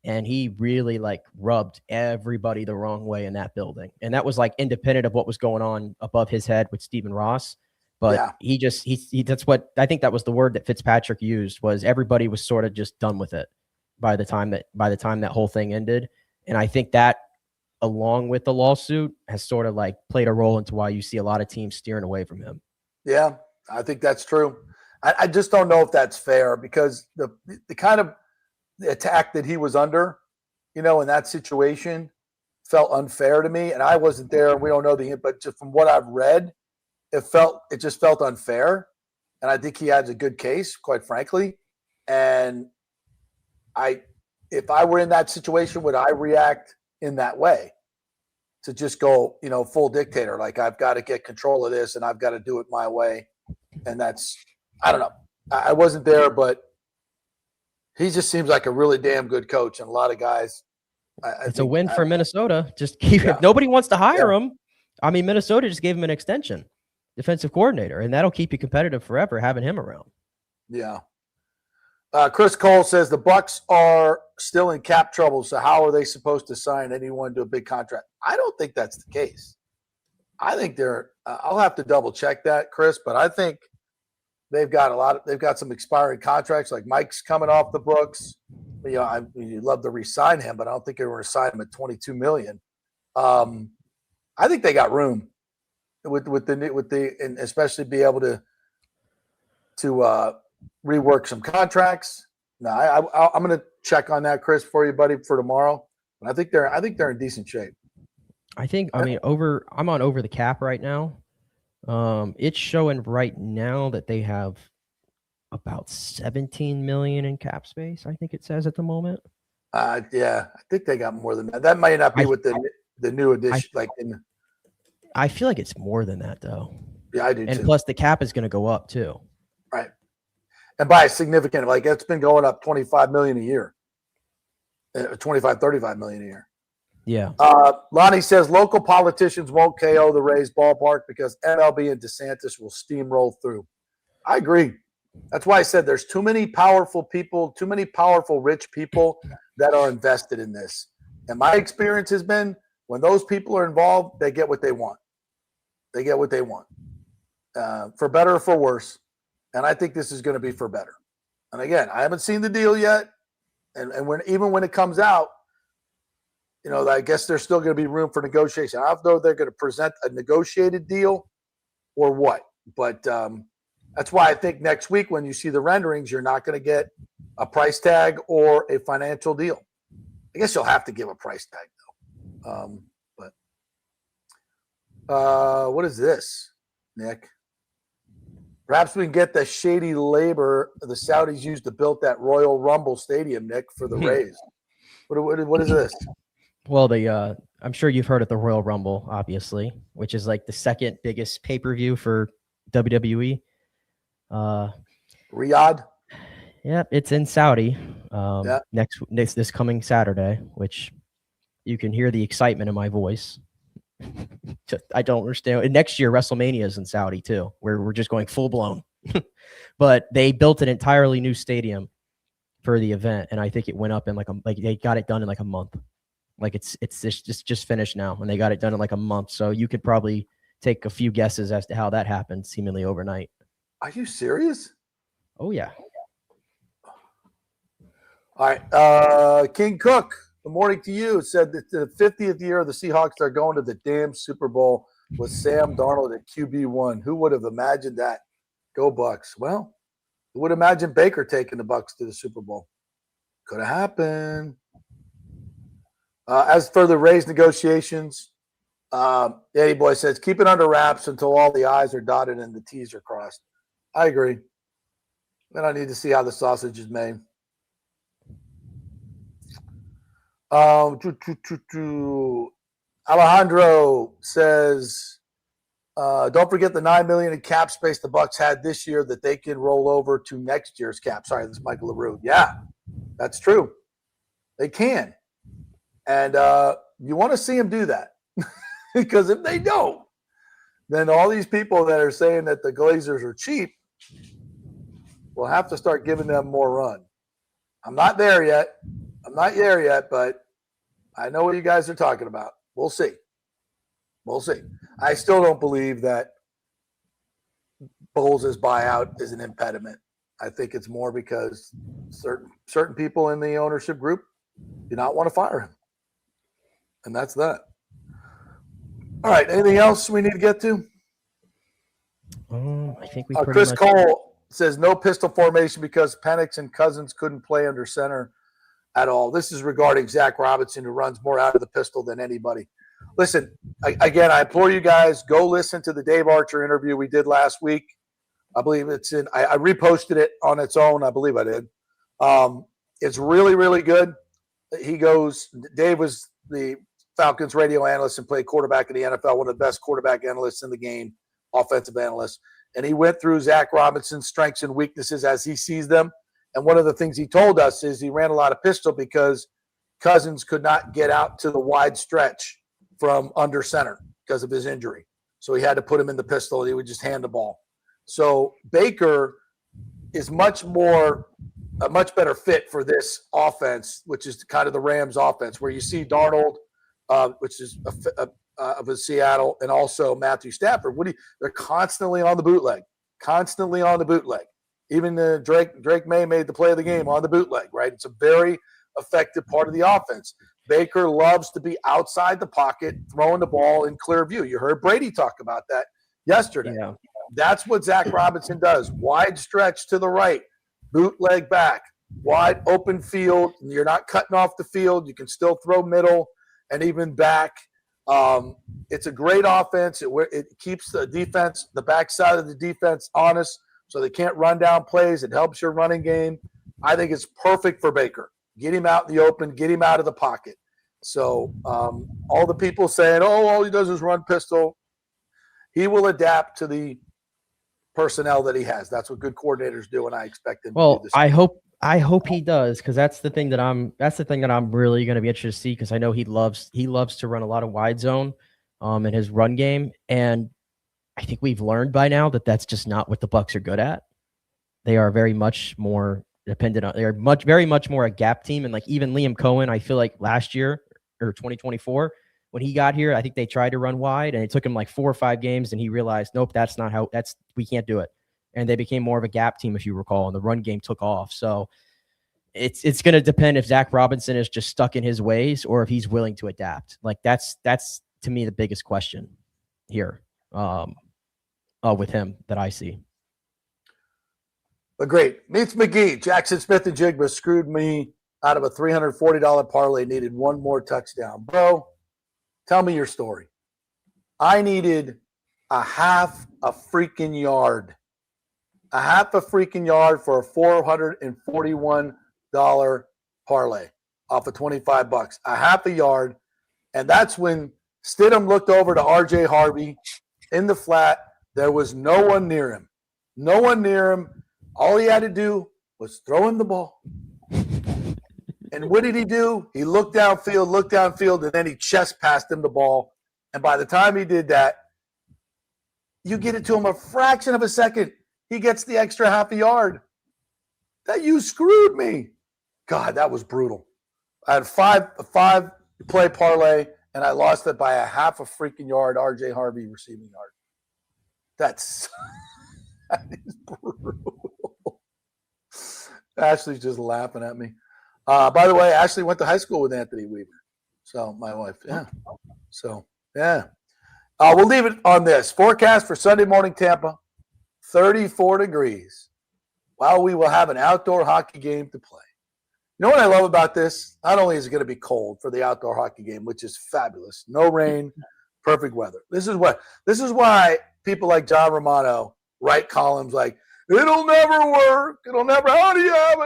and he really like rubbed everybody the wrong way in that building. And that was like independent of what was going on above his head with Stephen Ross. But he that's what I think that was the word that Fitzpatrick used, was everybody was sort of just done with it by the time that whole thing ended. And I think that, along with the lawsuit, has sort of like played a role into why you see a lot of teams steering away from him. Yeah, I think that's true. I just don't know if that's fair, because the kind of the attack that he was under, in that situation felt unfair to me. And I wasn't there. We don't know but just from what I've read, it just felt unfair. And I think he has a good case, quite frankly. And if I were in that situation, would I react in that way? To just go, full dictator, like I've got to get control of this and I've got to do it my way. And that's, I don't know. I wasn't there, but he just seems like a really damn good coach. And a lot of guys. It's a win for Minnesota. Just keep if nobody wants to hire him. I mean, Minnesota just gave him an extension, defensive coordinator, and that'll keep you competitive forever having him around. Yeah. Chris Cole says the Bucs are still in cap trouble, so how are they supposed to sign anyone to a big contract? I don't think that's the case. I think they're I'll have to double check that, Chris, but I think they've got some expiring contracts, like Mike's coming off the books. You'd love to re-sign him, but I don't think they were going to sign him at $22 million. I think they got room and especially be able to rework some contracts. No, I'm going to check on that, Chris, for you, buddy, for tomorrow. But I think they're in decent shape. I'm on over the cap right now. It's showing right now that they have about 17 million in cap space. I think it says at the moment. Yeah, I think they got more than that. That might not be with the new edition. I feel like it's more than that, though. Yeah, I do. And too. plus, the cap is going to go up too. Right. And by a significant, it's been going up 25 million a year, 35 million a year. Yeah. Lonnie says local politicians won't KO the Rays ballpark because MLB and DeSantis will steamroll through. I agree. That's why I said there's too many powerful people, too many powerful rich people that are invested in this. And my experience has been when those people are involved, they get what they want. They get what they want, for better or for worse. And I think this is going to be for better. And again, I haven't seen the deal yet. And even when it comes out, I guess there's still going to be room for negotiation. I don't know if they're going to present a negotiated deal or what. But that's why I think next week when you see the renderings, you're not going to get a price tag or a financial deal. I guess you'll have to give a price tag, though. What is this, Nick? Perhaps we can get the shady labor the Saudis used to build that Royal Rumble Stadium, Nick, for the Rays. What is this? Well, I'm sure you've heard of the Royal Rumble, obviously, which is like the second biggest pay-per-view for WWE. Riyadh. Yeah, it's in Saudi. This coming Saturday, which you can hear the excitement in my voice. I don't understand. And next year, WrestleMania is in Saudi too, where we're just going full blown. But they built an entirely new stadium for the event, and I think it went up in they got it done in like a month. Like it's just finished now, and they got it done in like a month. So you could probably take a few guesses as to how that happened, seemingly overnight. Are you serious? Oh yeah. All right, King Cook. Good morning to you. Said that the 50th year of the Seahawks are going to the damn Super Bowl with Sam Darnold at QB1. Who would have imagined that? Go Bucks. Well, who would imagine Baker taking the Bucks to the Super Bowl? Could have happened. As for the Rays negotiations, Eddie Boy says, keep it under wraps until all the I's are dotted and the T's are crossed. I agree. Then I need to see how the sausage is made. Alejandro says, Don't forget the $9 million in cap space the Bucs had this year that they can roll over to next year's cap. Sorry, this is Michael LaRue. Yeah, that's true. They can. And you want to see them do that. Because if they don't, then all these people that are saying that the Glazers are cheap will have to start giving them more run. I'm not there yet. But I know what you guys are talking about. We'll see. I still don't believe that Bowles' buyout is an impediment. I think it's more because certain people in the ownership group do not want to fire him. And that's that. All right. Anything else we need to get to? I think we Chris Cole says no pistol formation because Penix and Cousins couldn't play under center at all. This is regarding Zach Robinson, who runs more out of the pistol than anybody. Listen, again, I implore you guys, go listen to the Dave Archer interview we did last week. I believe it's in – I reposted it on its own. I believe I did. It's really, really good. He goes – Dave was the Falcons radio analyst and played quarterback in the NFL, one of the best quarterback analysts in the game, offensive analyst. And he went through Zach Robinson's strengths and weaknesses as he sees them. And one of the things he told us is he ran a lot of pistol because Cousins could not get out to the wide stretch from under center because of his injury. So he had to put him in the pistol and he would just hand the ball. So Baker is a much better fit for this offense, which is kind of the Rams offense, where you see Darnold, which is of Seattle, and also Matthew Stafford. They're constantly on the bootleg. Even Drake May made the play of the game on the bootleg, right? It's a very effective part of the offense. Baker loves to be outside the pocket, throwing the ball in clear view. You heard Brady talk about that yesterday. Yeah. That's what Zach Robinson does. Wide stretch to the right, bootleg back, wide open field. You're not cutting off the field. You can still throw middle and even back. It's a great offense. It keeps the defense, the backside of the defense, honest, so they can't run down plays. It helps your running game. I think it's perfect for Baker. Get him out in the open. Get him out of the pocket. So all the people saying, all he does is run pistol, he will adapt to the personnel that he has. That's what good coordinators do, and I expect him to do this. I hope he does, because that's the thing that I'm really going to be interested to see, because I know he loves to run a lot of wide zone in his run game, and I think we've learned by now that that's just not what the Bucs are good at. They are very much more dependent on. They're very much more a gap team, and like even Liam Cohen, I feel like last year or 2024 when he got here, I think they tried to run wide, and it took him like 4 or 5 games, and he realized, nope, we can't do it. And they became more of a gap team, if you recall, and the run game took off. So it's going to depend if Zach Robinson is just stuck in his ways or if he's willing to adapt. Like that's to me the biggest question here with him that I see. But great. Meets McGee. Jackson Smith and Jigba screwed me out of a $340 parlay, needed one more touchdown. Bro, tell me your story. I needed a half a freaking yard. A half a freaking yard for a $441 parlay off of $25. A half a yard. And that's when Stidham looked over to R.J. Harvey in the flat. There was no one near him. No one near him. All he had to do was throw him the ball. And what did he do? He looked downfield, and then he chest passed him the ball. And by the time he did that, you get it to him a fraction of a second. He gets the extra half a yard. That you screwed me. God, that was brutal. I had a five play parlay, and I lost it by a half a freaking yard. R.J. Harvey receiving yard. That is brutal. Ashley's just laughing at me. By the way, Ashley went to high school with Anthony Weaver. So my wife, yeah. So, yeah. We'll leave it on this. Forecast for Sunday morning Tampa, 34 degrees. While we will have an outdoor hockey game to play. You know what I love about this? Not only is it going to be cold for the outdoor hockey game, which is fabulous. No rain, perfect weather. This is why people like John Romano write columns like, it'll never work. It'll never. How do you have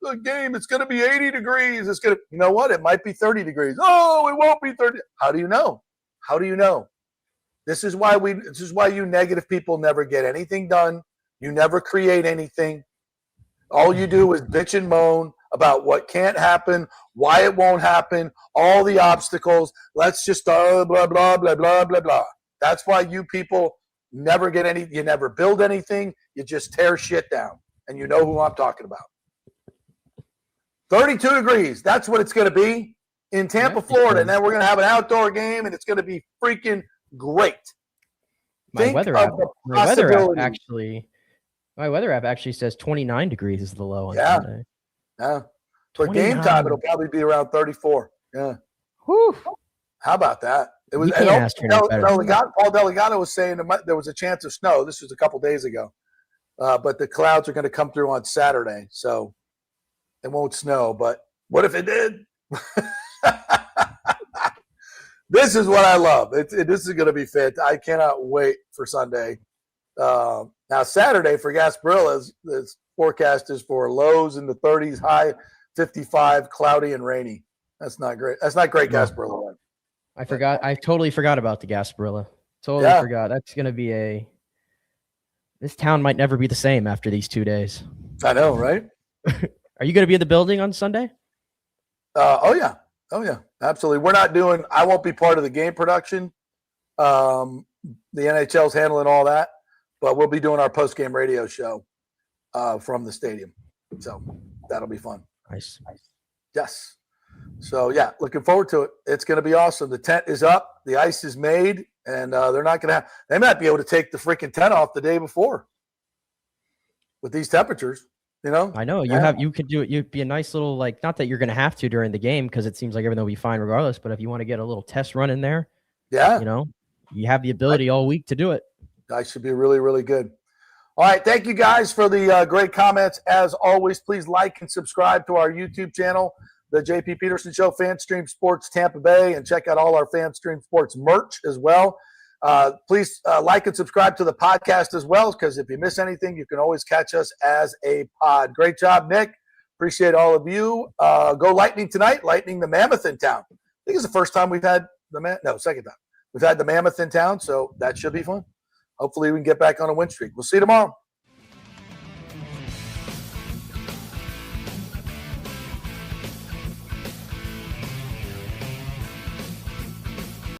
a game? It's going to be 80 degrees. It's going to, you know what? It might be 30 degrees. Oh, it won't be 30. How do you know? How do you know? This is why you negative people never get anything done. You never create anything. All you do is bitch and moan about what can't happen, why it won't happen, all the obstacles. Let's just blah, blah, blah, blah, blah, blah. That's why you people never get any, you never build anything. You just tear shit down. And you know who I'm talking about. 32 degrees. That's what it's going to be in Tampa, Florida. And then we're going to have an outdoor game, and it's going to be freaking great. My weather app actually says 29 degrees is the low on Sunday. Yeah. For game time, it'll probably be around 34. Yeah. Whew. How about that? It was. Paul Delegato was saying there was a chance of snow. This was a couple days ago, but the clouds are going to come through on Saturday, so it won't snow. But what if it did? This is what I love. This is going to be fit. I cannot wait for Sunday. Now Saturday for Gasparilla, the forecast is for lows in the 30s, high 55, cloudy and rainy. That's not great. That's not great, Gasparilla. I forgot. I totally forgot about the Gasparilla. Totally forgot. That's going to be this town might never be the same after these 2 days. I know, right? Are you going to be in the building on Sunday? Oh yeah. Absolutely. I won't be part of the game production. The NHL's handling all that, but we'll be doing our post-game radio show from the stadium. So that'll be fun. Nice. Yes. So yeah, looking forward to it. It's going to be awesome. The tent is up, the ice is made, and they might be able to take the freaking tent off the day before with these temperatures. You know, I know you could do it. You'd be a nice little, like, not that you're going to have to during the game because it seems like everything will be fine regardless. But if you want to get a little test run in there, you have the ability all week to do it. That should be really, really good. All right. Thank you guys for the great comments. As always, please like and subscribe to our YouTube channel, the JP Peterson Show, FanStream Sports Tampa Bay, and check out all our FanStream Sports merch as well. Please like and subscribe to the podcast as well, because if you miss anything, you can always catch us as a pod. Great job, Nick. Appreciate all of you. Go Lightning tonight. Lightning the Mammoth in town. I think it's the first time we've had second time. We've had the Mammoth in town, so that should be fun. Hopefully we can get back on a win streak. We'll see you tomorrow.